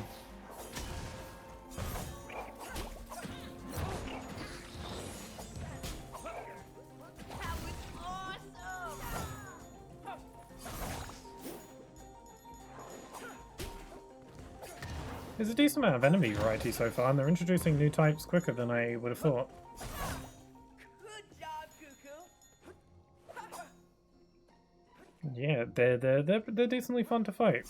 There's a decent amount of enemy variety so far, and they're introducing new types quicker than I would have thought. Good job, Cuckoo. Yeah, they're decently fun to fight.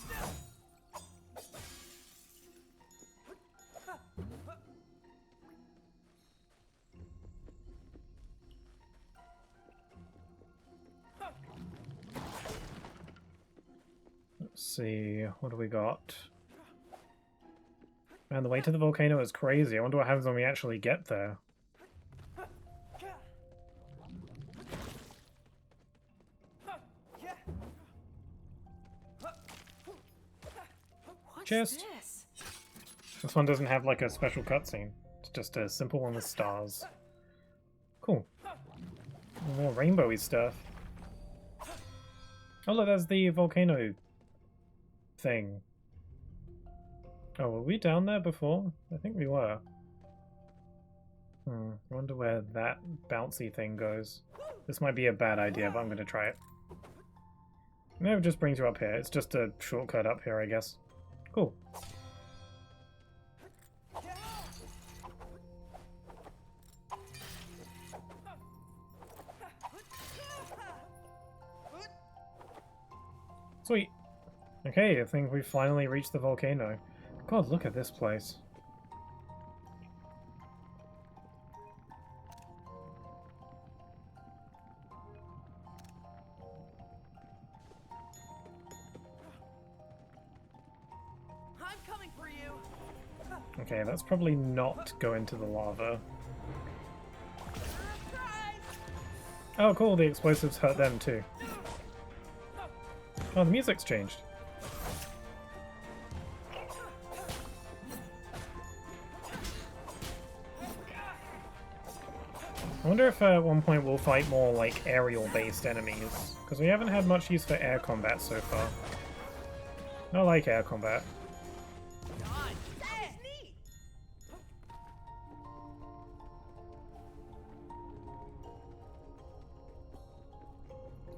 Let's see, what do we got? Man, the way to the volcano is crazy. I wonder what happens when we actually get there. Chest. This one doesn't have like a special cutscene. It's just a simple one with stars. Cool. More rainbowy stuff. Oh look, there's the volcano thing. Oh, were we down there before? I think we were. I wonder where that bouncy thing goes. This might be a bad idea, but I'm going to try it. No, it just brings you up here. It's just a shortcut up here, I guess. Cool. Sweet. Okay, I think we finally reached the volcano. God, look at this place. I'm coming for you. Okay, let's probably not go into the lava. Oh, cool, the explosives hurt them too. Oh, the music's changed. I wonder if at one point we'll fight more like aerial-based enemies, because we haven't had much use for air combat so far. I like air combat.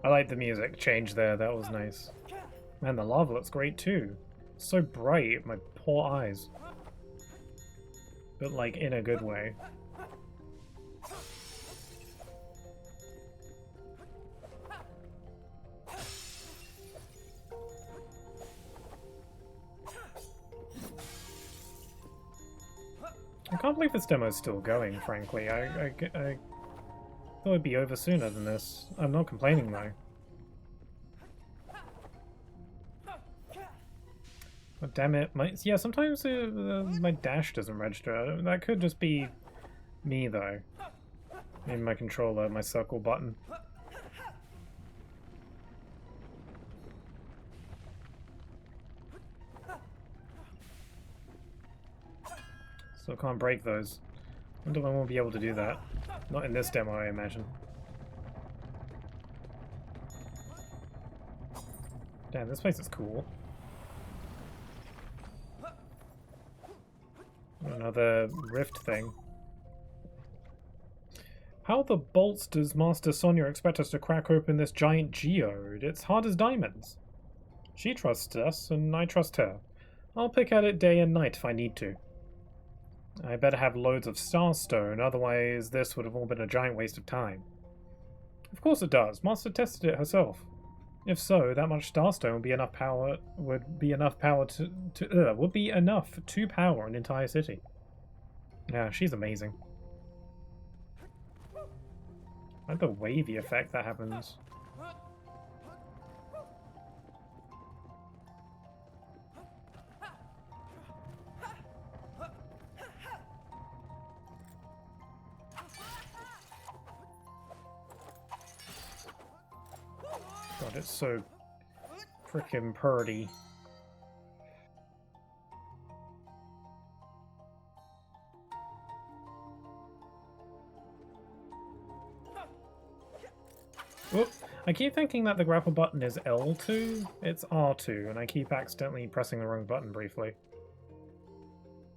I like the music change there, that was nice. Man, the lava looks great too. It's so bright, my poor eyes. But like in a good way. I can't believe this demo's still going, frankly. I thought it'd be over sooner than this. I'm not complaining, though. Oh, damn it. Yeah, sometimes my dash doesn't register. That could just be me, though. Maybe my controller, my circle button. Still can't break those. wonder when we'll be able to do that. Not in this demo, I imagine. Damn, this place is cool. Another rift thing. How the bolts does Master Sonia expect us to crack open this giant geode? It's hard as diamonds. She trusts us, and I trust her. I'll pick at it day and night if I need to. I better have loads of starstone, otherwise this would have all been a giant waste of time. Of course it does. Master tested it herself. If so, that much starstone would be enough to power an entire city. Yeah, she's amazing. I like the wavy effect that happens. God, it's so frickin' purty. Whoop. I keep thinking that the grapple button is L2. It's R2, and I keep accidentally pressing the wrong button briefly. I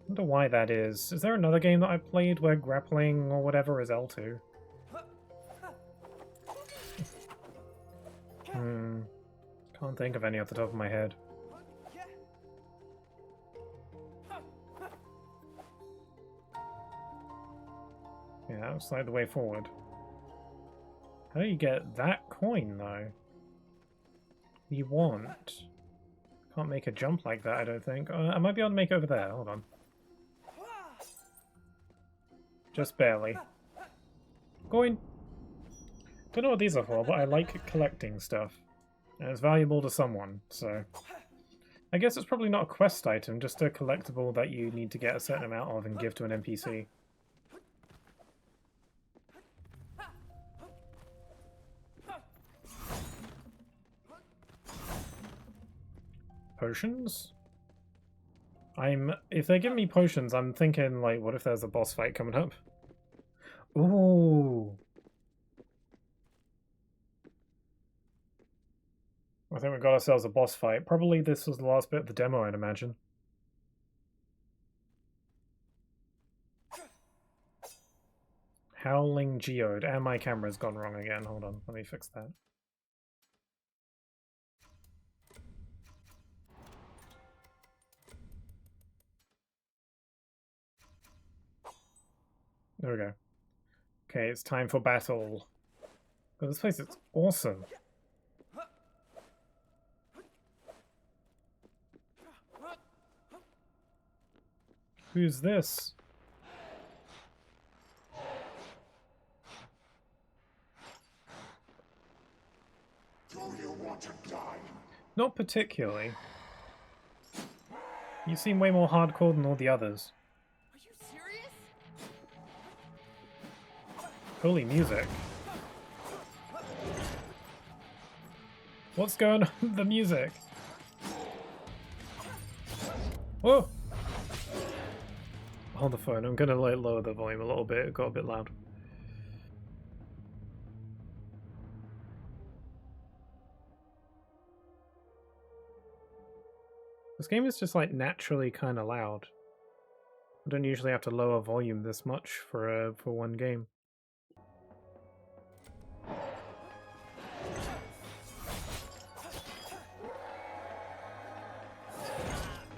wonder why that is. Is there another game that I've played where grappling or whatever is L2? Can't think of any off the top of my head. Yeah, that looks like the way forward. How do you get that coin, though? You want? Can't make a jump like that, I don't think. I might be able to make it over there. Hold on. Just barely. Coin! Don't know what these are for, but I like collecting stuff. And it's valuable to someone, so... I guess it's probably not a quest item, just a collectible that you need to get a certain amount of and give to an NPC. Potions? If they give me potions, I'm thinking, like, what if there's a boss fight coming up? Ooh! I think we got ourselves a boss fight. Probably this was the last bit of the demo, I'd imagine. Howling Geode. And my camera's gone wrong again. Hold on, let me fix that. There we go. Okay, it's time for battle. Oh, this place is awesome. Who's this? Do you want to die? Not particularly. You seem way more hardcore than all the others. Are you serious? Holy music. What's going on with the music? Whoa! Hold the phone, I'm gonna lower the volume a little bit, it got a bit loud. This game is just like naturally kind of loud. I don't usually have to lower volume this much for one game.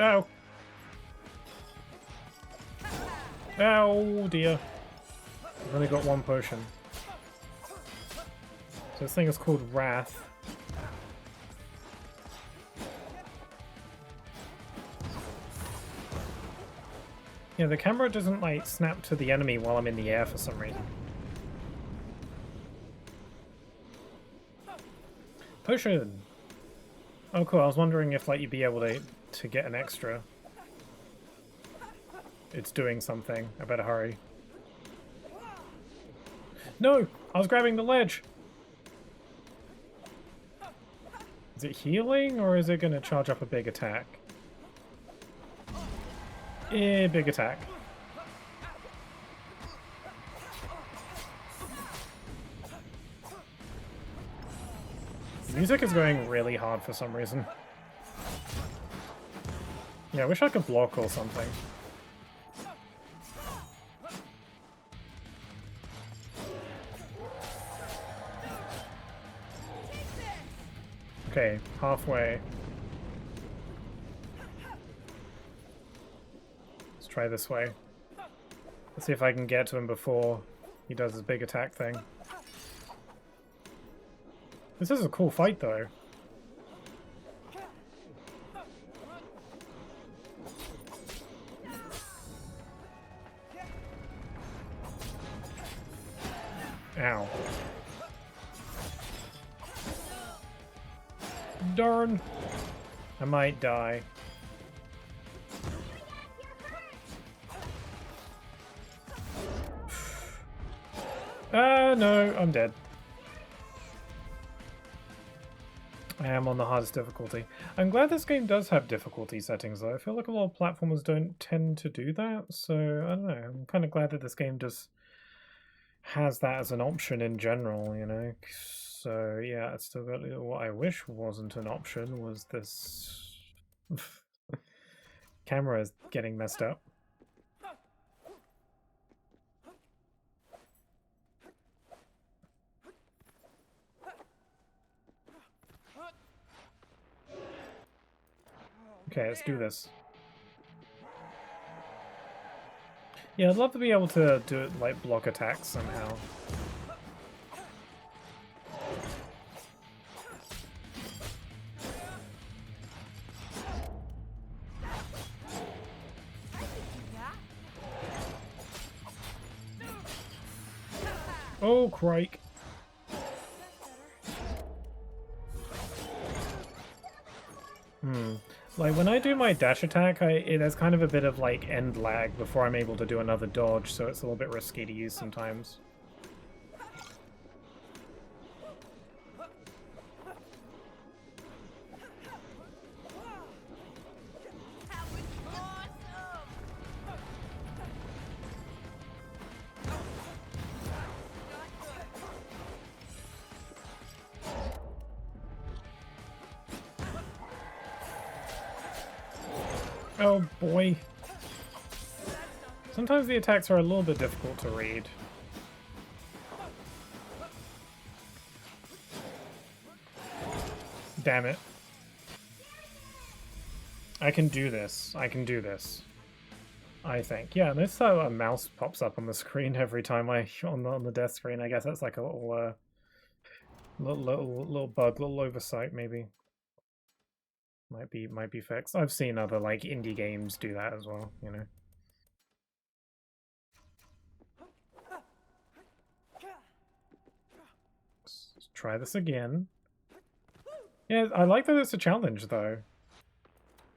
Ow! Oh dear. I've only got one potion. So this thing is called Wrath. Yeah, the camera doesn't like snap to the enemy while I'm in the air for some reason. Potion! Oh cool, I was wondering if like you'd be able to get an extra. It's doing something. I better hurry. No! I was grabbing the ledge! Is it healing, or is it going to charge up a big attack? Big attack. Music is going really hard for some reason. Yeah, I wish I could block or something. Okay, halfway. Let's try this way. Let's see if I can get to him before he does his big attack thing. This is a cool fight, though. Ow. Darn. I might die. No, I'm dead. I am on the hardest difficulty. I'm glad this game does have difficulty settings, though. I feel like a lot of platformers don't tend to do that, so I don't know. I'm kind of glad that this game just has that as an option in general, you know? So, yeah, it's still got... What I wish wasn't an option was this... camera is getting messed up. Okay, let's do this. Yeah, I'd love to be able to do it like block attacks somehow. Oh, crike. Like, when I do my dash attack, there's kind of a bit of, like, end lag before I'm able to do another dodge, so it's a little bit risky to use sometimes. Oh boy. Sometimes the attacks are a little bit difficult to read. Damn it. I can do this. I can do this. I think. Yeah, notice how a mouse pops up on the screen every time on the death screen. I guess that's like a little little bug, little oversight maybe. Might be fixed. I've seen other like indie games do that as well, you know. Let's try this again. Yeah, I like that it's a challenge though.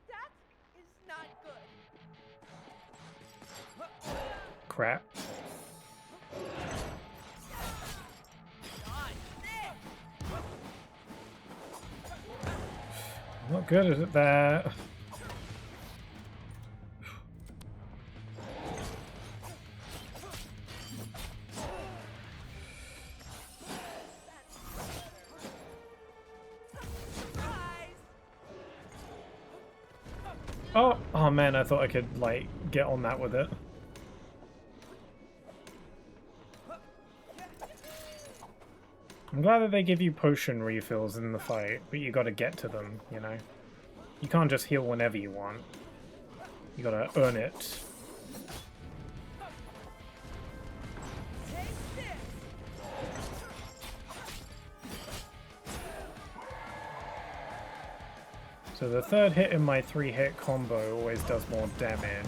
That is not good. Crap. I'm not good at that. Oh man, I thought I could like get on that with it. I'm glad that they give you potion refills in the fight, but you gotta get to them, you know? You can't just heal whenever you want. You gotta earn it. So the third hit in my 3-hit combo always does more damage.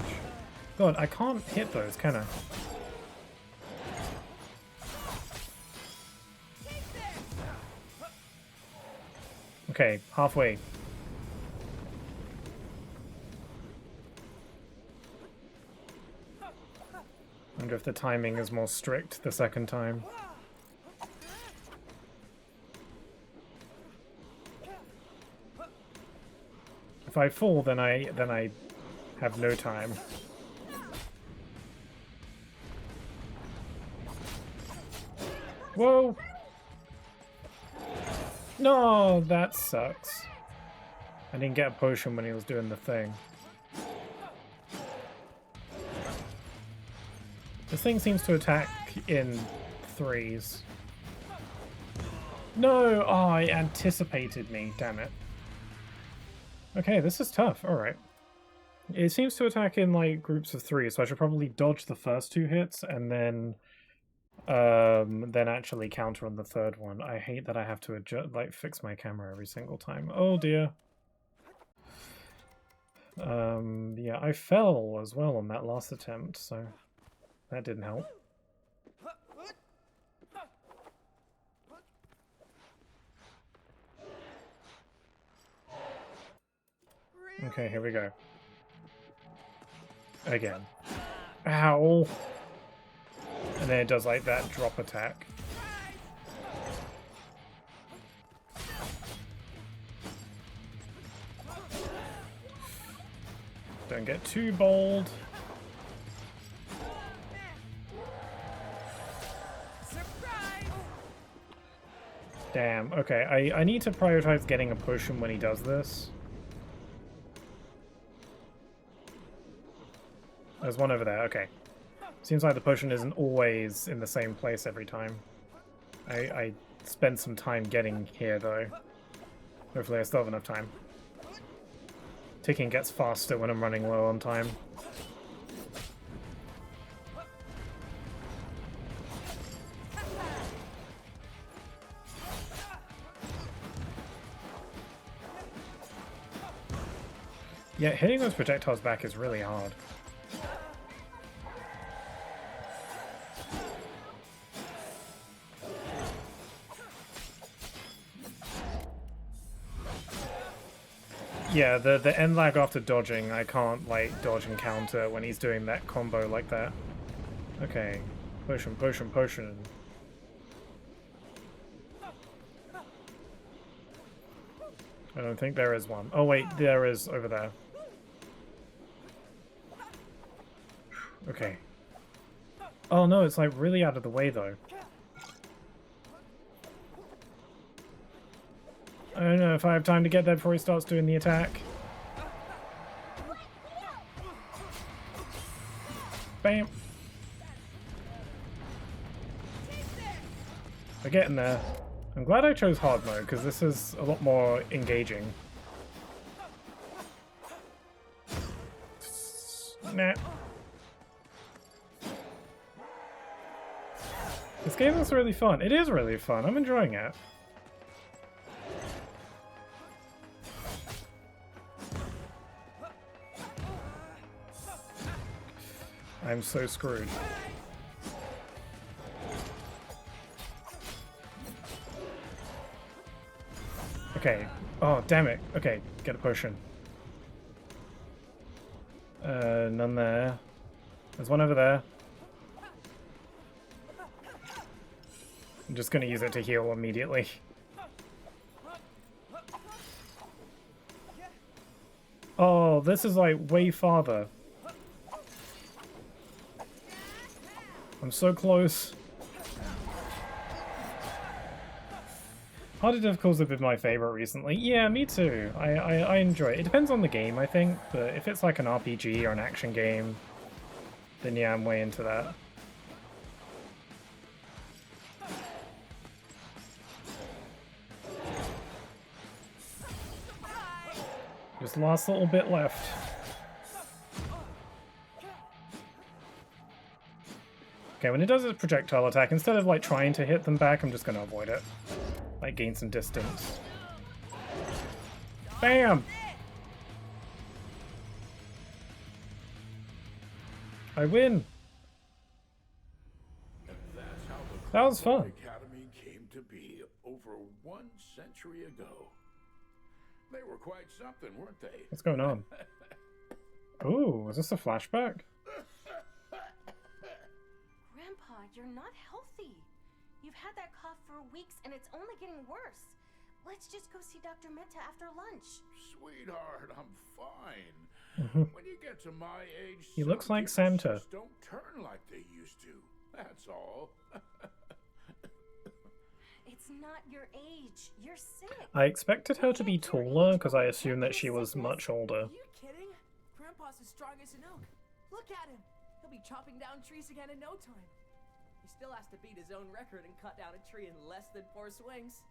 God, I can't hit those, can I? Okay, halfway. I wonder if the timing is more strict the second time. If I fall, then I have no time. Whoa! No, that sucks. I didn't get a potion when he was doing the thing. This thing seems to attack in threes. No! Oh, it anticipated me, damn it. Okay, this is tough, alright. It seems to attack in, like, groups of three, so I should probably dodge the first two hits and then actually counter on the third one. I hate that I have to adjust, like, fix my camera every single time. Oh dear. Yeah, I fell as well on that last attempt, so that didn't help. Okay, here we go. Again. Ow! And then it does like that drop attack. Don't get too bold. Damn, okay, I need to prioritize getting a potion when he does this. There's one over there, okay. Seems like the potion isn't always in the same place every time. I spent some time getting here, though. Hopefully I still have enough time. Ticking gets faster when I'm running low on time. Yeah, hitting those projectiles back is really hard. Yeah, the end lag after dodging, I can't, like, dodge and counter when he's doing that combo like that. Okay. Potion, potion, potion. I don't think there is one. Oh wait, there is over there. Okay. Oh no, it's like really out of the way though. I don't know if I have time to get there before he starts doing the attack. Bam! We're getting there. I'm glad I chose hard mode, because this is a lot more engaging. Nah. This game looks really fun. It is really fun. I'm enjoying it. I'm so screwed. Okay. Oh, damn it. Okay, get a potion. None there. There's one over there. I'm just gonna use it to heal immediately. Oh, this is like way farther. I'm so close. Harder difficulties have been my favorite recently. Yeah, me too. I enjoy it. It depends on the game, I think, but if it's like an RPG or an action game, then yeah, I'm way into that. Just last little bit left. Okay, when it does its projectile attack, instead of like trying to hit them back, I'm just gonna avoid it. Like gain some distance. Bam! I win! That was fun. Academy came to be over 1 century ago. They were quite something, weren't they? What's going on? Ooh, is this a flashback? Grandpa, you're not healthy. You've had that cough for weeks and it's only getting worse. Let's just go see Dr. Mehta after lunch. Sweetheart, I'm fine. When you get to my age, He looks some like people Santa. just don't turn like they used to. That's all. It's It's not your age. You're sick. I expected her to be taller because I assumed that she was much older. Are you kidding? Grandpa's as strong as an oak. Look at him. He'll be chopping down trees again in no time. He still has to beat his own record and cut down a tree in less than 4 swings.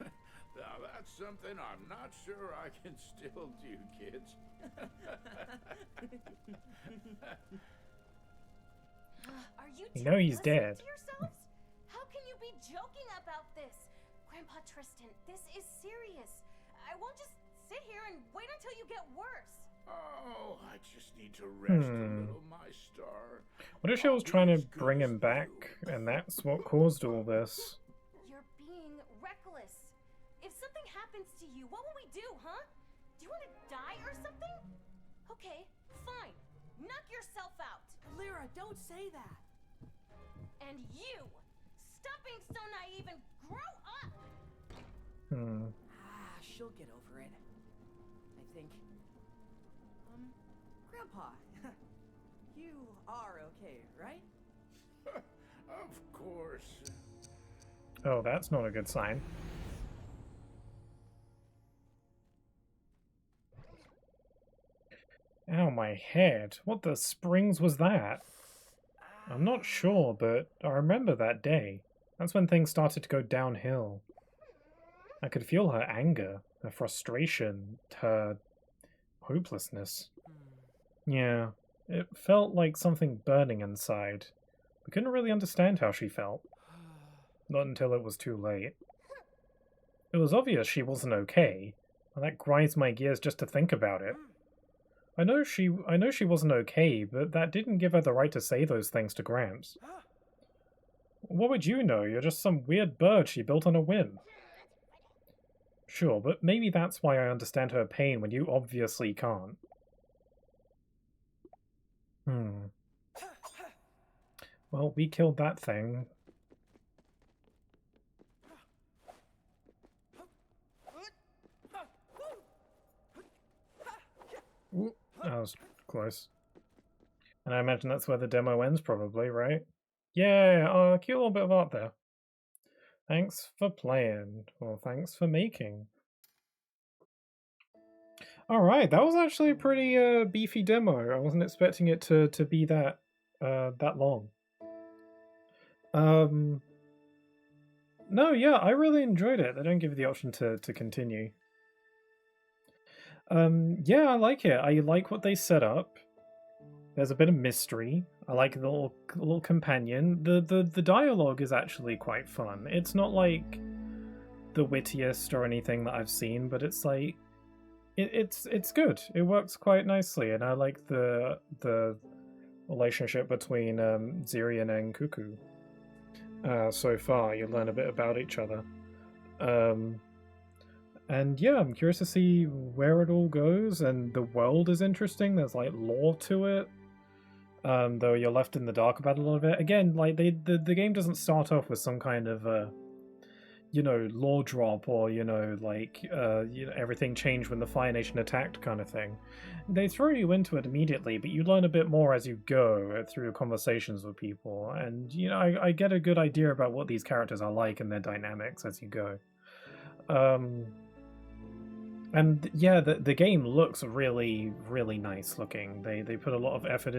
Now that's something I'm not sure I can still do, kids. Are you You know he's listening dead. to yourselves? How can you be joking about this? Grandpa Tristan, this is serious. I won't just sit here and wait until you get worse. Oh, I just need to rest a little, my star. What if she was trying to bring him back, and that's what caused all this? You're being reckless. If something happens to you, what will we do, huh? Do you want to die or something? Okay, fine. Knock yourself out. Lyra, don't say that. And you! Stop being so naive and grow up! She'll get over it. I think. Grandpa, you are okay, right? Of course. Oh, that's not a good sign. Ow, my head. What the springs was that? I'm not sure, but I remember that day. That's when things started to go downhill. I could feel her anger, her frustration, her hopelessness. Yeah, it felt like something burning inside. I couldn't really understand how she felt. Not until it was too late. It was obvious she wasn't okay, and that grinds my gears just to think about it. I know she wasn't okay, but that didn't give her the right to say those things to Gramps. What would you know? You're just some weird bird she built on a whim. Sure, but maybe that's why I understand her pain when you obviously can't. Well, we killed that thing. Ooh, that was close. And I imagine that's where the demo ends, probably, right? Yeah, cute little bit of art there. Thanks for playing. Well, thanks for making. Alright, that was actually a pretty beefy demo. I wasn't expecting it to be that long. No, yeah, I really enjoyed it. They don't give you the option to continue. Yeah, I like it. I like what they set up. There's a bit of mystery. I like the little companion. The dialogue is actually quite fun. It's not like the wittiest or anything that I've seen, but it's like it's good. It works quite nicely, and I like the relationship between Zirian and Cuckoo. So far, you learn a bit about each other. And yeah, I'm curious to see where it all goes, and the world is interesting. There's like lore to it. Though you're left in the dark about a lot of it. Again, like the game doesn't start off with some kind of lore drop or everything changed when the Fire Nation attacked kind of thing. They throw you into it immediately, but you learn a bit more as you go through conversations with people, and I get a good idea about what these characters are like and their dynamics as you go. And yeah, the game looks really, really nice looking. They put a lot of effort